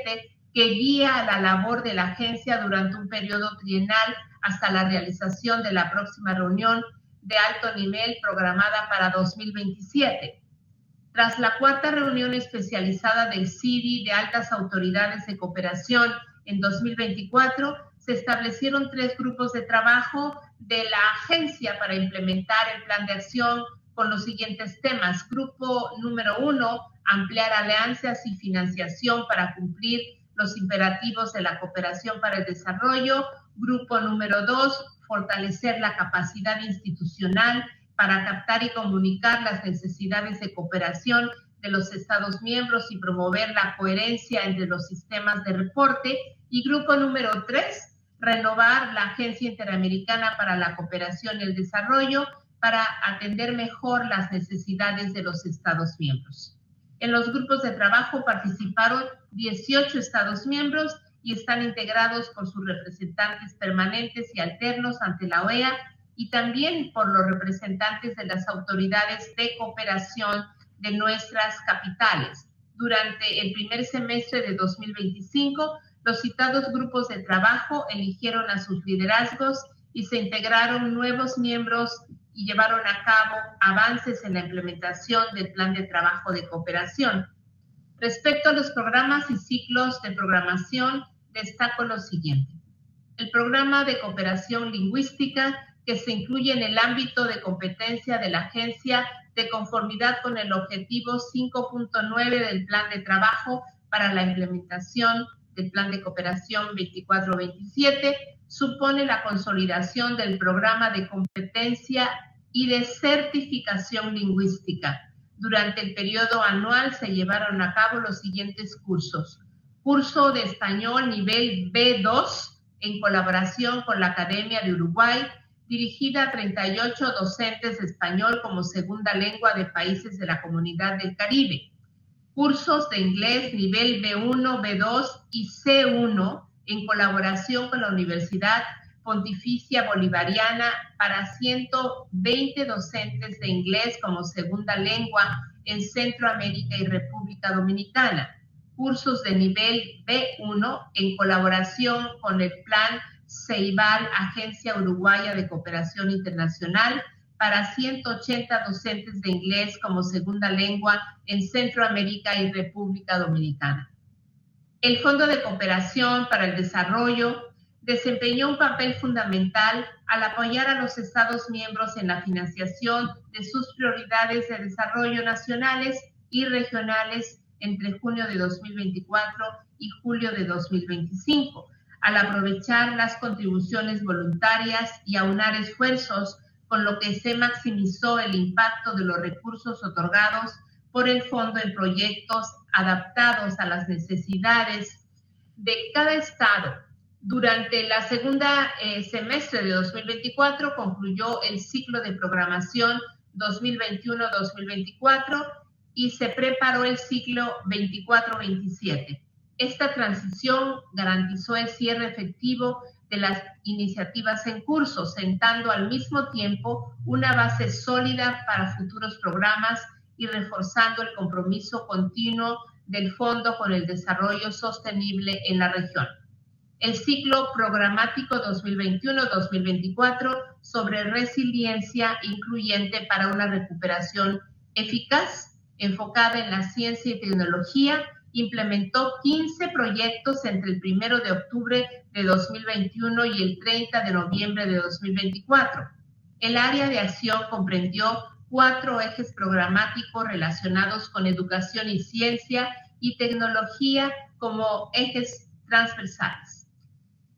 que guía a la labor de la agencia durante un periodo trienal hasta la realización de la próxima reunión de alto nivel programada para 2027. Tras la 4ª reunión especializada del CIDI de altas autoridades de cooperación en 2024, se establecieron 3 grupos de trabajo de la agencia para implementar el plan de acción con los siguientes temas. Grupo número 1, ampliar alianzas y financiación para cumplir los imperativos de la cooperación para el desarrollo. Grupo número 2, fortalecer la capacidad institucional para captar y comunicar las necesidades de cooperación de los Estados miembros y promover la coherencia entre los sistemas de reporte. Y grupo número 3, renovar la Agencia Interamericana para la Cooperación y el Desarrollo para atender mejor las necesidades de los Estados miembros. En los grupos de trabajo participaron 18 Estados miembros y están integrados por sus representantes permanentes y alternos ante la OEA y también por los representantes de las autoridades de cooperación de nuestras capitales. Durante el primer semestre de 2025, los citados grupos de trabajo eligieron a sus liderazgos y se integraron nuevos miembros y llevaron a cabo avances en la implementación del plan de trabajo de cooperación. Respecto a los programas y ciclos de programación, destaco lo siguiente. El programa de cooperación lingüística, que se incluye en el ámbito de competencia de la agencia de conformidad con el objetivo 5.9 del plan de trabajo para la implementación del plan de cooperación 24-27, supone la consolidación del programa de competencia y de certificación lingüística, Durante el periodo anual se llevaron a cabo los siguientes cursos. Curso de español nivel B2 en colaboración con la Academia de Uruguay, dirigida a 38 docentes de español como segunda lengua de países de la Comunidad del Caribe. Cursos de inglés nivel B1, B2 y C1 en colaboración con la Universidad Pontificia Bolivariana para 120 docentes de inglés como segunda lengua en Centroamérica y República Dominicana. Cursos de nivel B1 en colaboración con el Plan CEIBAL, Agencia Uruguaya de Cooperación Internacional, para 180 docentes de inglés como segunda lengua en Centroamérica y República Dominicana. El Fondo de Cooperación para el Desarrollo desempeñó un papel fundamental al apoyar a los Estados miembros en la financiación de sus prioridades de desarrollo nacionales y regionales entre junio de 2024 y julio de 2025, al aprovechar las contribuciones voluntarias y aunar esfuerzos, con lo que se maximizó el impacto de los recursos otorgados por el fondo en proyectos adaptados a las necesidades de cada estado. Durante la segunda semestre de 2024 concluyó el ciclo de programación 2021-2024 y se preparó el ciclo 24-27. Esta transición garantizó el cierre efectivo de las iniciativas en curso, sentando al mismo tiempo una base sólida para futuros programas y reforzando el compromiso continuo del Fondo con el desarrollo sostenible en la región. El ciclo programático 2021-2024 sobre resiliencia incluyente para una recuperación eficaz, enfocada en la ciencia y tecnología, implementó 15 proyectos entre el 1 de octubre de 2021 y el 30 de noviembre de 2024. El área de acción comprendió 4 ejes programáticos relacionados con educación y ciencia y tecnología como ejes transversales.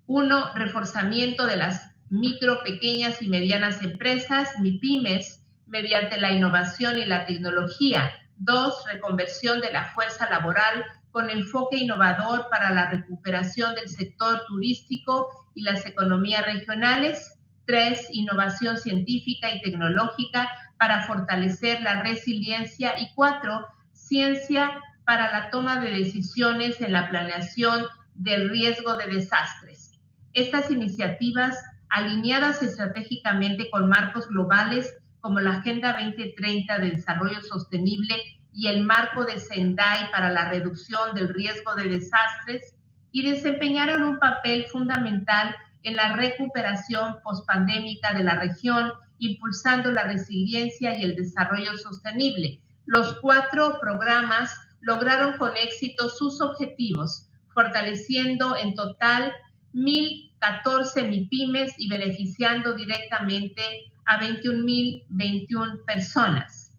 1. Reforzamiento de las micro, pequeñas y medianas empresas, MIPYMES, mediante la innovación y la tecnología. 2. Reconversión de la fuerza laboral con enfoque innovador para la recuperación del sector turístico y las economías regionales. 3. Innovación científica y tecnológica para fortalecer la resiliencia. Y 4. Ciencia para la toma de decisiones en la planeación del riesgo de desastres. Estas iniciativas, alineadas estratégicamente con marcos globales como la Agenda 2030 de Desarrollo Sostenible y el marco de Sendai para la reducción del riesgo de desastres, y desempeñaron un papel fundamental en la recuperación pospandémica de la región, impulsando la resiliencia y el desarrollo sostenible. Los 4 programas lograron con éxito sus objetivos, fortaleciendo en total 1,014 MIPYMES y beneficiando directamente a 21,021 personas.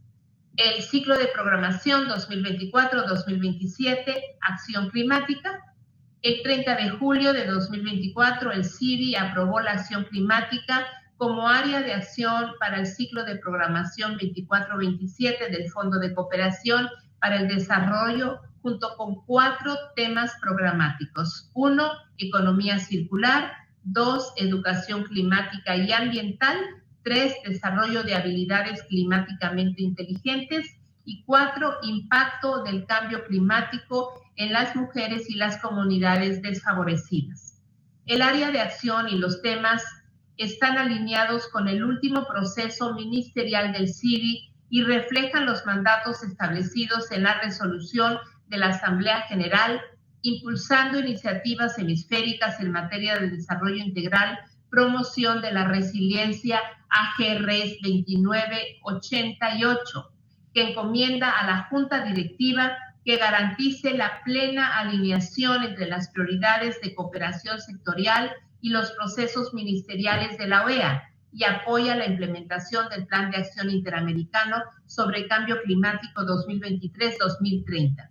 El ciclo de programación 2024-2027, Acción Climática. El 30 de julio de 2024, el CIDI aprobó la acción climática como área de acción para el ciclo de programación 24-27 del Fondo de Cooperación para el Desarrollo, junto con 4 temas programáticos. 1. Economía circular. 2. Educación climática y ambiental. 3. Desarrollo de habilidades climáticamente inteligentes. Y 4. Impacto del cambio climático en las mujeres y las comunidades desfavorecidas. El área de acción y los temas están alineados con el último proceso ministerial del CIDI y reflejan los mandatos establecidos en la resolución de la Asamblea General, impulsando iniciativas hemisféricas en materia de desarrollo integral, promoción de la resiliencia AGRES 2988, que encomienda a la Junta Directiva que garantice la plena alineación entre las prioridades de cooperación sectorial y los procesos ministeriales de la OEA, y apoya la implementación del Plan de Acción Interamericano sobre Cambio Climático 2023-2030.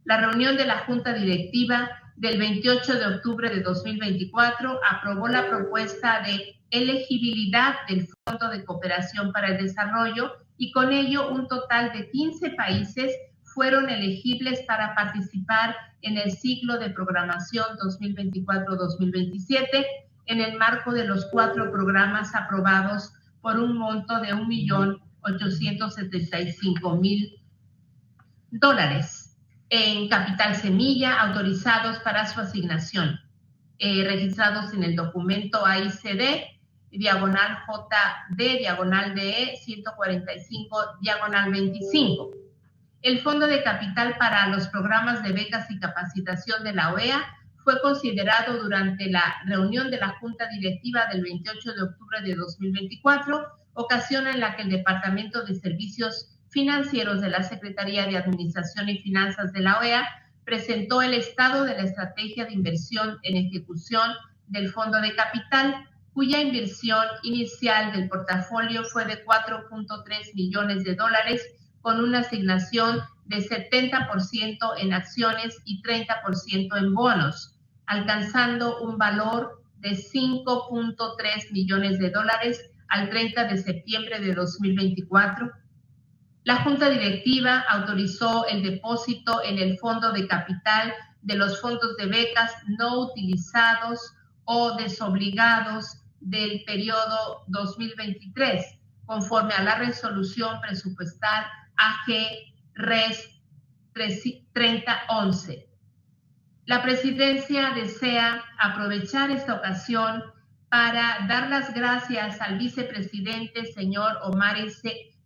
La reunión de la Junta Directiva del 28 de octubre de 2024 aprobó la propuesta de elegibilidad del Fondo de Cooperación para el Desarrollo y con ello un total de 15 países fueron elegibles para participar en el ciclo de programación 2024-2027 en el marco de los 4 programas aprobados por un monto de $1.875.000 en capital semilla autorizados para su asignación, registrados en el documento AICD, diagonal JD, diagonal DE 145, diagonal 25. El Fondo de Capital para los programas de becas y capacitación de la OEA fue considerado durante la reunión de la Junta Directiva del 28 de octubre de 2024, ocasión en la que el Departamento de Servicios Financieros de la Secretaría de Administración y Finanzas de la OEA presentó el estado de la estrategia de inversión en ejecución del Fondo de Capital, cuya inversión inicial del portafolio fue de $4.3 millones, con una asignación de 70% en acciones y 30% en bonos, alcanzando un valor de $5.3 millones al 30 de septiembre de 2024. La Junta Directiva autorizó el depósito en el Fondo de Capital de los fondos de becas no utilizados o desobligados del periodo 2023, conforme a la resolución presupuestal AG Res 3011. La Presidencia desea aprovechar esta ocasión para dar las gracias al vicepresidente, señor Omar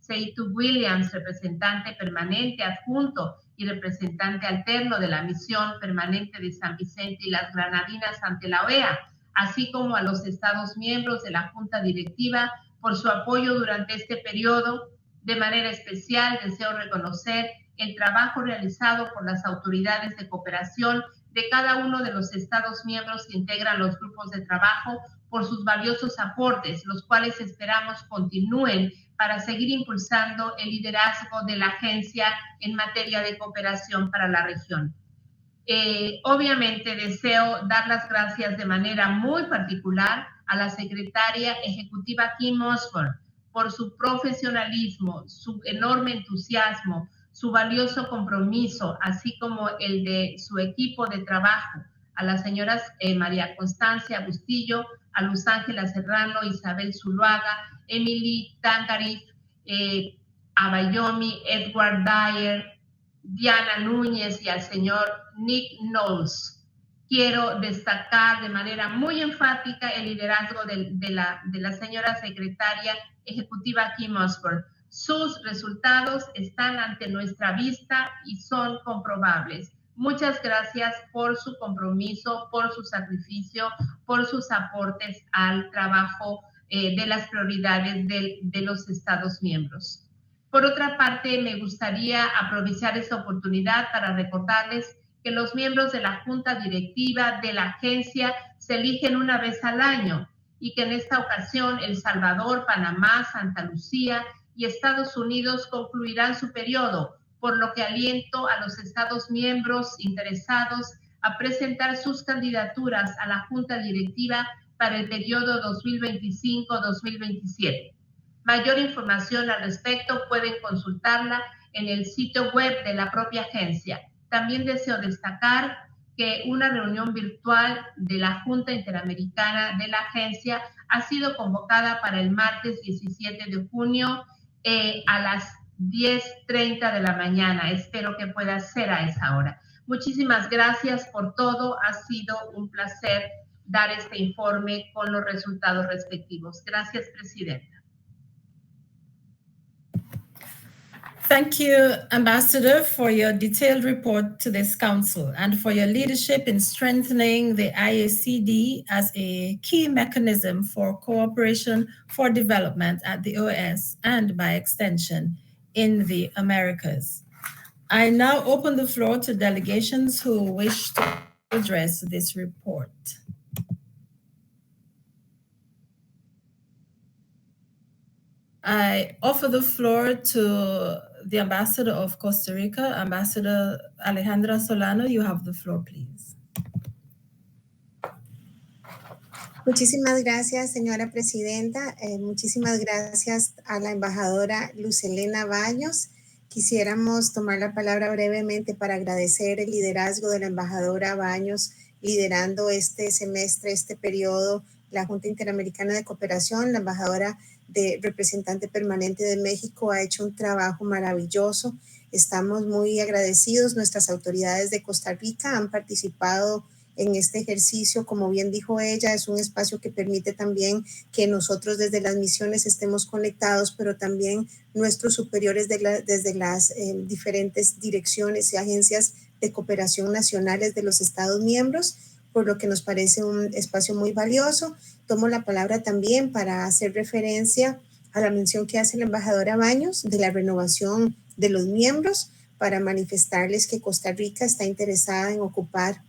Seitu Williams, representante permanente adjunto y representante alterno de la Misión Permanente de San Vicente y las Granadinas ante la OEA, así como a los Estados miembros de la Junta Directiva por su apoyo durante este periodo. De manera especial, deseo reconocer el trabajo realizado por las autoridades de cooperación de cada uno de los Estados miembros que integran los grupos de trabajo por sus valiosos aportes, los cuales esperamos continúen para seguir impulsando el liderazgo de la agencia en materia de cooperación para la región. Obviamente deseo dar las gracias de manera muy particular a la secretaria ejecutiva Kim Osborne por su profesionalismo, su enorme entusiasmo, su valioso compromiso, así como el de su equipo de trabajo, a las señoras María Constancia Bustillo, a Luz Ángela Serrano, Isabel Zuluaga, Emily Tangarif, Abayomi, Edward Dyer, Diana Núñez y al señor Nick Knowles. Quiero destacar de manera muy enfática el liderazgo de la señora secretaria ejecutiva Kim Osborne. Sus resultados están ante nuestra vista y son comprobables. Muchas gracias por su compromiso, por su sacrificio, por sus aportes al trabajo de las prioridades de los Estados miembros. Por otra parte, me gustaría aprovechar esta oportunidad para recordarles que los miembros de la Junta Directiva de la agencia se eligen una vez al año y que en esta ocasión El Salvador, Panamá, Santa Lucía y Estados Unidos concluirán su periodo, por lo que aliento a los Estados miembros interesados a presentar sus candidaturas a la Junta Directiva para el periodo 2025-2027. Mayor información al respecto pueden consultarla en el sitio web de la propia agencia. También deseo destacar que una reunión virtual de la Junta Interamericana de la agencia ha sido convocada para el martes 17 de junio a las 10:30 de la mañana. Espero que pueda ser a esa hora. Muchísimas gracias por todo. Ha sido un placer dar este informe con los resultados respectivos. Gracias, Presidenta. Thank you, Ambassador, for your detailed report to this Council and for your leadership in strengthening the IACD as a key mechanism for cooperation for development at the OAS and, by extension, in the Americas. I now open the floor to delegations who wish to address this report. I offer the floor to the Ambassador of Costa Rica, Ambassador Alejandra Solano. You have the floor, please. Muchísimas gracias, señora presidenta. Muchísimas gracias a la embajadora Luz Helena Baños. Quisiéramos tomar la palabra brevemente para agradecer el liderazgo de la embajadora Baños liderando este semestre, este periodo, la Junta Interamericana de Cooperación. La embajadora de representante permanente de México ha hecho un trabajo maravilloso. Estamos muy agradecidos. Nuestras autoridades de Costa Rica han participado en este ejercicio. Como bien dijo ella, es un espacio que permite también que nosotros desde las misiones estemos conectados, pero también nuestros superiores desde las diferentes direcciones y agencias de cooperación nacionales de los Estados miembros, por lo que nos parece un espacio muy valioso. Tomo la palabra también para hacer referencia a la mención que hace la embajadora Baños de la renovación de los miembros, para manifestarles que Costa Rica está interesada en ocupar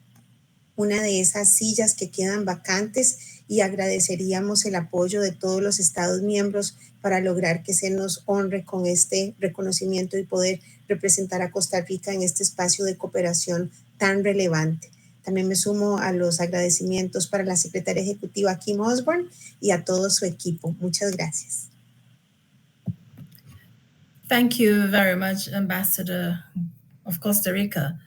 una de esas sillas que quedan vacantes y agradeceríamos el apoyo de todos los Estados miembros para lograr que se nos honre con este reconocimiento y poder representar a Costa Rica en este espacio de cooperación tan relevante. También me sumo a los agradecimientos para la secretaria ejecutiva Kim Osborne y a todo su equipo. Muchas gracias. Thank you very much, Ambassador of Costa Rica.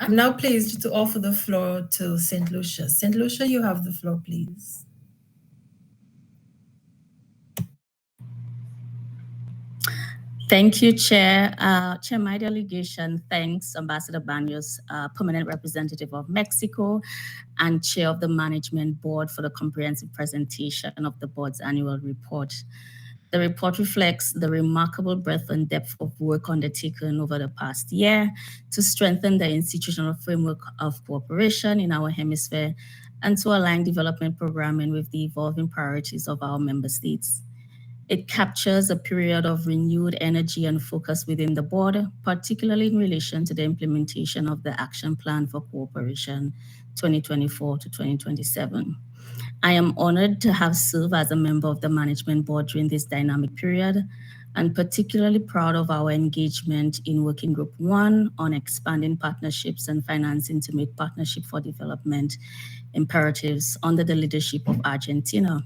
I'm now pleased to offer the floor to St. Lucia. St. Lucia, you have the floor, please. Thank you, Chair. Chair, my delegation thanks Ambassador Baños, Permanent Representative of Mexico and Chair of the Management Board for the comprehensive presentation of the board's annual report. The report reflects the remarkable breadth and depth of work undertaken over the past year to strengthen the institutional framework of cooperation in our hemisphere and to align development programming with the evolving priorities of our member states. It captures a period of renewed energy and focus within the board, particularly in relation to the implementation of the Action Plan for Cooperation 2024 to 2027. I am honored to have served as a member of the management board during this dynamic period, and particularly proud of our engagement in Working Group 1 on expanding partnerships and financing to meet partnership for development imperatives under the leadership of Argentina.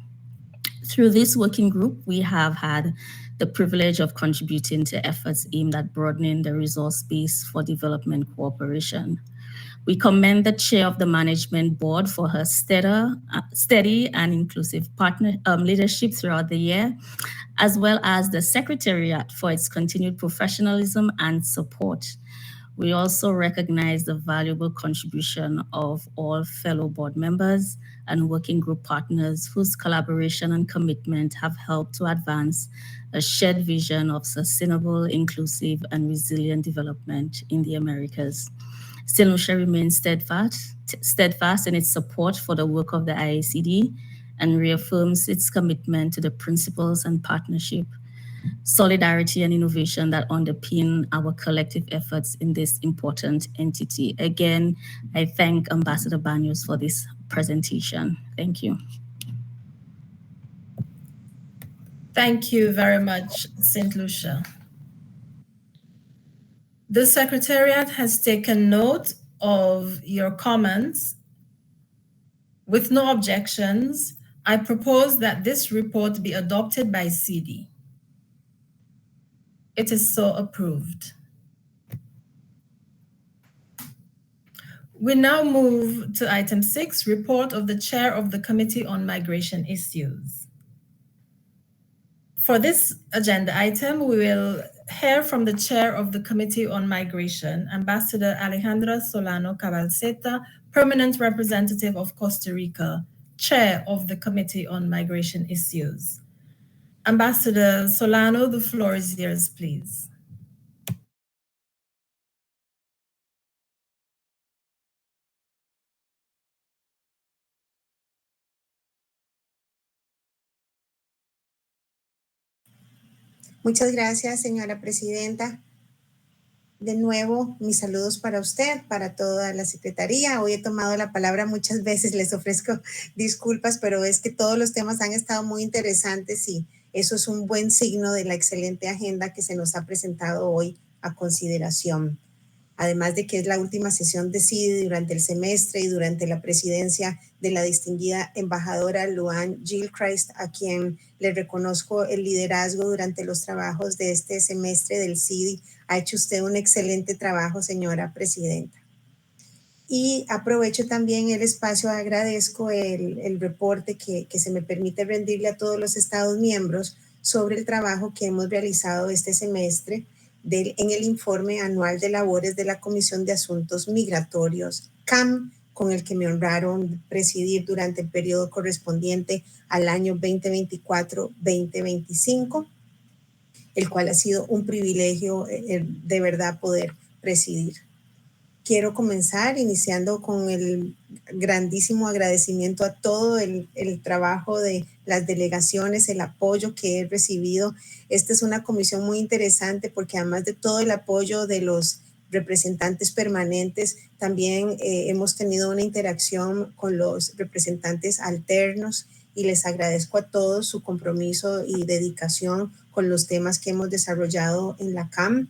Through this working group, we have had the privilege of contributing to efforts aimed at broadening the resource base for development cooperation. We commend the chair of the management board for her steady and inclusive leadership throughout the year, as well as the secretariat for its continued professionalism and support. We also recognize the valuable contribution of all fellow board members and working group partners whose collaboration and commitment have helped to advance a shared vision of sustainable, inclusive, and resilient development in the Americas. St. Lucia remains steadfast in its support for the work of the IACD and reaffirms its commitment to the principles and partnership, solidarity, and innovation that underpin our collective efforts in this important entity. Again, I thank Ambassador Baños for this presentation. Thank you. Thank you very much, St. Lucia. The Secretariat has taken note of your comments. With no objections, I propose that this report be adopted by CIDI. It is so approved. We now move to item 6, report of the Chair of the Committee on Migration Issues. For this agenda item, we will hear from the Chair of the Committee on Migration, Ambassador Alejandra Solano Cabalceta, Permanent Representative of Costa Rica, Chair of the Committee on Migration Issues. Ambassador Solano, the floor is yours, please. Muchas gracias, señora presidenta. De nuevo, mis saludos para usted, para toda la secretaría. Hoy he tomado la palabra muchas veces, les ofrezco disculpas, pero es que todos los temas han estado muy interesantes y eso es un buen signo de la excelente agenda que se nos ha presentado hoy a consideración. además de que es la última sesión de CIDI durante el semestre y durante la presidencia de la distinguida embajadora Luan Gilchrist, a quien le reconozco el liderazgo durante los trabajos de este semestre del CIDI. Ha hecho usted un excelente trabajo, señora presidenta. Y aprovecho también el espacio, agradezco el reporte que se me permite rendirle a todos los Estados miembros sobre el trabajo que hemos realizado este semestre en el informe anual de labores de la Comisión de Asuntos Migratorios, CAM, con el que me honraron presidir durante el periodo correspondiente al año 2024-2025, el cual ha sido un privilegio de verdad poder presidir. Quiero comenzar iniciando con el grandísimo agradecimiento a todo el trabajo de las delegaciones, el apoyo que he recibido. Esta es una comisión muy interesante porque además de todo el apoyo de los representantes permanentes, también hemos tenido una interacción con los representantes alternos y les agradezco a todos su compromiso y dedicación con los temas que hemos desarrollado en la CAM.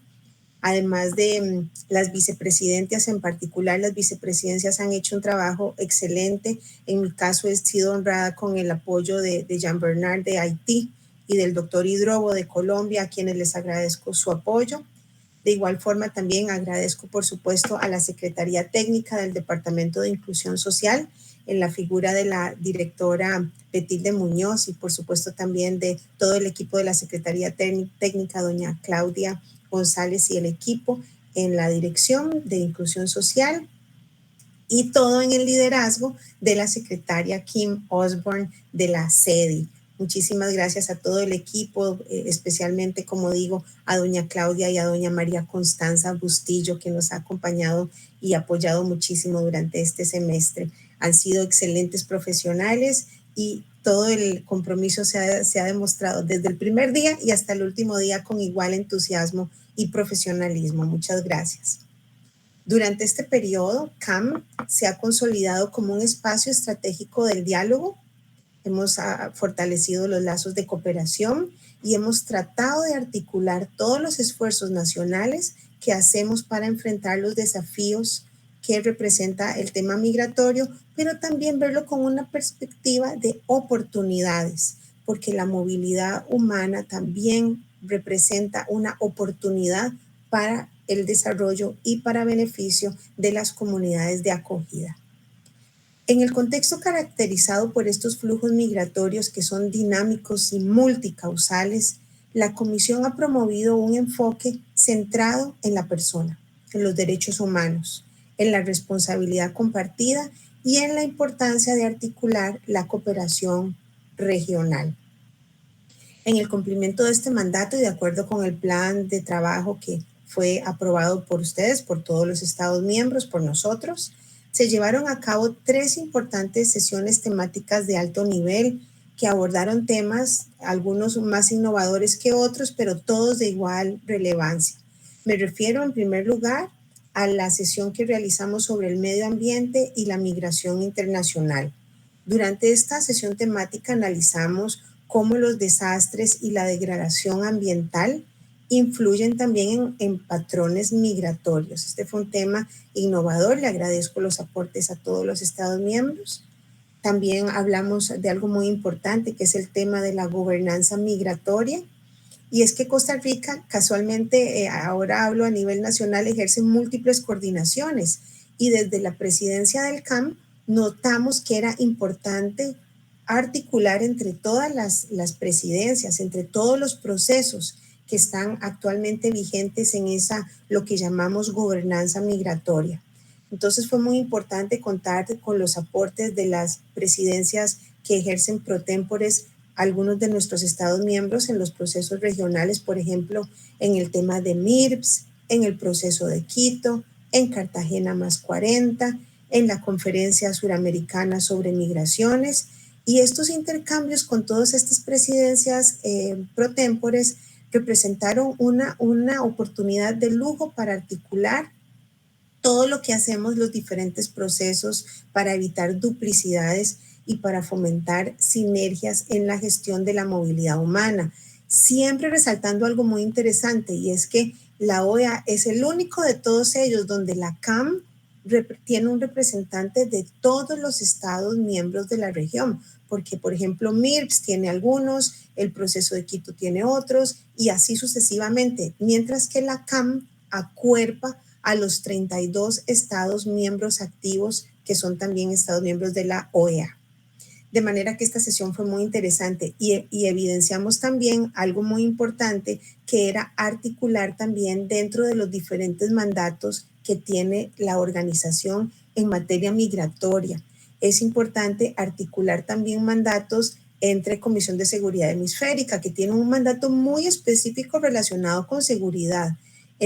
Además de las vicepresidencias, en particular las vicepresidencias han hecho un trabajo excelente. En mi caso he sido honrada con el apoyo de Jean Bernard de Haití y del doctor Hidrobo de Colombia, a quienes les agradezco su apoyo. De igual forma también agradezco por supuesto a la Secretaría Técnica del Departamento de Inclusión Social en la figura de la directora Betilde Muñoz y por supuesto también de todo el equipo de la Secretaría Técnica, doña Claudia González y el equipo en la Dirección de Inclusión Social y todo en el liderazgo de la secretaria Kim Osborne de la CIDI. Muchísimas gracias a todo el equipo, especialmente, como digo, a doña Claudia y a doña María Constanza Bustillo, que nos ha acompañado y apoyado muchísimo durante este semestre. Han sido excelentes profesionales y todo el compromiso se ha demostrado desde el primer día y hasta el último día con igual entusiasmo y profesionalismo. Muchas gracias. Durante este periodo, CAM se ha consolidado como un espacio estratégico del diálogo. Hemos fortalecido los lazos de cooperación y hemos tratado de articular todos los esfuerzos nacionales que hacemos para enfrentar los desafíos que representa el tema migratorio, pero también verlo con una perspectiva de oportunidades, porque la movilidad humana también representa una oportunidad para el desarrollo y para beneficio de las comunidades de acogida. En el contexto caracterizado por estos flujos migratorios que son dinámicos y multicausales, la Comisión ha promovido un enfoque centrado en la persona, en los derechos humanos, en la responsabilidad compartida y en la importancia de articular la cooperación regional. En el cumplimiento de este mandato y de acuerdo con el plan de trabajo que fue aprobado por ustedes, por todos los Estados miembros, por nosotros, se llevaron a cabo 3 importantes sesiones temáticas de alto nivel que abordaron temas, algunos más innovadores que otros, pero todos de igual relevancia. Me refiero en primer lugar a la sesión que realizamos sobre el medio ambiente y la migración internacional. Durante esta sesión temática analizamos cómo los desastres y la degradación ambiental influyen también en patrones migratorios. Este fue un tema innovador, le agradezco los aportes a todos los Estados miembros. También hablamos de algo muy importante que es el tema de la gobernanza migratoria. Y es que Costa Rica, casualmente, ahora hablo a nivel nacional, ejerce múltiples coordinaciones y desde la presidencia del CAM notamos que era importante articular entre todas las presidencias, entre todos los procesos que están actualmente vigentes en esa, lo que llamamos gobernanza migratoria. Entonces fue muy importante contar con los aportes de las presidencias que ejercen pro tempores algunos de nuestros Estados miembros en los procesos regionales, por ejemplo, en el tema de MIRPS, en el proceso de Quito, en Cartagena más 40, en la Conferencia Suramericana sobre Migraciones. Y estos intercambios con todas estas presidencias pro tempores representaron una oportunidad de lujo para articular todo lo que hacemos, los diferentes procesos para evitar duplicidades y para fomentar sinergias en la gestión de la movilidad humana. Siempre resaltando algo muy interesante y es que La OEA es el único de todos ellos donde la CAM tiene un representante de todos los estados miembros de la región, porque por ejemplo MIRPS tiene algunos, el proceso de Quito tiene otros y así sucesivamente, mientras que la CAM acuerpa a los 32 estados miembros activos que son también estados miembros de la OEA. De manera que esta sesión fue muy interesante y evidenciamos también algo muy importante, que era articular también dentro de los diferentes mandatos que tiene la organización en materia migratoria. Es importante articular también mandatos entre Comisión de Seguridad Hemisférica, que tiene un mandato muy específico relacionado con seguridad.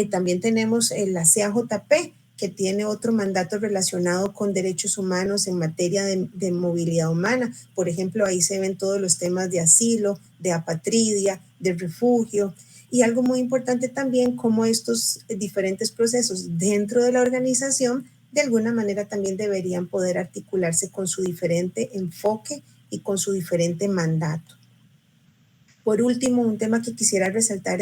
También tenemos la CAJP, que tiene otro mandato relacionado con derechos humanos en materia de movilidad humana. Por ejemplo, ahí se ven todos los temas de asilo, de apatridia, de refugio. Y algo muy importante también, cómo estos diferentes procesos dentro de la organización de alguna manera también deberían poder articularse con su diferente enfoque y con su diferente mandato. Por último, un tema que quisiera resaltar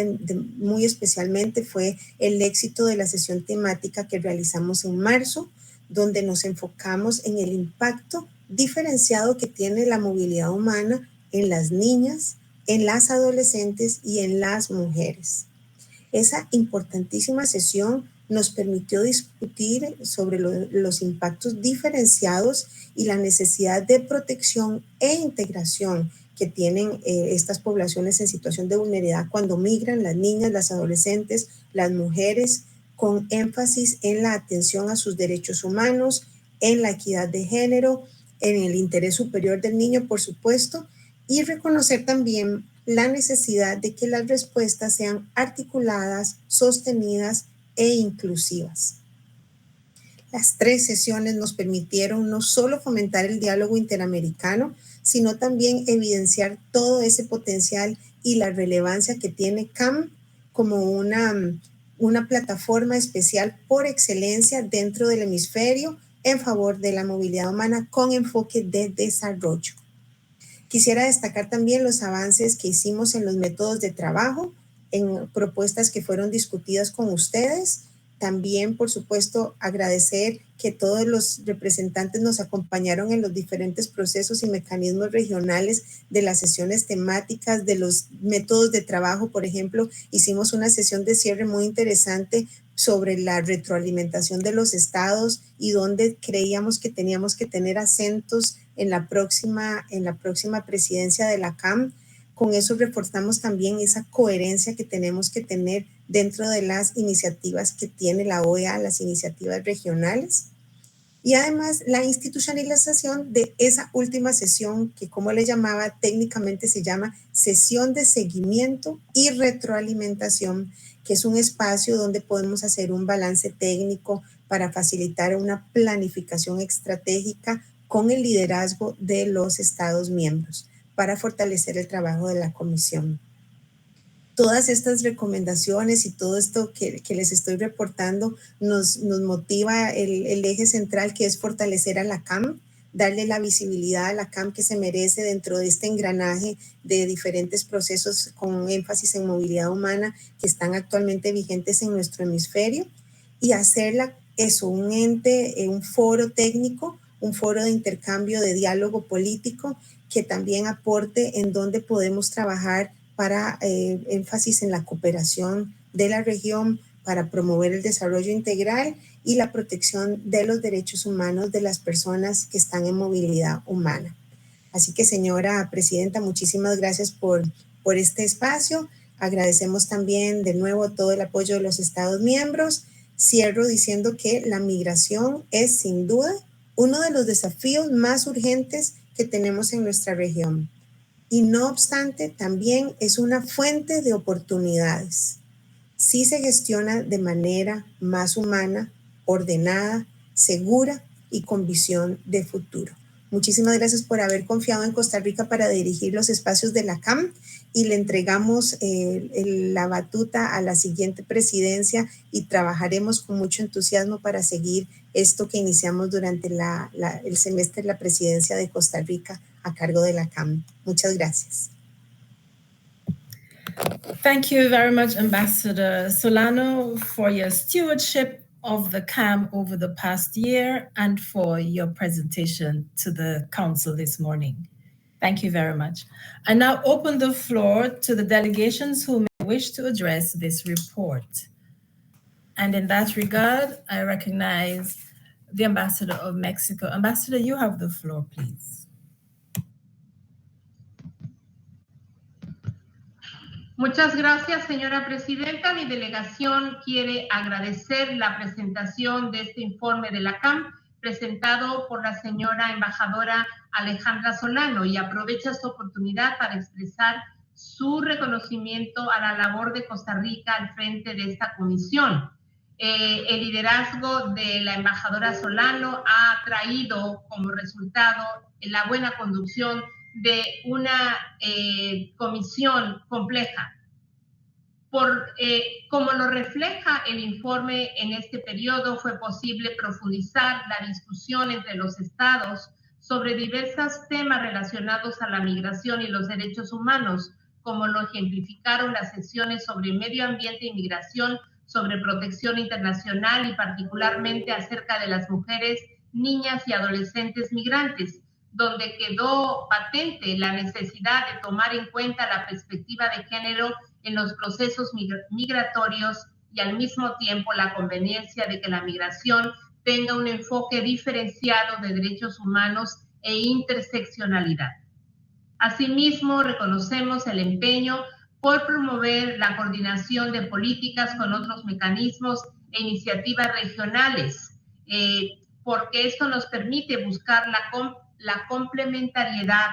muy especialmente fue el éxito de la sesión temática que realizamos en marzo, donde nos enfocamos en el impacto diferenciado que tiene la movilidad humana en las niñas, en las adolescentes y en las mujeres. Esa importantísima sesión nos permitió discutir sobre los impactos diferenciados y la necesidad de protección e integración que tienen estas poblaciones en situación de vulnerabilidad cuando migran, las niñas, las adolescentes, las mujeres, con énfasis en la atención a sus derechos humanos, en la equidad de género, en el interés superior del niño, por supuesto, y reconocer también la necesidad de que las respuestas sean articuladas, sostenidas e inclusivas. Las 3 sesiones nos permitieron no solo fomentar el diálogo interamericano, sino también evidenciar todo ese potencial y la relevancia que tiene CAM como una plataforma especial por excelencia dentro del hemisferio en favor de la movilidad humana con enfoque de desarrollo. Quisiera destacar también los avances que hicimos en los métodos de trabajo, en propuestas que fueron discutidas con ustedes. También, por supuesto, agradecer que todos los representantes nos acompañaron en los diferentes procesos y mecanismos regionales de las sesiones temáticas, de los métodos de trabajo. Por ejemplo, hicimos una sesión de cierre muy interesante sobre la retroalimentación de los estados y donde creíamos que teníamos que tener acentos en la próxima presidencia de la CAM. Con eso reforzamos también esa coherencia que tenemos que tener dentro de las iniciativas que tiene la OEA, las iniciativas regionales. Y además la institucionalización de esa última sesión que, como le llamaba, técnicamente se llama sesión de seguimiento y retroalimentación, que es un espacio donde podemos hacer un balance técnico para facilitar una planificación estratégica con el liderazgo de los Estados miembros para fortalecer el trabajo de la Comisión. Todas estas recomendaciones y todo esto que les estoy reportando nos motiva el eje central, que es fortalecer a la CAM, darle la visibilidad a la CAM que se merece dentro de este engranaje de diferentes procesos con énfasis en movilidad humana que están actualmente vigentes en nuestro hemisferio, y hacerla eso, un ente, un foro técnico, un foro de intercambio, de diálogo político que también aporte en donde podemos trabajar para énfasis en la cooperación de la región, para promover el desarrollo integral y la protección de los derechos humanos de las personas que están en movilidad humana. Así que, señora presidenta, muchísimas gracias por este espacio. Agradecemos también de nuevo todo el apoyo de los Estados miembros. Cierro diciendo que la migración es sin duda uno de los desafíos más urgentes que tenemos en nuestra región. Y no obstante, también es una fuente de oportunidades. Si se gestiona de manera más humana, ordenada, segura y con visión de futuro. Muchísimas gracias por haber confiado en Costa Rica para dirigir los espacios de la CAM, y le entregamos la batuta a la siguiente presidencia y trabajaremos con mucho entusiasmo para seguir esto que iniciamos durante el semestre de la presidencia de Costa Rica a cargo de la CAM. Muchas gracias. Thank you very much, Ambassador Solano, for your stewardship of the CAM over the past year and for your presentation to the Council this morning. Thank you very much. I now open the floor to the delegations who may wish to address this report. And in that regard, I recognize the Ambassador of Mexico. Ambassador, you have the floor, please. Muchas gracias, señora presidenta. Mi delegación quiere agradecer la presentación de este informe de la CAM presentado por la señora embajadora Alejandra Solano y aprovecha esta oportunidad para expresar su reconocimiento a la labor de Costa Rica al frente de esta comisión. El liderazgo de la embajadora Solano ha traído como resultado la buena conducción de una comisión compleja. Como lo refleja el informe, en este periodo fue posible profundizar la discusión entre los estados sobre diversos temas relacionados a la migración y los derechos humanos, como lo ejemplificaron las sesiones sobre medio ambiente y migración, sobre protección internacional y particularmente acerca de las mujeres, niñas y adolescentes migrantes, donde quedó patente la necesidad de tomar en cuenta la perspectiva de género en los procesos migratorios y al mismo tiempo la conveniencia de que la migración tenga un enfoque diferenciado de derechos humanos e interseccionalidad. Asimismo, reconocemos el empeño por promover la coordinación de políticas con otros mecanismos e iniciativas regionales, porque esto nos permite buscar la complementariedad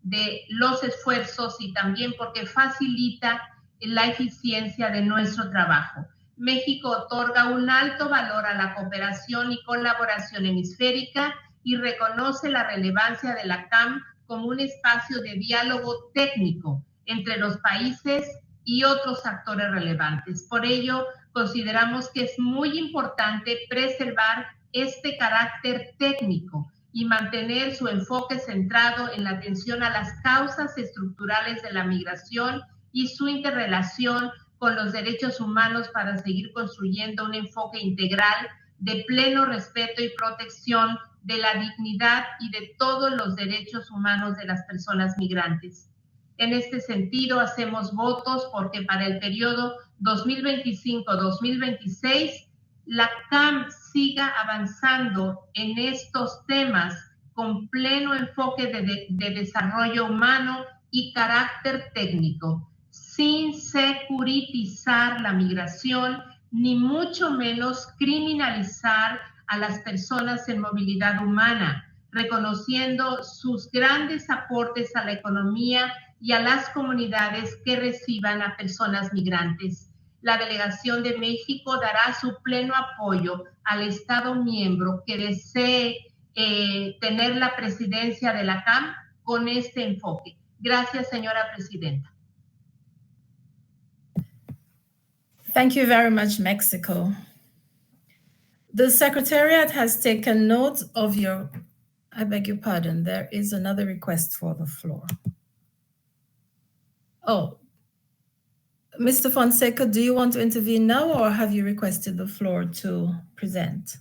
de los esfuerzos y también porque facilita la eficiencia de nuestro trabajo. México otorga un alto valor a la cooperación y colaboración hemisférica y reconoce la relevancia de la CAM como un espacio de diálogo técnico entre los países y otros actores relevantes. Por ello, consideramos que es muy importante preservar este carácter técnico y mantener su enfoque centrado en la atención a las causas estructurales de la migración y su interrelación con los derechos humanos para seguir construyendo un enfoque integral de pleno respeto y protección de la dignidad y de todos los derechos humanos de las personas migrantes. En este sentido, hacemos votos porque para el periodo 2025-2026 la CAM siga avanzando en estos temas con pleno enfoque de desarrollo humano y carácter técnico, sin securitizar la migración, ni mucho menos criminalizar a las personas en movilidad humana, reconociendo sus grandes aportes a la economía y a las comunidades que reciban a personas migrantes. La delegación de México dará su pleno apoyo al Estado miembro que desee tener la presidencia de la CAM con este enfoque. Gracias, señora presidenta. Thank you very much, Mexico. The Secretariat has taken note of your, I beg your pardon, there is another request for the floor. Oh, Mr. Fonseca, do you want to intervene now or have you requested the floor to present?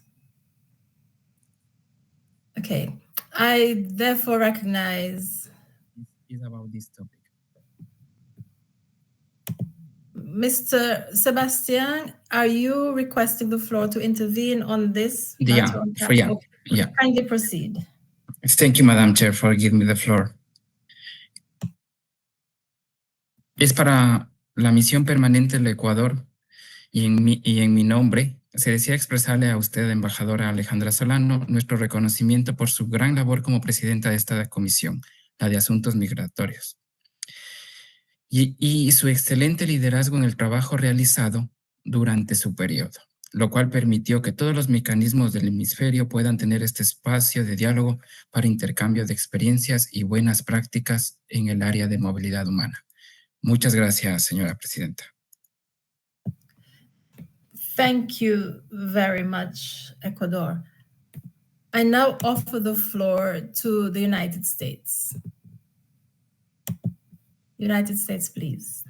Okay, I therefore recognize. It's about this topic. Mr. Sebastian, are you requesting the floor to intervene on this? Yeah. Kindly proceed. Thank you, Madam Chair, for giving me the floor. Es para la misión permanente del Ecuador y en mi nombre se desea expresarle a usted, embajadora Alejandra Solano, nuestro reconocimiento por su gran labor como presidenta de esta comisión, la de Asuntos Migratorios, y su excelente liderazgo en el trabajo realizado durante su periodo, lo cual permitió que todos los mecanismos del hemisferio puedan tener este espacio de diálogo para intercambio de experiencias y buenas prácticas en el área de movilidad humana. Muchas gracias, señora presidenta. Thank you very much, Ecuador. I now offer the floor to the United States. United States, please.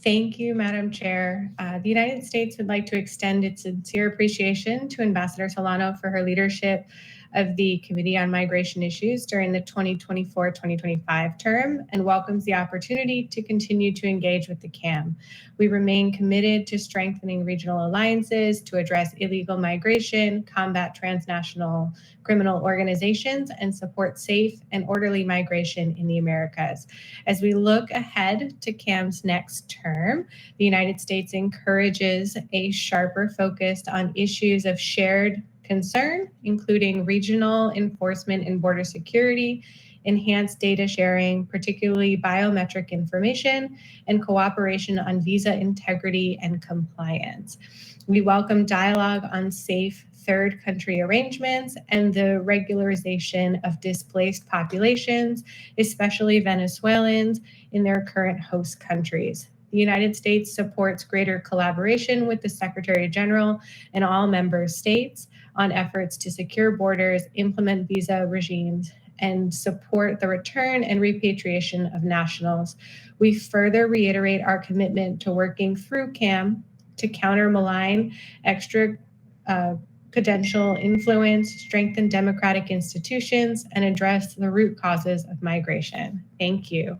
Thank you, Madam Chair. The United States would like to extend its sincere appreciation to Ambassador Solano for her leadership of the Committee on Migration Issues during the 2024-2025 term and welcomes the opportunity to continue to engage with the CAM. We remain committed to strengthening regional alliances to address illegal migration, combat transnational criminal organizations, and support safe and orderly migration in the Americas. As we look ahead to CAM's next term, the United States encourages a sharper focus on issues of shared concern, including regional enforcement and border security, enhanced data sharing, particularly biometric information, and cooperation on visa integrity and compliance. We welcome dialogue on safe third country arrangements and the regularization of displaced populations, especially Venezuelans, in their current host countries. The United States supports greater collaboration with the Secretary General and all member states on efforts to secure borders, implement visa regimes, and support the return and repatriation of nationals. We further reiterate our commitment to working through CAM to counter malign extrajudicial influence, strengthen democratic institutions, and address the root causes of migration. Thank you.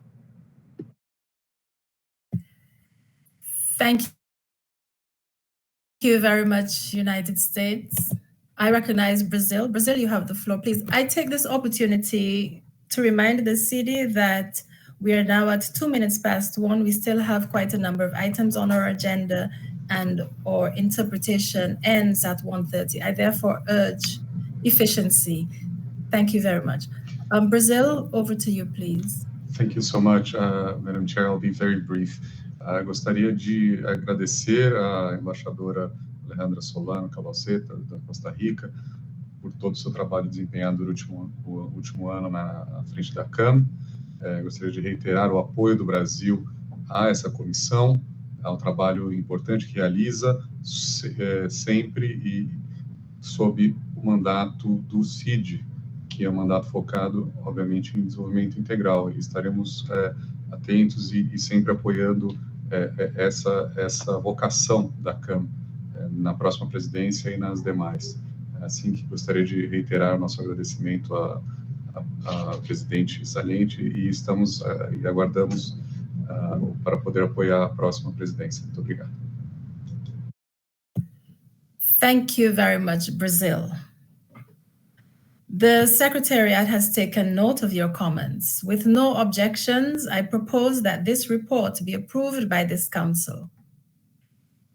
Thank you very much, United States. I recognize Brazil. Brazil, you have the floor, please. I take this opportunity to remind the CIDI that we are now at 2 minutes past 1. We still have quite a number of items on our agenda and our interpretation ends at 1:30. I therefore urge efficiency. Thank you very much. Brazil, over to you, please. Thank you so much, Madam Chair. I'll be very brief. Gostaria de agradecer à embaixadora Alejandra Solano Caloceta, da Costa Rica, por todo o seu trabalho desempenhado durante o último ano na frente da CAM. Gostaria de reiterar o apoio do Brasil a essa comissão, ao trabalho importante que realiza, sempre e sob o mandato do CIDI, que é um mandato focado, obviamente, em desenvolvimento integral. E estaremos atentos e sempre apoiando essa vocação da CAM na próxima presidência e nas demais. Assim que gostaria de reiterar o nosso agradecimento à presidente saliente e estamos e aguardamos para poder apoiar a próxima presidência. Muito obrigado. Thank you very much, Brazil. The Secretariat has taken note of your comments. With no objections, I propose that this report be approved by this Council.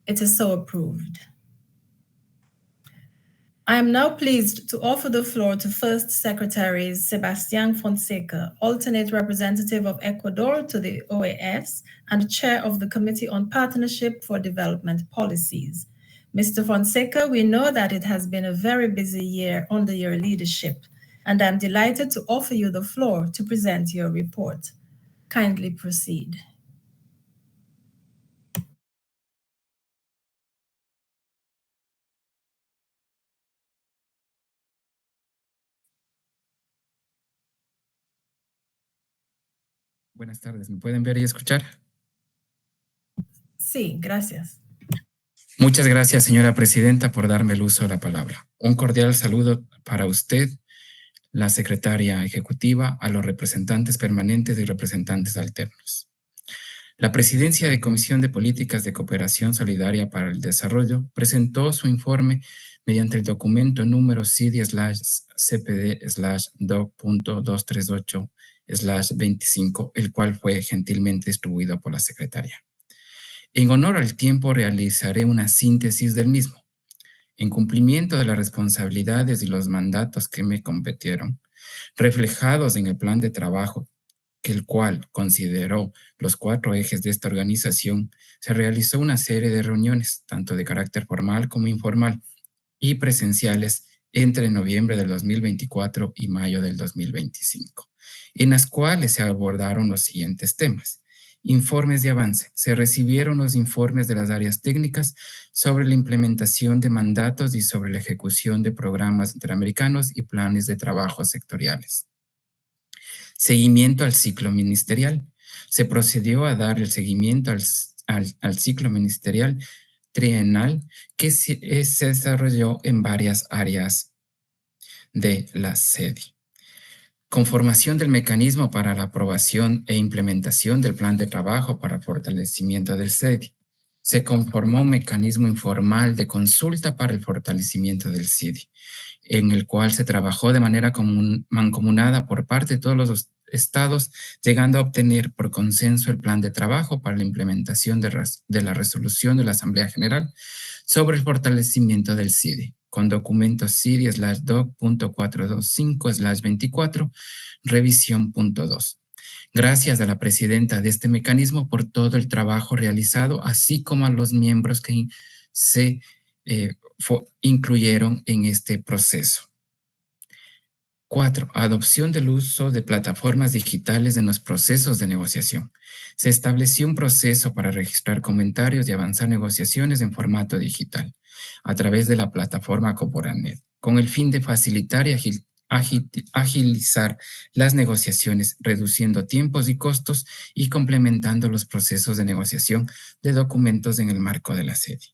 It is so approved. I am now pleased to offer the floor to First Secretary Sebastián Fonseca, alternate representative of Ecuador to the OAS and chair of the Committee on Partnership for Development Policies. Mr. Fonseca, we know that it has been a very busy year under your leadership, and I'm delighted to offer you the floor to present your report. Kindly proceed. Buenas tardes, ¿me pueden ver y escuchar? Sí, gracias. Muchas gracias, señora presidenta, por darme el uso de la palabra. Un cordial saludo para usted, la secretaria ejecutiva, a los representantes permanentes y representantes alternos. La Presidencia de Comisión de Políticas de Cooperación Solidaria para el Desarrollo presentó su informe mediante el documento número CIDI/CPD/doc.238/25, el cual fue gentilmente distribuido por la secretaria. En honor al tiempo, realizaré una síntesis del mismo. En cumplimiento de las responsabilidades y los mandatos que me competieron, reflejados en el plan de trabajo, el cual consideró los 4 ejes de esta organización, se realizó una serie de reuniones, tanto de carácter formal como informal, y presenciales entre noviembre del 2024 y mayo del 2025, en las cuales se abordaron los siguientes temas. Informes de avance. Se recibieron los informes de las áreas técnicas sobre la implementación de mandatos y sobre la ejecución de programas interamericanos y planes de trabajo sectoriales. Seguimiento al ciclo ministerial. Se procedió a dar el seguimiento al ciclo ministerial trienal que se desarrolló en varias áreas de la CIDI. Conformación del mecanismo para la aprobación e implementación del plan de trabajo para fortalecimiento del CIDI. Se conformó un mecanismo informal de consulta para el fortalecimiento del CIDI, en el cual se trabajó de manera mancomunada por parte de todos los estados, llegando a obtener por consenso el plan de trabajo para la implementación de la resolución de la Asamblea General sobre el fortalecimiento del CIDI, con documentos CIDI/doc.425/24, revisión punto 2. Gracias a la presidenta de este mecanismo por todo el trabajo realizado, así como a los miembros que se incluyeron en este proceso. 4. Adopción del uso de plataformas digitales en los procesos de negociación. Se estableció un proceso para registrar comentarios y avanzar negociaciones en formato digital a través de la plataforma Coporanet, con el fin de facilitar y agilizar las negociaciones, reduciendo tiempos y costos y complementando los procesos de negociación de documentos en el marco de la CIDI.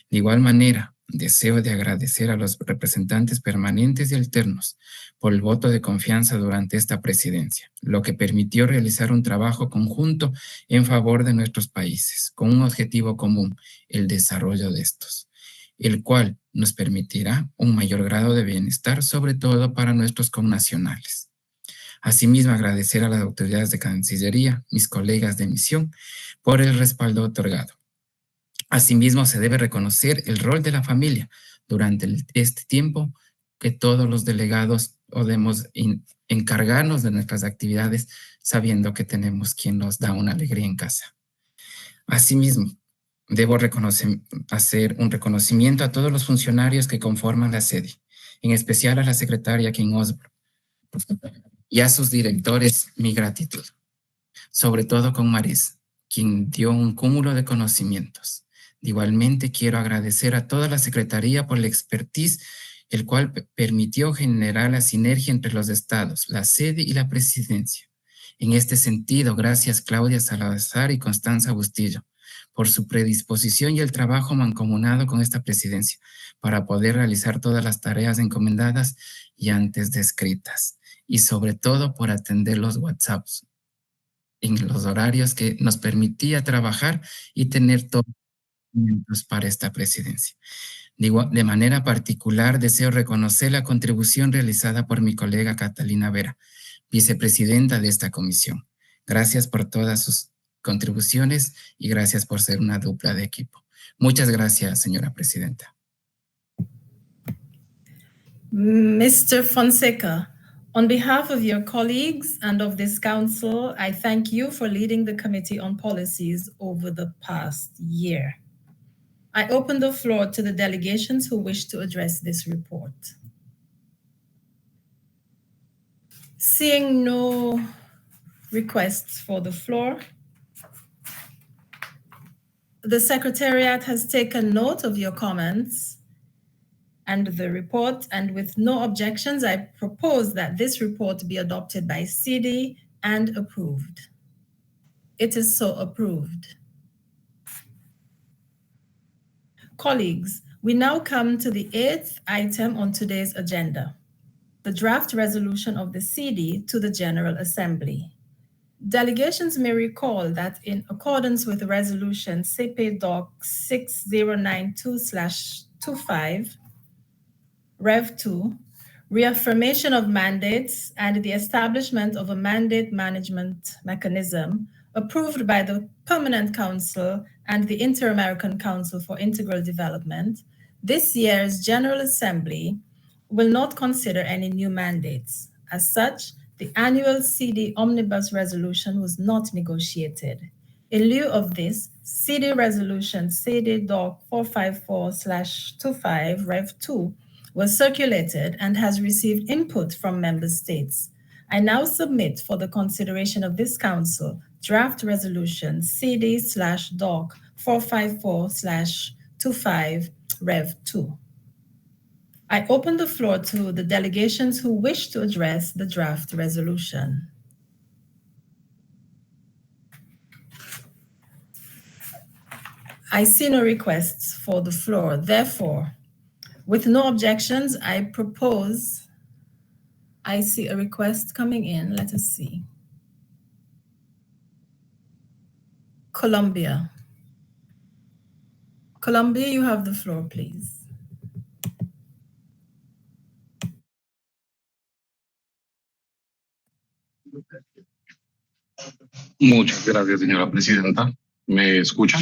De igual manera, deseo de agradecer a los representantes permanentes y alternos por el voto de confianza durante esta presidencia, lo que permitió realizar un trabajo conjunto en favor de nuestros países, con un objetivo común, el desarrollo de estos, el cual nos permitirá un mayor grado de bienestar, sobre todo para nuestros connacionales. Asimismo, agradecer a las autoridades de Cancillería, mis colegas de misión, por el respaldo otorgado. Asimismo, se debe reconocer el rol de la familia durante este tiempo que todos los delegados podemos encargarnos de nuestras actividades sabiendo que tenemos quien nos da una alegría en casa. Asimismo, debo hacer un reconocimiento a todos los funcionarios que conforman la CIDI, en especial a la secretaria Kim Osborne y a sus directores, mi gratitud, sobre todo con Maris, quien dio un cúmulo de conocimientos. Igualmente, quiero agradecer a toda la Secretaría por la expertise, el cual permitió generar la sinergia entre los estados, la sede y la presidencia. En este sentido, gracias Claudia Salazar y Constanza Bustillo por su predisposición y el trabajo mancomunado con esta presidencia para poder realizar todas las tareas encomendadas y antes descritas, y sobre todo por atender los WhatsApps en los horarios que nos permitía trabajar y tener todo para esta presidencia. De manera particular, deseo reconocer la contribución realizada por mi colega Catalina Vera, vicepresidenta de esta comisión. Gracias por todas sus contribuciones y gracias por ser una dupla de equipo. Muchas gracias, señora presidenta. Mr. Fonseca, on behalf of your colleagues and of this council, I thank you for leading the Committee on Policies over the past year. I open the floor to the delegations who wish to address this report. Seeing no requests for the floor, the Secretariat has taken note of your comments and the report, and with no objections, I propose that this report be adopted by CIDI and approved. It is so approved. Colleagues, we now come to the 8th item on today's agenda, the draft resolution of the CIDI to the General Assembly. Delegations may recall that in accordance with Resolution CP Doc 6092/25, Rev 2, reaffirmation of mandates and the establishment of a mandate management mechanism approved by the Permanent Council and the Inter-American Council for Integral Development, this year's General Assembly will not consider any new mandates. As such, the annual CIDI Omnibus Resolution was not negotiated. In lieu of this, CIDI Resolution CIDI Doc 454/25 Rev 2 was circulated and has received input from member states. I now submit for the consideration of this council draft resolution CIDI/Doc 454/25 Rev 2. I open the floor to the delegations who wish to address the draft resolution. I see no requests for the floor. Therefore, with no objections, I see a request coming in. Let us see. Colombia. Colombia, you have the floor, please. Muchas gracias, señora presidenta. ¿Me escuchan?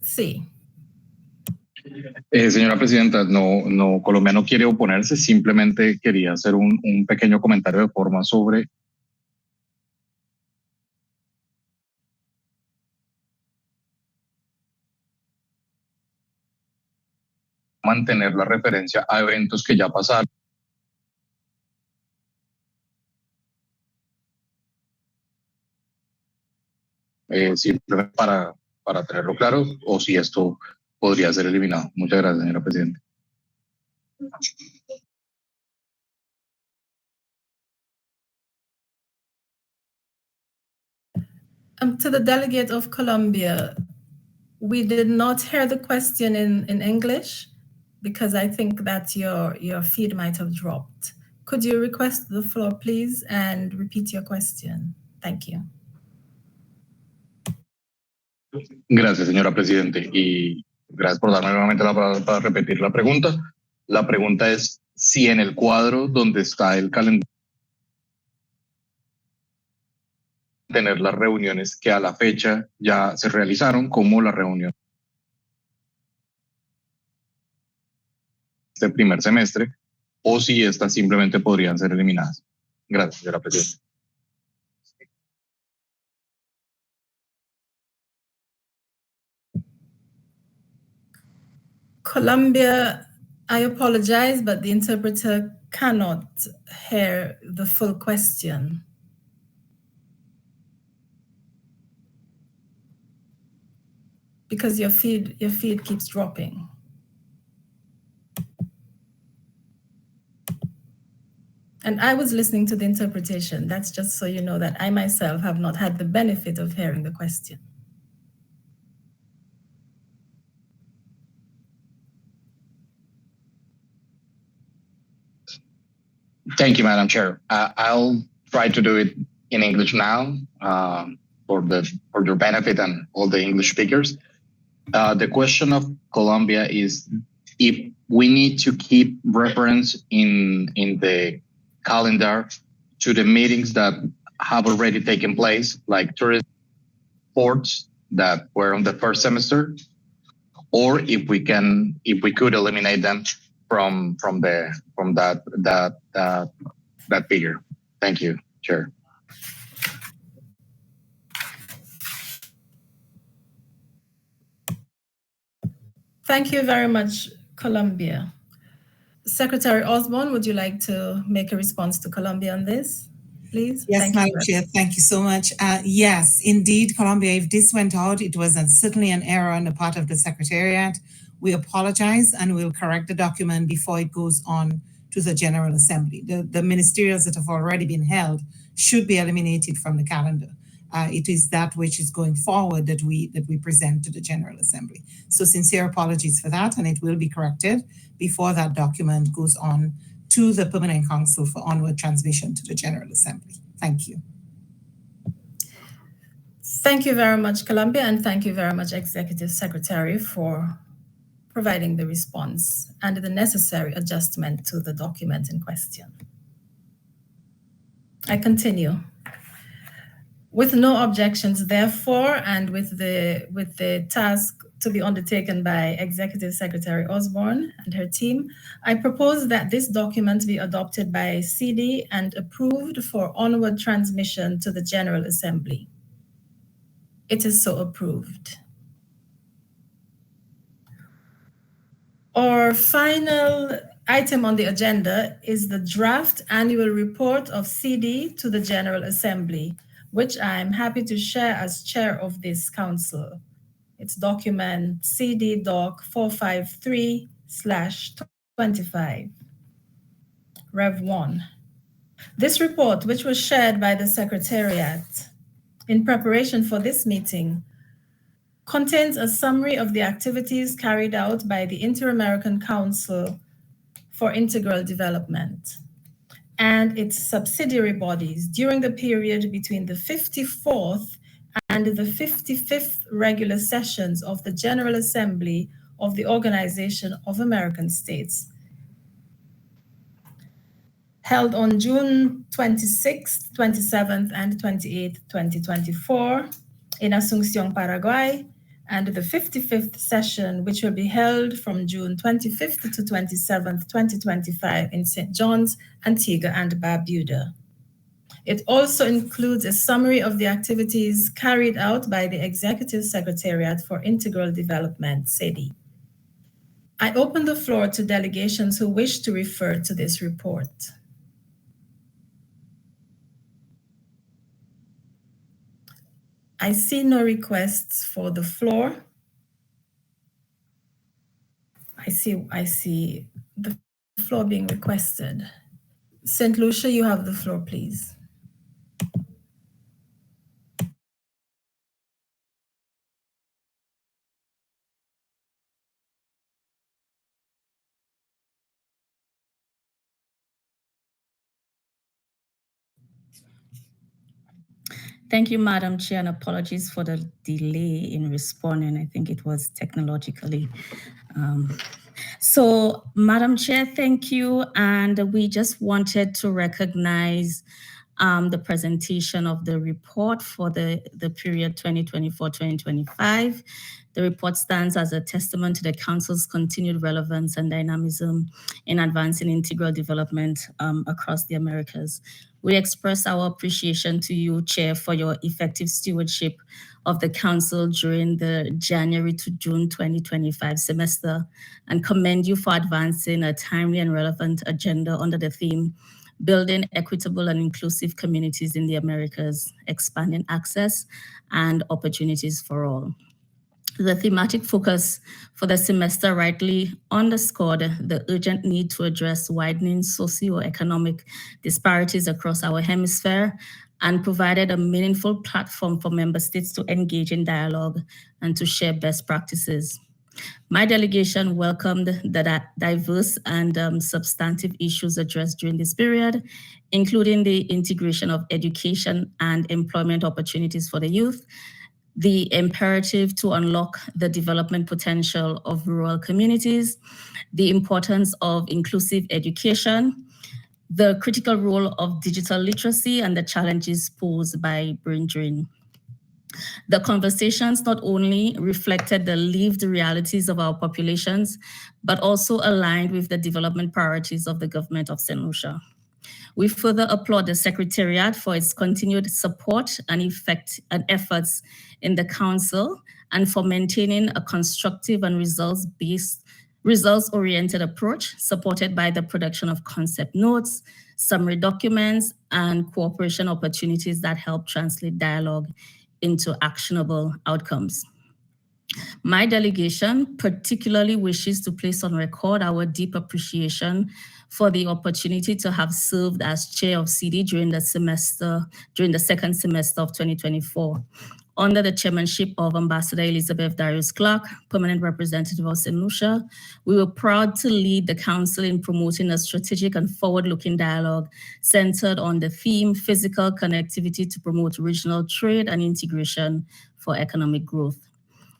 Sí. Señora presidenta, Colombia no quiere oponerse, simplemente quería hacer un pequeño comentario de forma sobre mantener la referencia a eventos que ya pasaron. Simplemente para tenerlo claro, o si esto podría ser eliminado. Muchas gracias, señora presidenta. To the delegate of Colombia, we did not hear the question in English because I think that your feed might have dropped. Could you request the floor, please, and repeat your question? Thank you. Gracias, señora presidente, y gracias por darme nuevamente la palabra para repetir la pregunta. La pregunta es si en el cuadro donde está el calendario tener las reuniones que a la fecha ya se realizaron, como la reunión este primer semestre, o si estas simplemente podrían ser eliminadas. Gracias, señora presidenta. Colombia, I apologize, but the interpreter cannot hear the full question. Because your feed keeps dropping. And I was listening to the interpretation. That's just so you know that I myself have not had the benefit of hearing the question. Thank you, Madam Chair. I'll try to do it in English now for your benefit and all the English speakers. The question of Colombia is if we need to keep reference in the calendar to the meetings that have already taken place, like tourism reports that were on the first semester, or if we could eliminate them from that figure. Thank you, Chair. Thank you very much, Colombia. Secretary Osborne, would you like to make a response to Colombia on this, please? Yes, Madam Chair, thank you so much. Yes, indeed, Colombia, if this went out, it was certainly an error on the part of the Secretariat. We apologize and we'll correct the document before it goes on to the General Assembly. The ministerials that have already been held should be eliminated from the calendar. It is that which is going forward that we present to the General Assembly. So sincere apologies for that, and it will be corrected before that document goes on to the Permanent Council for onward transmission to the General Assembly. Thank you. Thank you very much, Colombia, and thank you very much, Executive Secretary, for providing the response and the necessary adjustment to the document in question. I continue. With no objections, therefore, and with the task to be undertaken by Executive Secretary Osborne and her team, I propose that this document be adopted by CIDI and approved for onward transmission to the General Assembly. It is so approved. Our final item on the agenda is the draft annual report of CIDI to the General Assembly, which I'm happy to share as chair of this council. It's document CIDI Doc 453/25, Rev 1. This report, which was shared by the Secretariat in preparation for this meeting, contains a summary of the activities carried out by the Inter-American Council for Integral Development and its subsidiary bodies during the period between the 54th and the 55th regular sessions of the General Assembly of the Organization of American States, held on June 26th, 27th, and 28th, 2024 in Asunción, Paraguay, and the 55th session, which will be held from June 25th to 27th, 2025 in St. John's, Antigua and Barbuda. It also includes a summary of the activities carried out by the Executive Secretariat for Integral Development, CIDI. I open the floor to delegations who wish to refer to this report. I see no requests for the floor. I see the floor being requested. St. Lucia, you have the floor, please. Thank you, Madam Chair, and apologies for the delay in responding. I think it was technologically. So, Madam Chair, thank you. And we just wanted to recognize the presentation of the report for the period 2024-2025. The report stands as a testament to the Council's continued relevance and dynamism in advancing integral development across the Americas. We express our appreciation to you, Chair, for your effective stewardship of the Council during the January to June 2025 semester and commend you for advancing a timely and relevant agenda under the theme, Building Equitable and Inclusive Communities in the Americas, Expanding Access and Opportunities for All. The thematic focus for the semester rightly underscored the urgent need to address widening socioeconomic disparities across our hemisphere and provided a meaningful platform for member states to engage in dialogue and to share best practices. My delegation welcomed the diverse and substantive issues addressed during this period, including the integration of education and employment opportunities for the youth, the imperative to unlock the development potential of rural communities, the importance of inclusive education, the critical role of digital literacy, and the challenges posed by brain drain. The conversations not only reflected the lived realities of our populations, but also aligned with the development priorities of the government of St. Lucia. We further applaud the Secretariat for its continued support and efforts in the Council and for maintaining a constructive and results-oriented approach supported by the production of concept notes, summary documents, and cooperation opportunities that help translate dialogue into actionable outcomes. My delegation particularly wishes to place on record our deep appreciation for the opportunity to have served as chair of CIDI during the second semester of 2024. Under the chairmanship of Ambassador Elizabeth Darius-Clark, permanent representative of St. Lucia, we were proud to lead the Council in promoting a strategic and forward-looking dialogue centered on the theme, physical connectivity to promote regional trade and integration for economic growth.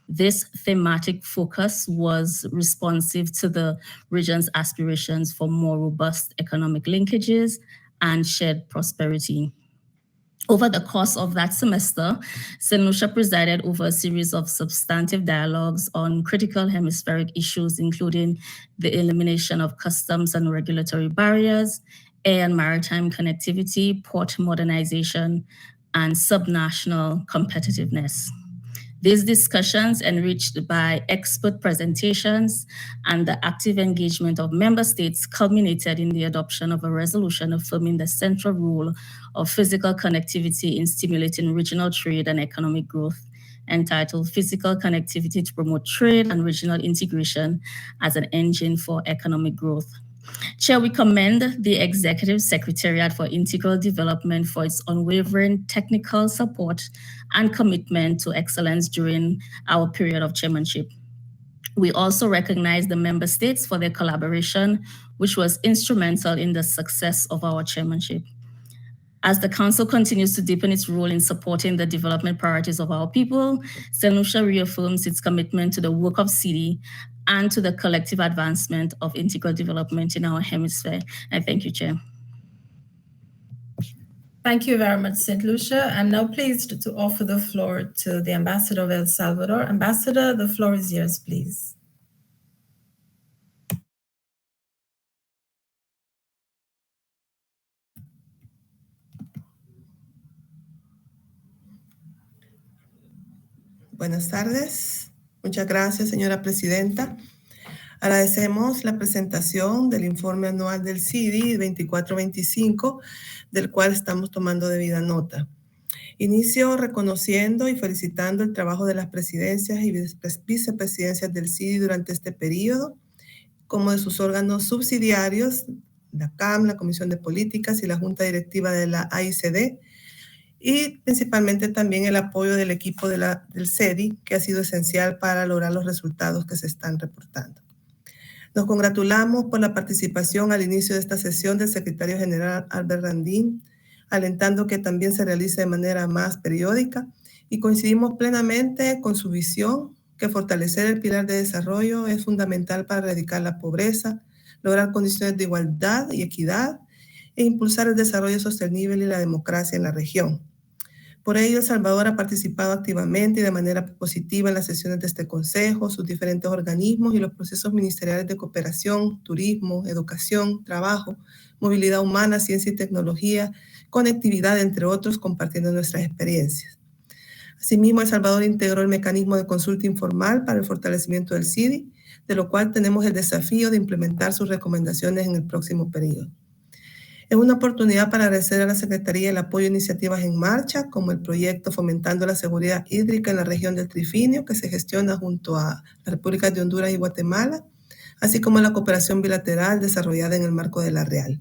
This thematic focus was responsive to the region's aspirations for more robust economic linkages and shared prosperity. Over the course of that semester, St. Lucia presided over a series of substantive dialogues on critical hemispheric issues, including the elimination of customs and regulatory barriers, air and maritime connectivity, port modernization, and subnational competitiveness. These discussions, enriched by expert presentations and the active engagement of member states, culminated in the adoption of a resolution affirming the central role of physical connectivity in stimulating regional trade and economic growth, entitled Physical Connectivity to Promote Trade and Regional Integration as an Engine for Economic Growth. Chair, we commend the Executive Secretariat for Integral Development for its unwavering technical support and commitment to excellence during our period of chairmanship. We also recognize the member states for their collaboration, which was instrumental in the success of our chairmanship. As the Council continues to deepen its role in supporting the development priorities of our people, St. Lucia reaffirms its commitment to the work of CIDI and to the collective advancement of integral development in our hemisphere. I thank you, Chair. Thank you very much, St. Lucia. I'm now pleased to offer the floor to the Ambassador of El Salvador. Ambassador, the floor is yours, please. Buenas tardes. Muchas gracias, señora presidenta. Agradecemos la presentación del informe anual del CIDI 24-25, del cual estamos tomando debida nota. Inicio reconociendo y felicitando el trabajo de las presidencias y vicepresidencias del CIDI durante este periodo, como de sus órganos subsidiarios, la CAM, la Comisión de Políticas y la Junta Directiva de la AICD, y principalmente también el apoyo del equipo del CIDI, que ha sido esencial para lograr los resultados que se están reportando. Nos congratulamos por la participación al inicio de esta sesión del secretario general Albert Randín, alentando que también se realice de manera más periódica, y coincidimos plenamente con su visión que fortalecer el pilar de desarrollo es fundamental para erradicar la pobreza, lograr condiciones de igualdad y equidad e impulsar el desarrollo sostenible y la democracia en la región. Por ello, El Salvador ha participado activamente y de manera positiva en las sesiones de este Consejo, sus diferentes organismos y los procesos ministeriales de cooperación, turismo, educación, trabajo, movilidad humana, ciencia y tecnología, conectividad, entre otros, compartiendo nuestras experiencias. Asimismo, El Salvador integró el mecanismo de consulta informal para el fortalecimiento del CIDI, de lo cual tenemos el desafío de implementar sus recomendaciones en el próximo periodo. Es una oportunidad para agradecer a la Secretaría el apoyo a iniciativas en marcha, como el proyecto Fomentando la Seguridad Hídrica en la región del Trifinio, que se gestiona junto a las Repúblicas de Honduras y Guatemala, así como la cooperación bilateral desarrollada en el marco de la REAL.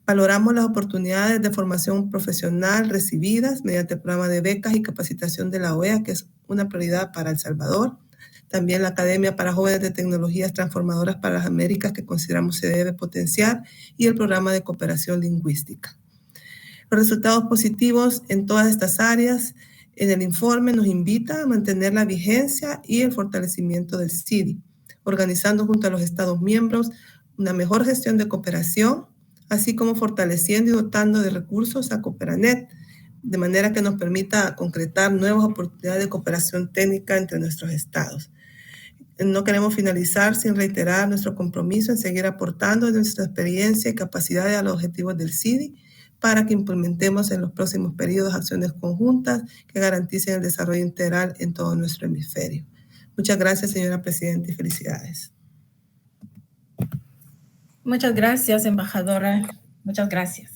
Valoramos las oportunidades de formación profesional recibidas mediante el programa de becas y capacitación de la OEA, que es una prioridad para El Salvador. También la Academia para Jóvenes de Tecnologías Transformadoras para las Américas, que consideramos se debe potenciar, y el programa de cooperación lingüística. Los resultados positivos en todas estas áreas en el informe nos invita a mantener la vigencia y el fortalecimiento del CIDI, organizando junto a los Estados miembros una mejor gestión de cooperación, así como fortaleciendo y dotando de recursos a Cooperanet, de manera que nos permita concretar nuevas oportunidades de cooperación técnica entre nuestros estados. No queremos finalizar sin reiterar nuestro compromiso en seguir aportando nuestra experiencia y capacidades a los objetivos del CIDI para que implementemos en los próximos periodos acciones conjuntas que garanticen el desarrollo integral en todo nuestro hemisferio. Muchas gracias, señora presidenta, y felicidades. Muchas gracias, embajadora. Muchas gracias.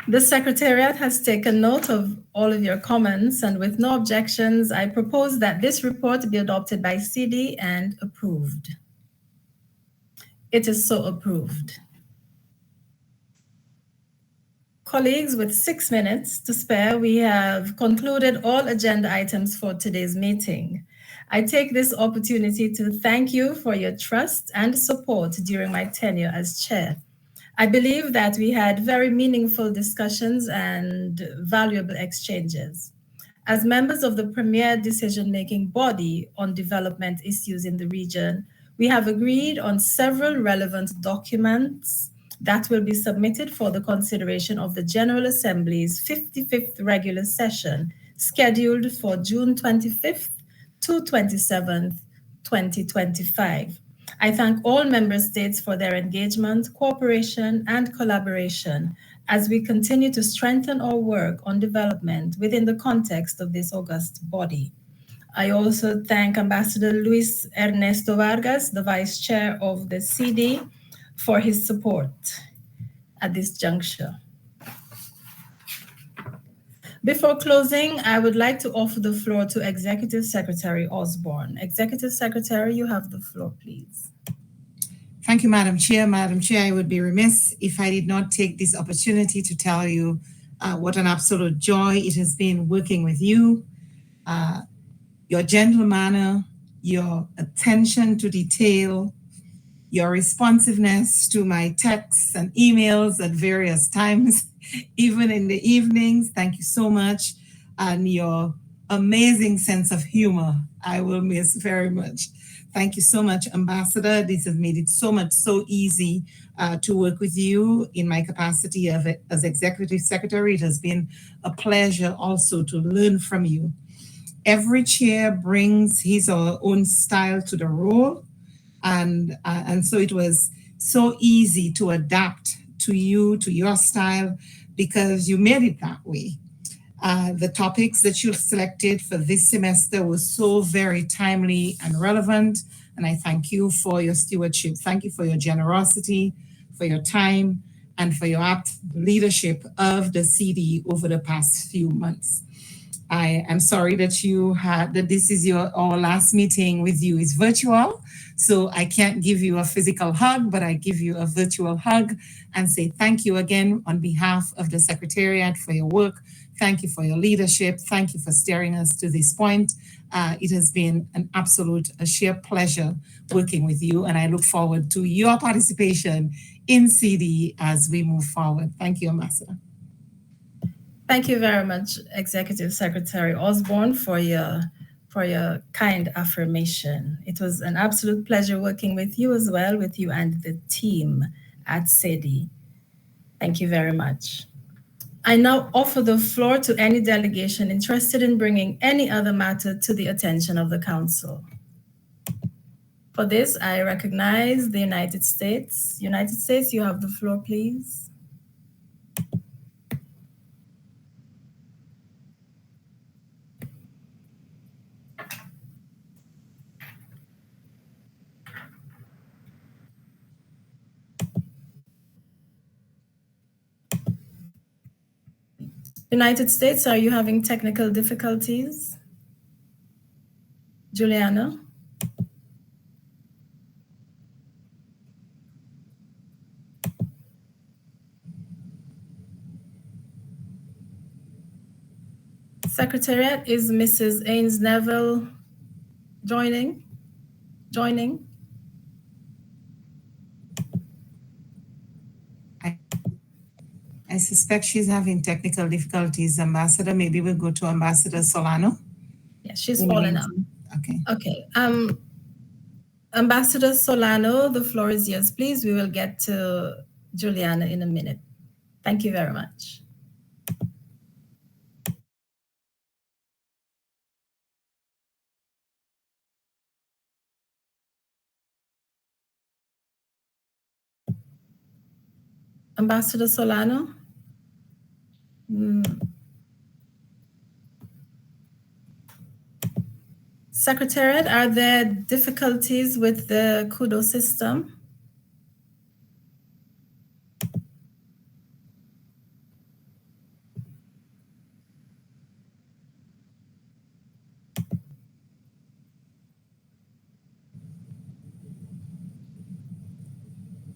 The Secretariat has taken note of all of your comments, and with no objections, I propose that this report be adopted by CIDI and approved. It is so approved. Colleagues, with 6 minutes to spare, we have concluded all agenda items for today's meeting. I take this opportunity to thank you for your trust and support during my tenure as chair. I believe that we had very meaningful discussions and valuable exchanges. As members of the premier decision-making body on development issues in the region, we have agreed on several relevant documents that will be submitted for the consideration of the General Assembly's 55th regular session, scheduled for June 25th to 27th, 2025. I thank all member states for their engagement, cooperation, and collaboration as we continue to strengthen our work on development within the context of this august body. I also thank Ambassador Luis Ernesto Vargas, the Vice Chair of the CIDI, for his support at this juncture. Before closing, I would like to offer the floor to Executive Secretary Osborne. Executive Secretary, you have the floor, please. Thank you, Madam Chair. Madam Chair, I would be remiss if I did not take this opportunity to tell you what an absolute joy it has been working with you. Your gentle manner, your attention to detail, your responsiveness to my texts and emails at various times, even in the evenings. Thank you so much. And your amazing sense of humor, I will miss very much. Thank you so much, Ambassador. This has made it so easy to work with you in my capacity as Executive Secretary. It has been a pleasure also to learn from you. Every chair brings his or her own style to the role. And so it was so easy to adapt to you, to your style, because you made it that way. The topics that you selected for this semester were so very timely and relevant, and I thank you for your stewardship. Thank you for your generosity, for your time, and for your apt leadership of the CIDI over the past few months. I am sorry that this is our last meeting with you is virtual, so I can't give you a physical hug, but I give you a virtual hug and say thank you again on behalf of the Secretariat for your work. Thank you for your leadership. Thank you for steering us to this point. It has been a sheer pleasure working with you, and I look forward to your participation in CIDI as we move forward. Thank you, Ambassador. Thank you very much, Executive Secretary Osborne, for your kind affirmation. It was an absolute pleasure working with you as well, with you and the team at CIDI. Thank you very much. I now offer the floor to any delegation interested in bringing any other matter to the attention of the Council. For this, I recognize the United States. United States, you have the floor, please. United States, are you having technical difficulties? Juliana? Secretariat, is Mrs. Ains Neville joining? I suspect she's having technical difficulties. Ambassador, maybe we'll go to Ambassador Solano. Yeah, she's fallen out. Okay. Ambassador Solano, the floor is yours, please. We will get to Juliana in a minute. Thank you very much. Ambassador Solano? Secretariat, are there difficulties with the Kudo system?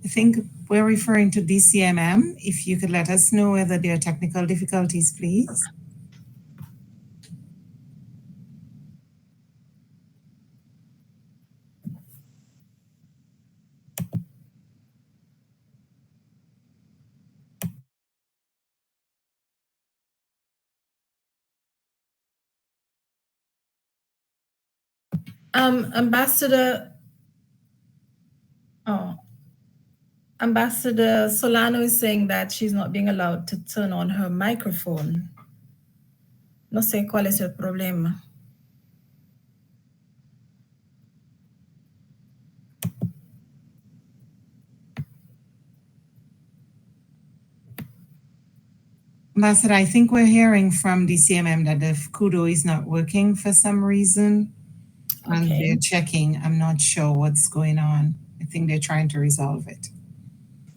I think we're referring to DCMM. If you could let us know whether there are technical difficulties, please. Ambassador Solano is saying that she's not being allowed to turn on her microphone. No sé cuál es el problema. Ambassador, I think we're hearing from DCMM that the Kudo is not working for some reason. Okay. And they're checking. I'm not sure what's going on. I think they're trying to resolve it.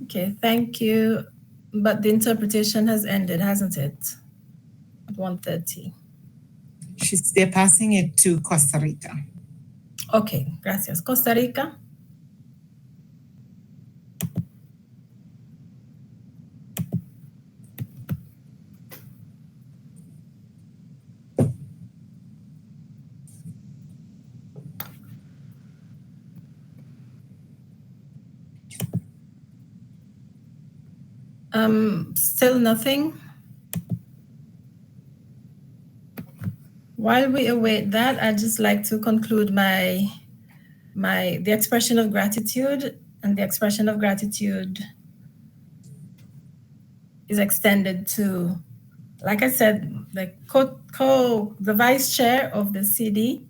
Okay, thank you. But the interpretation has ended, hasn't it? At 1:30. They're passing it to Costa Rica. Okay, gracias. Costa Rica. Still nothing. While we await that, I'd just like to conclude the expression of gratitude, and the expression of gratitude is extended to, like I said, the vice chair of the CIDI.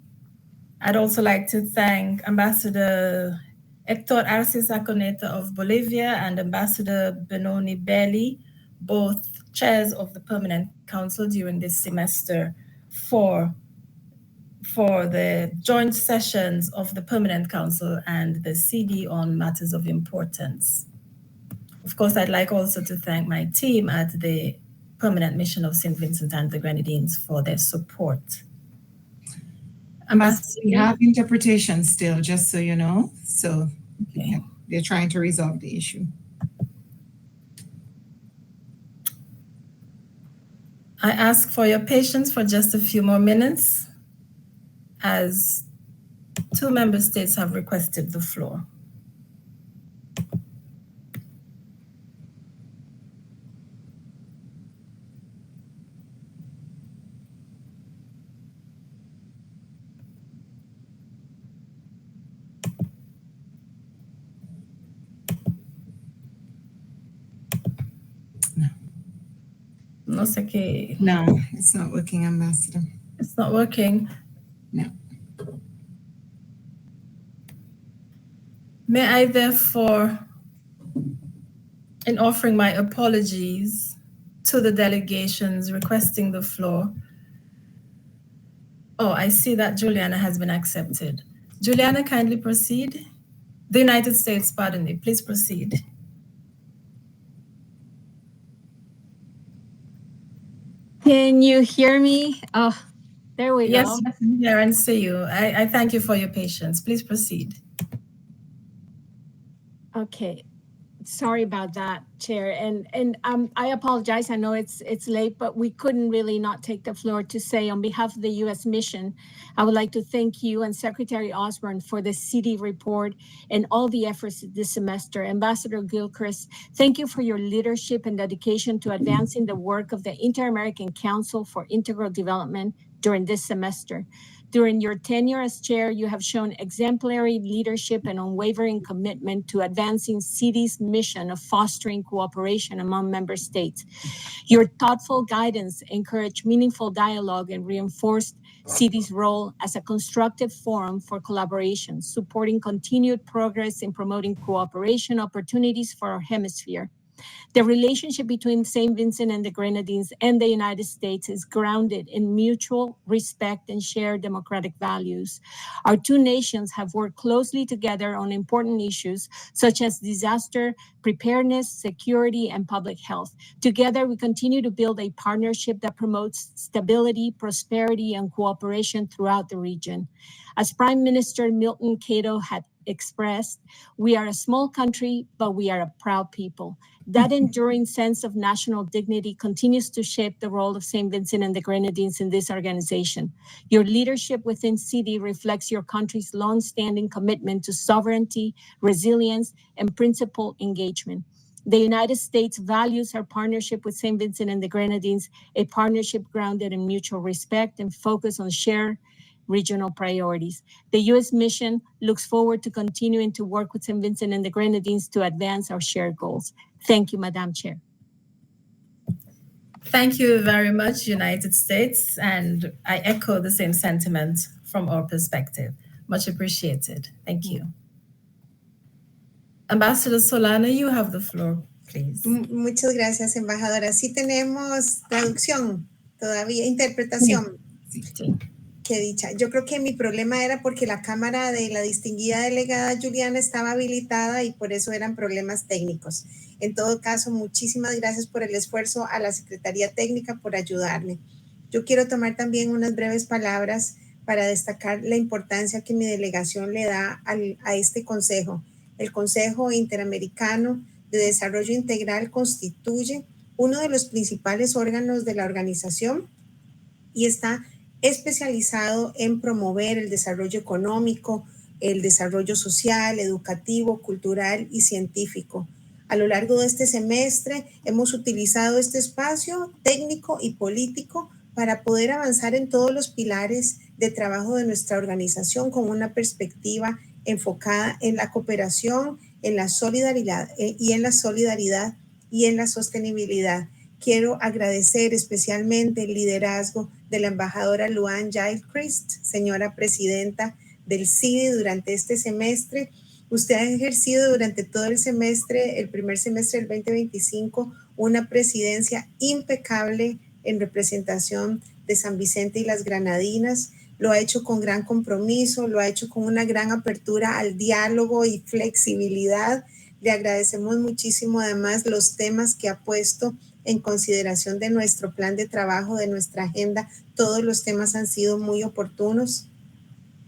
I'd also like to thank Ambassador Hector Arces Aconeta of Bolivia and Ambassador Benoni Belli, both chairs of the Permanent Council during this semester, for the joint sessions of the Permanent Council and the CIDI on matters of importance. Of course, I'd like also to thank my team at the Permanent Mission of St. Vincent and the Grenadines for their support. Ambassador, we have interpretation still, just so you know. So okay. They're trying to resolve the issue. I ask for your patience for just a few more minutes, as 2 member states have requested the floor. No sé qué. No, it's not working, Ambassador. It's not working. No. May I therefore, in offering my apologies to the delegations requesting the floor. Oh, I see that Juliana has been accepted. Juliana, kindly proceed. The United States, pardon me, please proceed. Can you hear me? Oh, there we Yes, go. I can hear and see you. I thank you for your patience. Please proceed. Okay. Sorry about that, Chair. And I apologize. I know it's late, but we couldn't really not take the floor to say on behalf of the U.S. mission, I would like to thank you and Secretary Osborne for the CIDI report and all the efforts this semester. Ambassador Gilchrist, thank you for your leadership and dedication to advancing the work of the Inter-American Council for Integral Development during this semester. During your tenure as chair, you have shown exemplary leadership and unwavering commitment to advancing CIDI's mission of fostering cooperation among member states. Your thoughtful guidance encouraged meaningful dialogue and reinforced CIDI's role as a constructive forum for collaboration, supporting continued progress in promoting cooperation opportunities for our hemisphere. The relationship between St. Vincent and the Grenadines and the United States is grounded in mutual respect and shared democratic values. Our 2 nations have worked closely together on important issues such as disaster preparedness, security, and public health. Together, we continue to build a partnership that promotes stability, prosperity, and cooperation throughout the region. As Prime Minister Milton Cato had expressed, we are a small country, but we are a proud people. That enduring sense of national dignity continues to shape the role of St. Vincent and the Grenadines in this organization. Your leadership within CIDI reflects your country's long-standing commitment to sovereignty, resilience, and principled engagement. The United States values our partnership with St. Vincent and the Grenadines, a partnership grounded in mutual respect and focused on shared regional priorities. The U.S. mission looks forward to continuing to work with St. Vincent and the Grenadines to advance our shared goals. Thank you, Madam Chair. Thank you very much, United States, and I echo the same sentiment from our perspective. Much appreciated. Thank you. Ambassador Solana, you have the floor, please. Muchas gracias, embajadora. Sí tenemos traducción, todavía interpretación. Sí. Qué dicha. Yo creo que mi problema era porque la cámara de la distinguida delegada Juliana estaba habilitada y por eso eran problemas técnicos. En todo caso, muchísimas gracias por el esfuerzo a la Secretaría Técnica por ayudarme. Yo quiero tomar también unas breves palabras para destacar la importancia que mi delegación le da a este consejo. El Consejo Interamericano de Desarrollo Integral constituye uno de los principales órganos de la organización y está especializado en promover el desarrollo económico, el desarrollo social, educativo, cultural y científico. A lo largo de este semestre hemos utilizado este espacio técnico y político para poder avanzar en todos los pilares de trabajo de nuestra organización con una perspectiva enfocada en la cooperación, en la solidaridad y en la sostenibilidad. Quiero agradecer especialmente el liderazgo de la embajadora Luan Gilchrist, señora presidenta del CIDI durante este semestre. Usted ha ejercido durante todo el semestre, el primer semestre del 2025, una presidencia impecable en representación de San Vicente y las Granadinas. Lo ha hecho con gran compromiso, lo ha hecho con una gran apertura al diálogo y flexibilidad. Le agradecemos muchísimo además los temas que ha puesto en consideración de nuestro plan de trabajo, de nuestra agenda. Todos los temas han sido muy oportunos.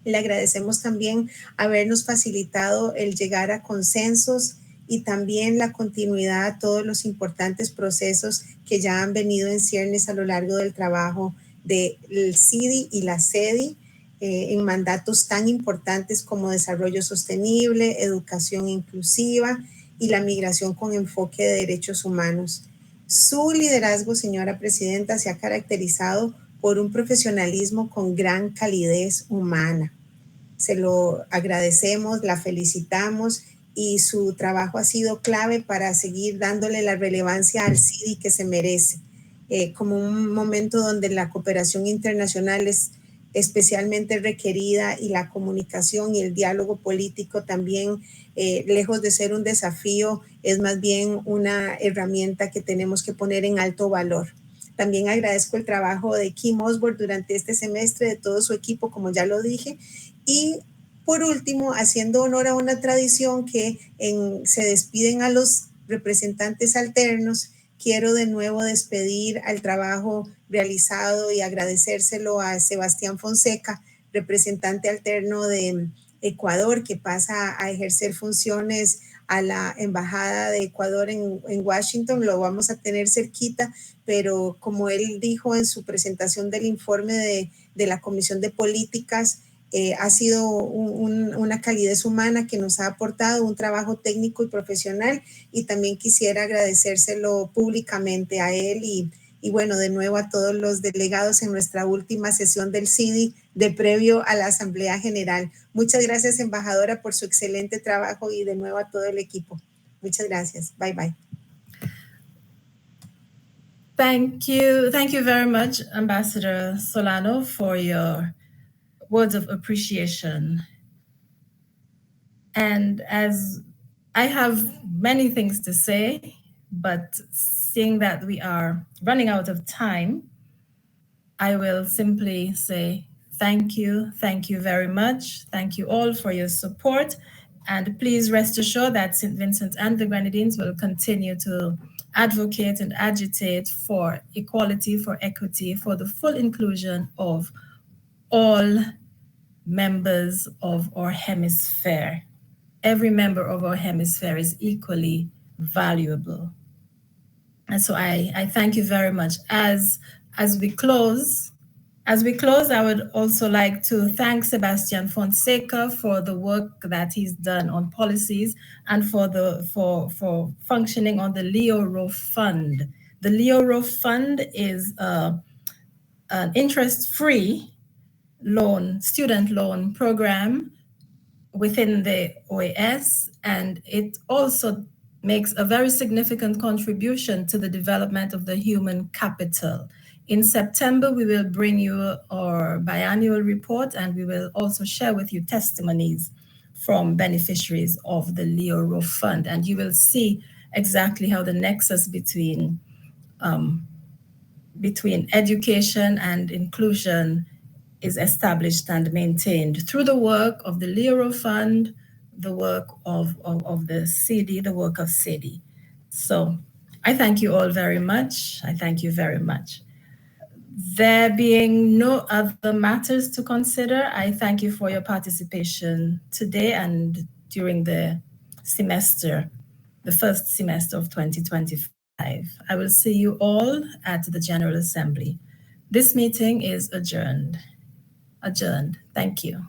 Le agradecemos también habernos facilitado el llegar a consensos y también la continuidad a todos los importantes procesos que ya han venido en ciernes a lo largo del trabajo del CIDI y la CIDI en mandatos tan importantes como desarrollo sostenible, educación inclusiva y la migración con enfoque de derechos humanos. Su liderazgo, señora presidenta, se ha caracterizado por un profesionalismo con gran calidez humana. Se lo agradecemos, la felicitamos y su trabajo ha sido clave para seguir dándole la relevancia al CIDI que se merece, como un momento donde la cooperación internacional es especialmente requerida y la comunicación y el diálogo político también, lejos de ser un desafío, es más bien una herramienta que tenemos que poner en alto valor. También agradezco el trabajo de Kim Osborne durante este semestre, de todo su equipo, como ya lo dije. Y por último, haciendo honor a una tradición que se despiden a los representantes alternos, quiero de nuevo despedir al trabajo realizado y agradecérselo a Sebastián Fonseca, representante alterno de Ecuador, que pasa a ejercer funciones a la Embajada de Ecuador en Washington. Lo vamos a tener cerquita, pero como él dijo en su presentación del informe de la Comisión de Políticas, ha sido una calidez humana que nos ha aportado un trabajo técnico y profesional, y también quisiera agradecérselo públicamente a él y bueno, de nuevo a todos los delegados en nuestra última sesión del CIDI de previo a la Asamblea General. Muchas gracias, embajadora, por su excelente trabajo y de nuevo a todo el equipo. Muchas gracias. Bye, bye. Thank you very much, Ambassador Solano, for your words of appreciation. And as I have many things to say, but seeing that we are running out of time, I will simply say thank you very much. Thank you all for your support. And please rest assured that St. Vincent and the Grenadines will continue to advocate and agitate for equality, for equity, for the full inclusion of all members of our hemisphere. Every member of our hemisphere is equally valuable. And so I thank you very much. As we close, I would also like to thank Sebastian Fonseca for the work that he's done on policies and for functioning on the Leo Rowe Fund. The Leo Rowe Fund is an interest-free student loan program within the OAS, and it also makes a very significant contribution to the development of the human capital. In September, we will bring you our biannual report, and we will also share with you testimonies from beneficiaries of the Leo Rowe Fund, and you will see exactly how the nexus between education and inclusion is established and maintained through the work of the Leo Rowe Fund, the work of the CIDI, the work of CIDI. So I thank you all very much. I thank you very much. There being no other matters to consider, I thank you for your participation today and during the semester, the first semester of 2025. I will see you all at the General Assembly. This meeting is adjourned. Thank you.